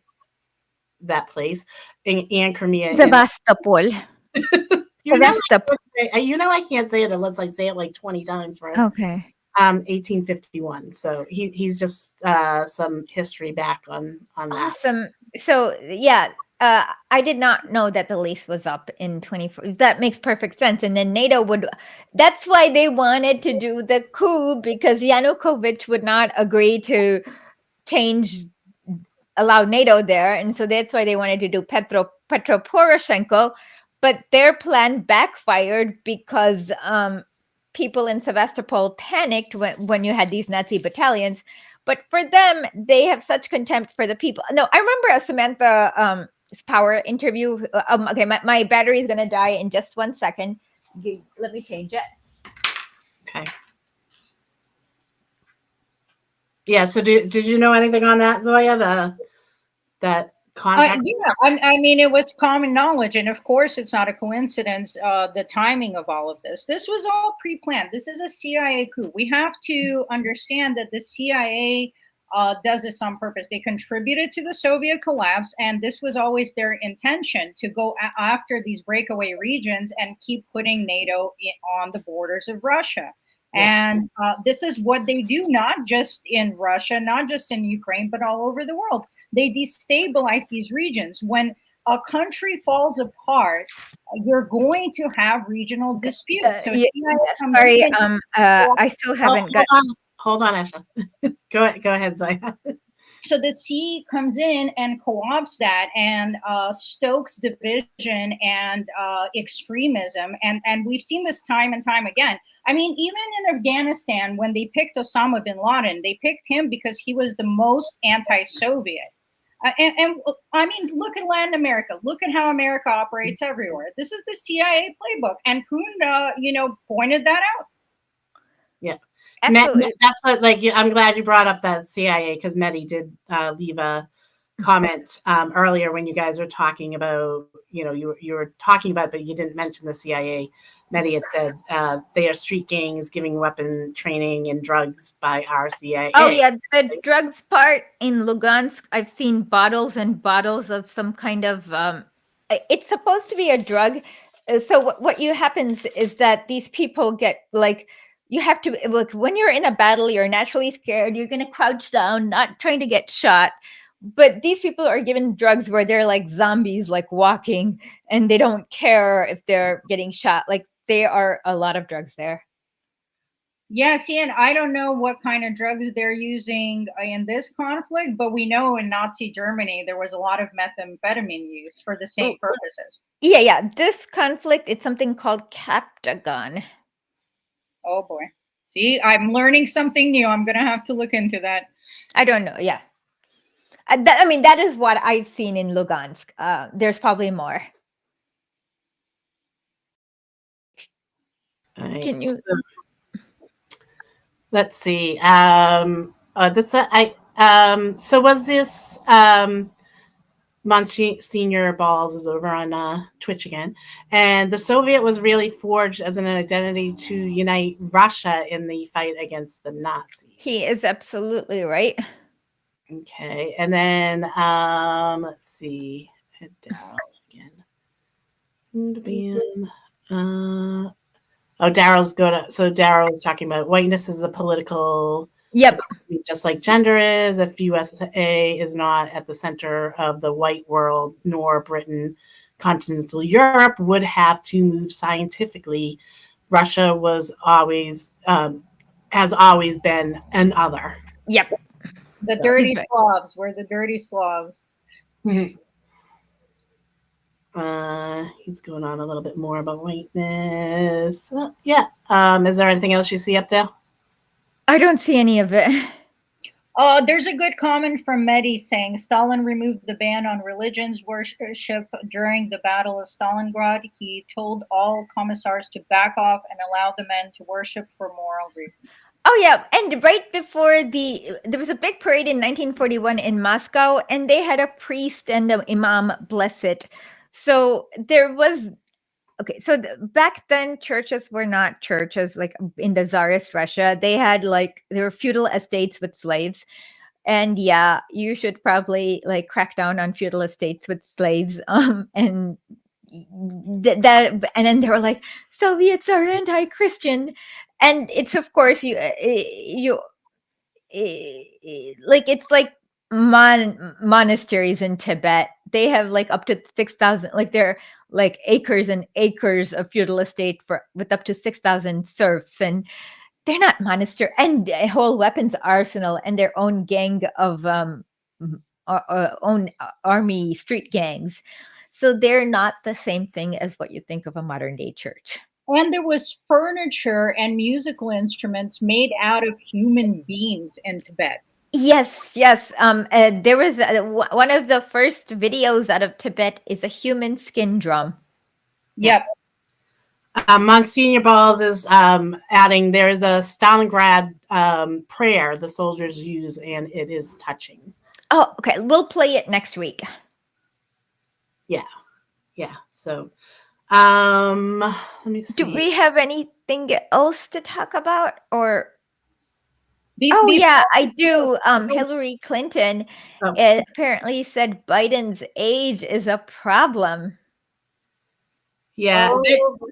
that place, and Crimea. Sevastopol. You know, Sevastopol. I can't say it unless I say it like 20 times for us. Okay. 1851. So he's just some history back on that. Awesome. So yeah, I did not know that the lease was up in 24. That makes perfect sense. And then NATO would. That's why they wanted to do the coup, because Yanukovych would not agree to allow NATO there, and so that's why they wanted to do Petro Poroshenko. But their plan backfired because people in Sevastopol panicked when you had these Nazi battalions. But for them, they have such contempt for the people. No, I remember Samantha's Power interview. Okay, my battery is going to die in just 1 second. Let me change it. Okay. Yeah, so did you know anything on that, Zoya? That contact? I mean, it was common knowledge, and of course, it's not a coincidence. The timing of all of this was all pre-planned. This is a CIA coup. We have to understand that the CIA does this on purpose. They contributed to the Soviet collapse, and this was always their intention, to go after these breakaway regions and keep putting NATO on the borders of Russia. And this is what they do, not just in Russia, not just in Ukraine, but all over the world. They destabilize these regions. When a country falls apart, you're going to have regional disputes. So sorry, I still haven't got. Hold on, Asha. Go ahead, Zoya. So the C comes in and co-opts that and stokes division and extremism. And we've seen this time and time again. I mean, even in Afghanistan, when they picked Osama bin Laden, they picked him because he was the most anti-Soviet. And I mean, look at Latin America. Look at how America operates everywhere. This is the CIA playbook. And Putin, pointed that out. Yeah. Absolutely. That's what, I'm glad you brought up that CIA, because Mehdi did leave a comment earlier when you guys were talking about, you were talking about, but you didn't mention the CIA. Mehdi had said they are street gangs giving weapon training and drugs by our CIA. Oh yeah, the drugs part in Lugansk, I've seen bottles and bottles of some kind of, it's supposed to be a drug. So what happens is that these people get you have to look, when you're in a battle, you're naturally scared. You're going to crouch down, not trying to get shot. But these people are given drugs where they're like zombies, like walking, and they don't care if they're getting shot. Like, there are a lot of drugs there. Yeah, see, and I don't know what kind of drugs they're using in this conflict, but we know in Nazi Germany there was a lot of methamphetamine used for the same purposes. Yeah. This conflict, it's something called Captagon. Oh boy. See, I'm learning something new. I'm going to have to look into that. I don't know. Yeah. That is what I've seen in Lugansk. There's probably more. Right. Can you? Let's see. So was this Monsignor Balls is over on Twitch again, and the Soviet was really forged as an identity to unite Russia in the fight against the Nazis. He is absolutely right. Okay, and then let's see. Head down again. Daryl's talking about whiteness is a political. Yep. Just like gender is, if USA is not at the center of the white world, nor Britain, continental Europe would have to move scientifically. Russia was always, has always been an other. Yep. The dirty Slavs. We're the dirty Slavs. Mm-hmm. He's going on a little bit more about whiteness. Yeah. Is there anything else you see up there? I don't see any of it. There's a good comment from Mehdi saying Stalin removed the ban on religions worship during the Battle of Stalingrad. He told all commissars to back off and allow the men to worship for moral reasons. Oh yeah, and right before there was a big parade in 1941 in Moscow, and they had a priest and the imam bless it. So there was so back then churches were not churches like in the Tsarist Russia. They had there were feudal estates with slaves. And yeah, you should probably like crack down on feudal estates with slaves. And that, and then they were like, Soviets are anti-Christian, and it's of course it's like monasteries in Tibet. They have like up to 6,000, like they're like acres and acres of feudal estate with up to 6,000 serfs, and they're not monastery, and a whole weapons arsenal and their own gang of own army street gangs. So they're not the same thing as what you think of a modern day church. And there was furniture and musical instruments made out of human beings in Tibet. Yes. There was one of the first videos out of Tibet is a human skin drum. Yep. Monsignor Balls is adding, there is a Stalingrad prayer the soldiers use, and it is touching. Oh, okay. We'll play it next week. Yeah. So, let me see. Do we have anything else to talk about, or? Yeah, I do. Hillary Clinton apparently said Biden's age is a problem. Yeah,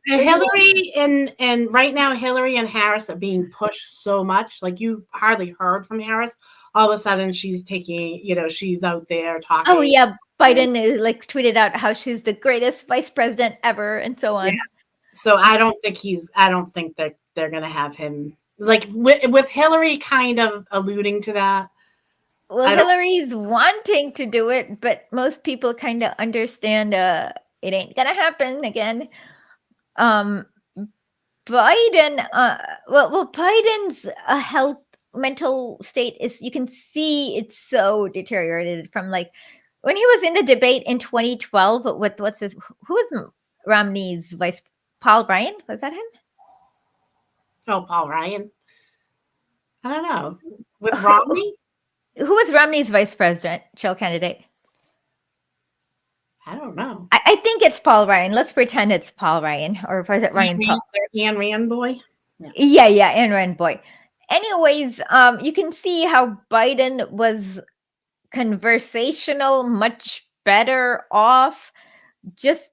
Hillary and right now Hillary and Harris are being pushed so much. Like you hardly heard from Harris. All of a sudden, she's taking. She's out there talking. Oh yeah, Biden is like tweeted out how she's the greatest vice president ever, and so on. Yeah. So I don't think that they're gonna have him. Like with Hillary kind of alluding to that. Well, Hillary's wanting to do it, but most people kind of understand it ain't gonna happen again. Biden, Biden's mental state is, you can see it's so deteriorated from like when he was in the debate in 2012 with who was Romney's Paul Ryan? Was that him? Oh, Paul Ryan. I don't know. With Romney? Who was Romney's vice presidential candidate? I don't know. I think it's Paul Ryan. Let's pretend it's Paul Ryan. Or was it Ryan Paul? Ayn Rand boy? Yeah, Ayn Rand boy. Anyways, you can see how Biden was conversational, much better off, just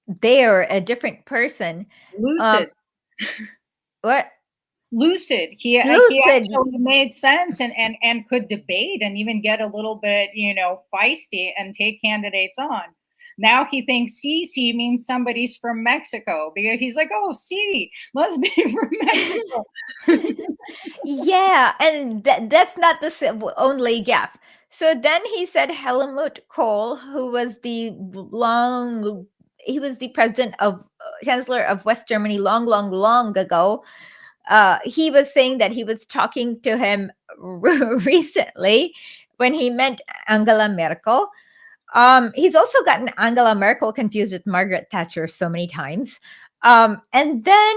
there, a different person. Lucid. What? Lucid. He actually made sense and could debate and even get a little bit, feisty and take candidates on. Now he thinks CC means somebody's from Mexico because he's like, oh, C must be from Mexico. Yeah, and that's not the only gaffe. So then he said Helmut Kohl, who was the president of chancellor of West Germany long ago. He was saying that he was talking to him recently when he met Angela Merkel. He's also gotten Angela Merkel confused with Margaret Thatcher so many times. And then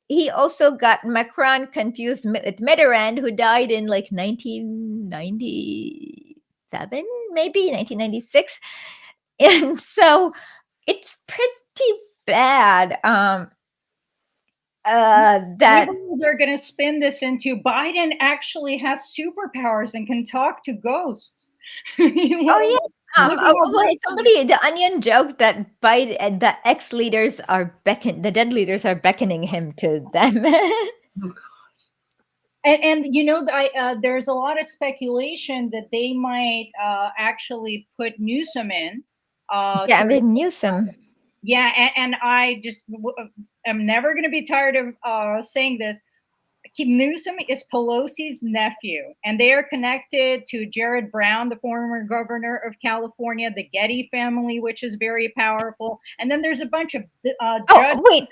he also got Macron confused with Mitterrand, who died in like 1997, maybe 1996. And so it's pretty bad. That liberals are going to spin this into Biden actually has superpowers and can talk to ghosts. Oh yeah. Somebody, The Onion joked that Biden, the ex-leaders are the dead leaders are beckoning him to them. And there's a lot of speculation that they might actually put Newsom in. Newsom. Yeah, and I just am never going to be tired of saying this. Newsom is Pelosi's nephew, and they are connected to Jared Brown, the former governor of California, the Getty family, which is very powerful. And then there's a bunch of wait,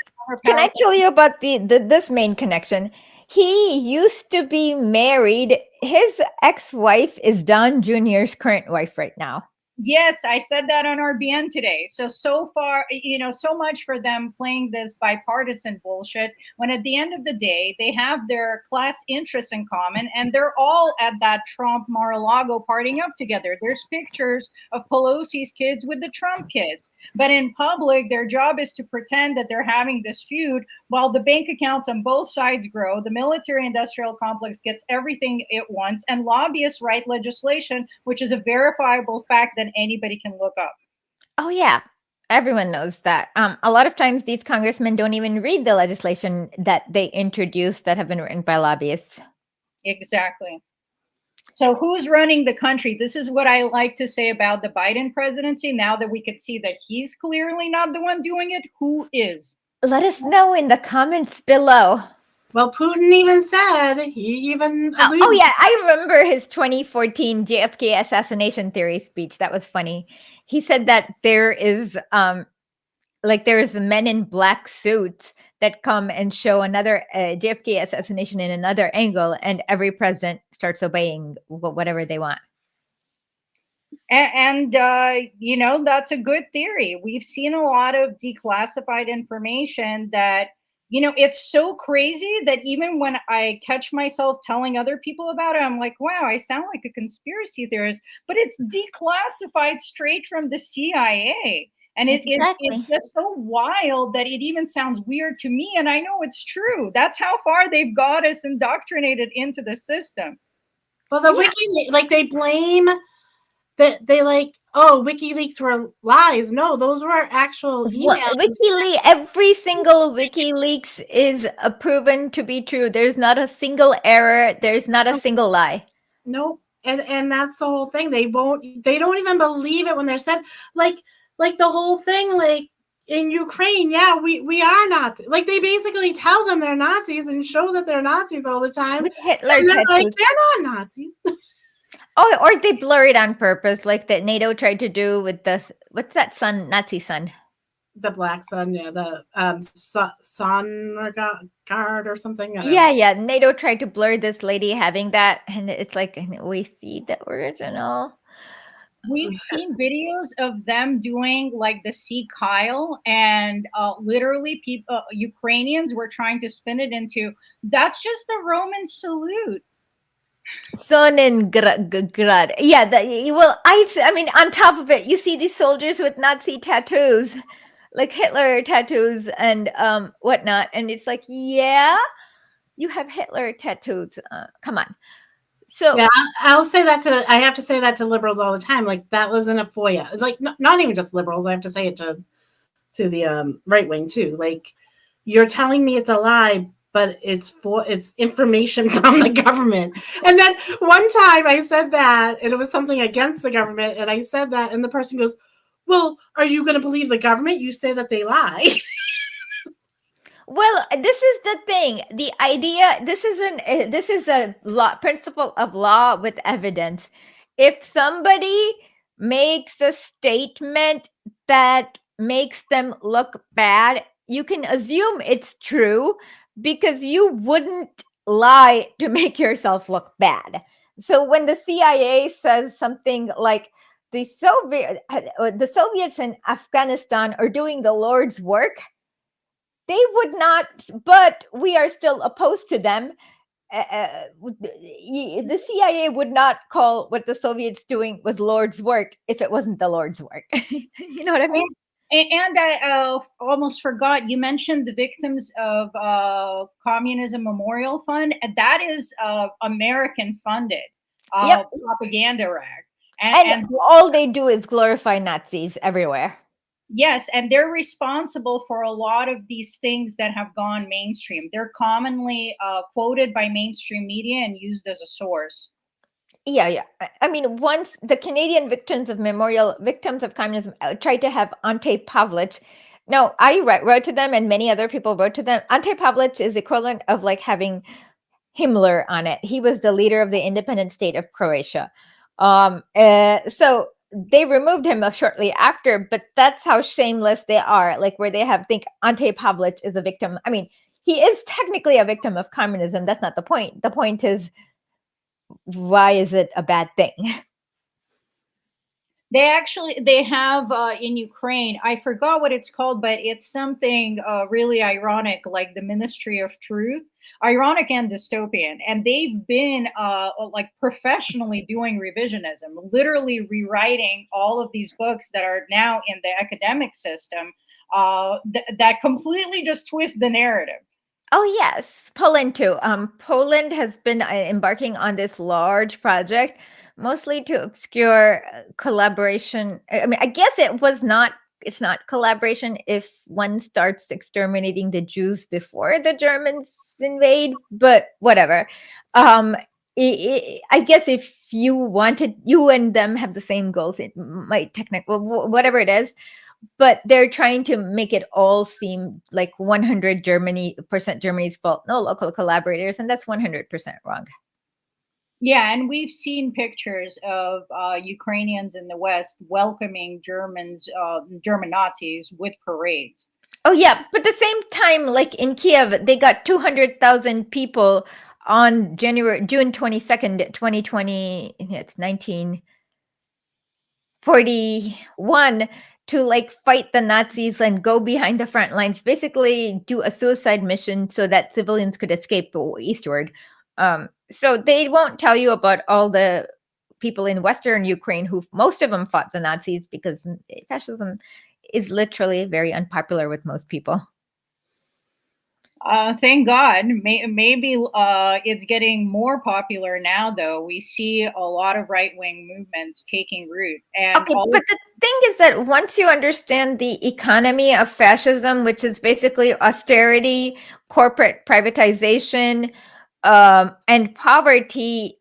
can I tell you about this main connection? He used to be married. His ex-wife is Don Jr.'s current wife right now. Yes, I said that on RBN today. So far, so much for them playing this bipartisan bullshit, when at the end of the day, they have their class interests in common, and they're all at that Trump Mar-a-Lago partying up together. There's pictures of Pelosi's kids with the Trump kids. But in public, their job is to pretend that they're having this feud while the bank accounts on both sides grow, the military-industrial complex gets everything it wants, and lobbyists write legislation, which is a verifiable fact that anybody can look up. Oh, yeah. Everyone knows that. A lot of times these congressmen don't even read the legislation that they introduce that have been written by lobbyists. Exactly. So who's running the country? This is what I like to say about the Biden presidency. Now that we could see that he's clearly not the one doing it, who is? Let us know in the comments below. Well, Putin even said, he even oh yeah, I remember his 2014 JFK assassination theory speech. That was funny. He said that there is there's men in black suits that come and show another JFK assassination in another angle, and every president starts obeying whatever they want. And that's a good theory. We've seen a lot of declassified information that, it's so crazy that even when I catch myself telling other people about it, I'm like, wow, I sound like a conspiracy theorist, but it's declassified straight from the CIA. And it's just so wild that it even sounds weird to me. And I know it's true. That's how far they've got us indoctrinated into the system. Well, they blame that they WikiLeaks were lies. No, those were actual emails. Every single WikiLeaks is proven to be true. There's not a single error. There's not a single lie. Nope. And that's the whole thing. They don't even believe it when they're said, like the whole thing, like in Ukraine, yeah, we are Nazis. Like they basically tell them they're Nazis and show that they're Nazis all the time. With Hitler and they're tattoos. like, they're not Nazis. Oh, or they blur it on purpose, like that NATO tried to do with what's that sun, Nazi sun? The black sun, yeah, the sun guard or something. Yeah. NATO tried to blur this lady having that, and it's like we see the original. We've seen videos of them doing like the Sea Kyle, and literally people, Ukrainians were trying to spin it into that's just the Roman salute. Sonnengrad. Yeah, I mean, on top of it, you see these soldiers with Nazi tattoos, like Hitler tattoos and whatnot, and it's like, yeah, you have Hitler tattoos. Come on. So yeah, I'll say that I have to say that to liberals all the time. Like that wasn't a FOIA. Like not even just liberals. I have to say it to the right wing too. Like you're telling me it's a lie, but it's information from the government. And then one time I said that, and it was something against the government, and I said that, and the person goes, "Well, are you going to believe the government? You say that they lie." Well, this is the thing. The idea, this is a law, principle of law with evidence. If somebody makes a statement that makes them look bad, you can assume it's true because you wouldn't lie to make yourself look bad. So when the CIA says something like the Soviets in Afghanistan are doing the Lord's work, they would not, but we are still opposed to them. The CIA would not call what the Soviets doing was Lord's work if it wasn't the Lord's work. You know what I mean? And I almost forgot, you mentioned the Victims of Communism Memorial Fund, and that is American funded propaganda rag. And all they do is glorify Nazis everywhere. Yes, and they're responsible for a lot of these things that have gone mainstream. They're commonly quoted by mainstream media and used as a source. Yeah. I mean, once the Canadian Victims of Communism tried to have Ante Pavlich. No, I wrote to them, and many other people wrote to them. Ante Pavlich is equivalent of like having Himmler on it. He was the leader of the independent state of Croatia. So they removed him shortly after, but that's how shameless they are. Like where they think Ante Pavlich is a victim. I mean, he is technically a victim of communism. That's not the point. The point is, why is it a bad thing? They have in Ukraine. I forgot what it's called, but it's something really ironic, like the Ministry of Truth, ironic and dystopian. And they've been like professionally doing revisionism, literally rewriting all of these books that are now in the academic system that completely just twist the narrative. Oh yes, Poland too. Poland has been embarking on this large project, mostly to obscure collaboration. I mean, I guess it's not collaboration if one starts exterminating the Jews before the Germans invade, but whatever. I guess if you and them have the same goals, it might whatever it is, but they're trying to make it all seem like 100% Germany's fault, no local collaborators, and that's 100% wrong. Yeah, and we've seen pictures of Ukrainians in the West welcoming German Nazis with parades. Oh yeah, but at the same time, like in Kiev, they got 200,000 people on June 22nd, 2020. It's 1941 to like fight the Nazis and go behind the front lines, basically do a suicide mission so that civilians could escape eastward. So they won't tell you about all the people in Western Ukraine who most of them fought the Nazis, because fascism is literally very unpopular with most people. Thank God. Maybe it's getting more popular now, though. We see a lot of right-wing movements taking root. And okay, but the thing is that once you understand the economy of fascism, which is basically austerity, corporate privatization, and poverty,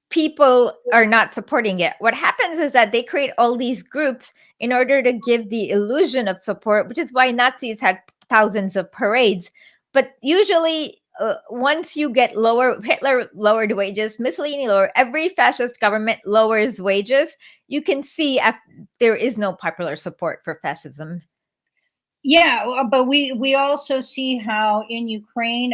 people are not supporting it. What happens is that they create all these groups in order to give the illusion of support, which is why Nazis had thousands of parades. But usually, once you get Hitler lowered wages, Mussolini lowered, every fascist government lowers wages. You can see there is no popular support for fascism. yeah, but we also see how in Ukraine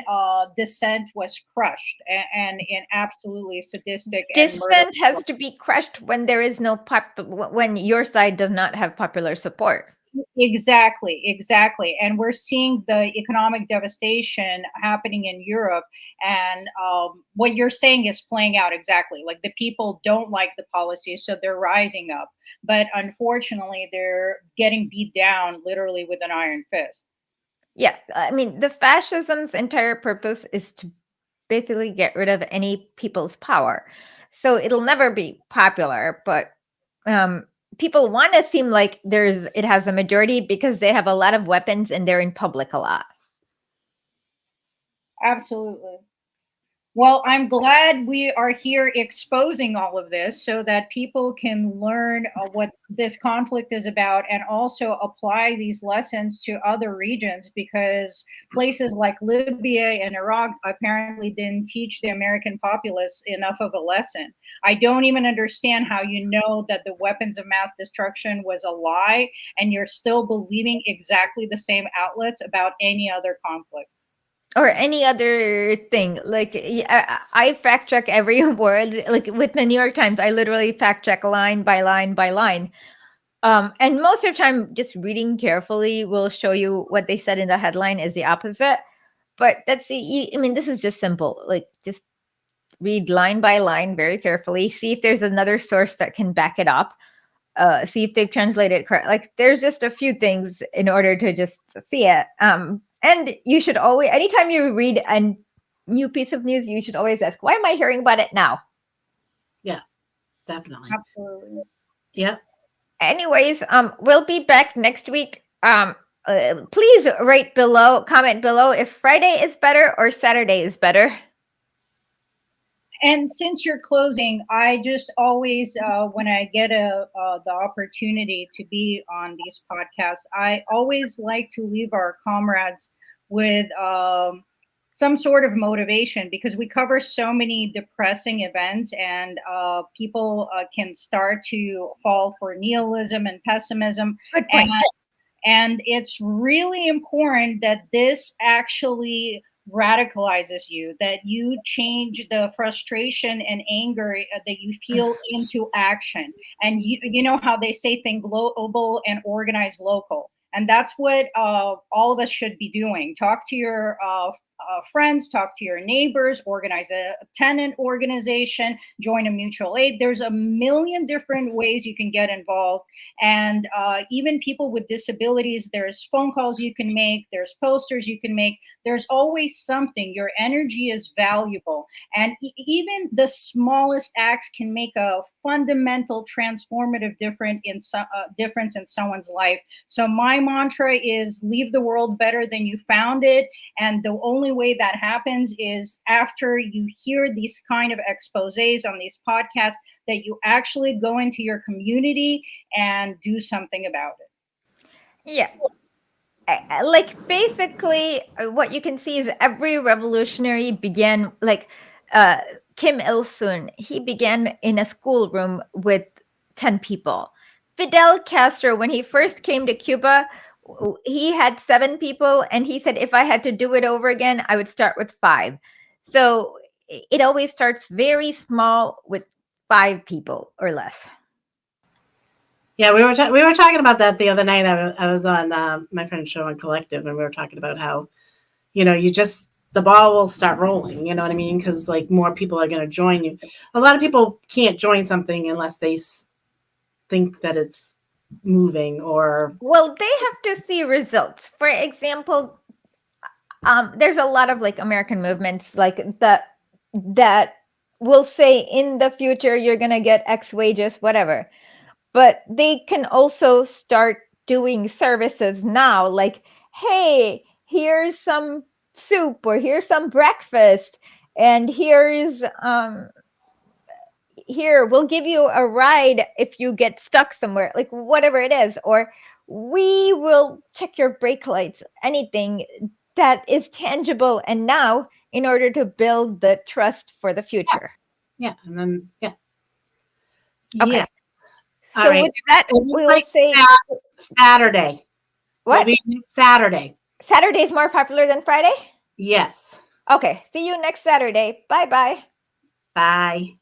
dissent was crushed and in absolutely sadistic Dissent has to be crushed when there is no when your side does not have popular support. Exactly. And we're seeing the economic devastation happening in Europe. And what you're saying is playing out exactly. Like the people don't like the policy, so they're rising up. But unfortunately, they're getting beat down literally with an iron fist. Yeah, I mean, the fascism's entire purpose is to basically get rid of any people's power. So it'll never be popular, but people want to seem like it has a majority because they have a lot of weapons and they're in public a lot. Absolutely. Well, I'm glad we are here exposing all of this so that people can learn what this conflict is about and also apply these lessons to other regions, because places like Libya and Iraq apparently didn't teach the American populace enough of a lesson. I don't even understand how you know that the weapons of mass destruction was a lie and you're still believing exactly the same outlets about any other conflict. Or any other thing. Like I fact check every word. Like with the New York Times, I literally fact check line by line by line. And most of the time, just reading carefully will show you what they said in the headline is the opposite. But I mean, this is just simple. Like just read line by line very carefully. See if there's another source that can back it up. See if they've translated it correct. Like there's just a few things in order to just see it. And you should always, anytime you read a new piece of news, you should always ask, why am I hearing about it now? Yeah, definitely. Absolutely. Yeah. Anyways, we'll be back next week. Please comment below if Friday is better or Saturday is better. And since you're closing, I just always, when I get the opportunity to be on these podcasts, I always like to leave our comrades with some sort of motivation, because we cover so many depressing events, and people can start to fall for nihilism and pessimism. And it's really important that this actually radicalizes you, that you change the frustration and anger that you feel into action. And you know how they say think global and organize local. And that's what all of us should be doing. Talk to your friends, talk to your neighbors, organize a tenant organization, join a mutual aid. There's a million different ways you can get involved. And even people with disabilities, there's phone calls you can make, there's posters you can make. There's always something. Your energy is valuable. And even the smallest acts can make a fundamental transformative difference in someone's life. So my mantra is leave the world better than you found it. And the only way that happens is after you hear these kind of exposés on these podcasts, that you actually go into your community and do something about it. Yeah. Like basically what you can see is every revolutionary began like Kim Il-sung. He began in a schoolroom with 10 people. Fidel Castro, when he first came to Cuba, he had 7 people, and he said, if I had to do it over again, I would start with 5. So it always starts very small with 5 people or less. Yeah, we were talking about that the other night. I was on my friend's show on Collective, and we were talking about how, the ball will start rolling. You know what I mean? Because like more people are going to join you. A lot of people can't join something unless they think that it's moving or. Well, they have to see results. For example, there's a lot of like American movements like that will say in the future you're going to get X wages, whatever. But they can also start doing services now, like, hey, here's some soup or here's some breakfast, and here's here, we'll give you a ride if you get stuck somewhere, like whatever it is, or we will check your brake lights, anything that is tangible and now in order to build the trust for the future. Yeah. And then, yeah. Okay. Yeah. So with that, we will say Saturday. What? Maybe next Saturday. Saturday is more popular than Friday? Yes. Okay. See you next Saturday. Bye-bye. Bye.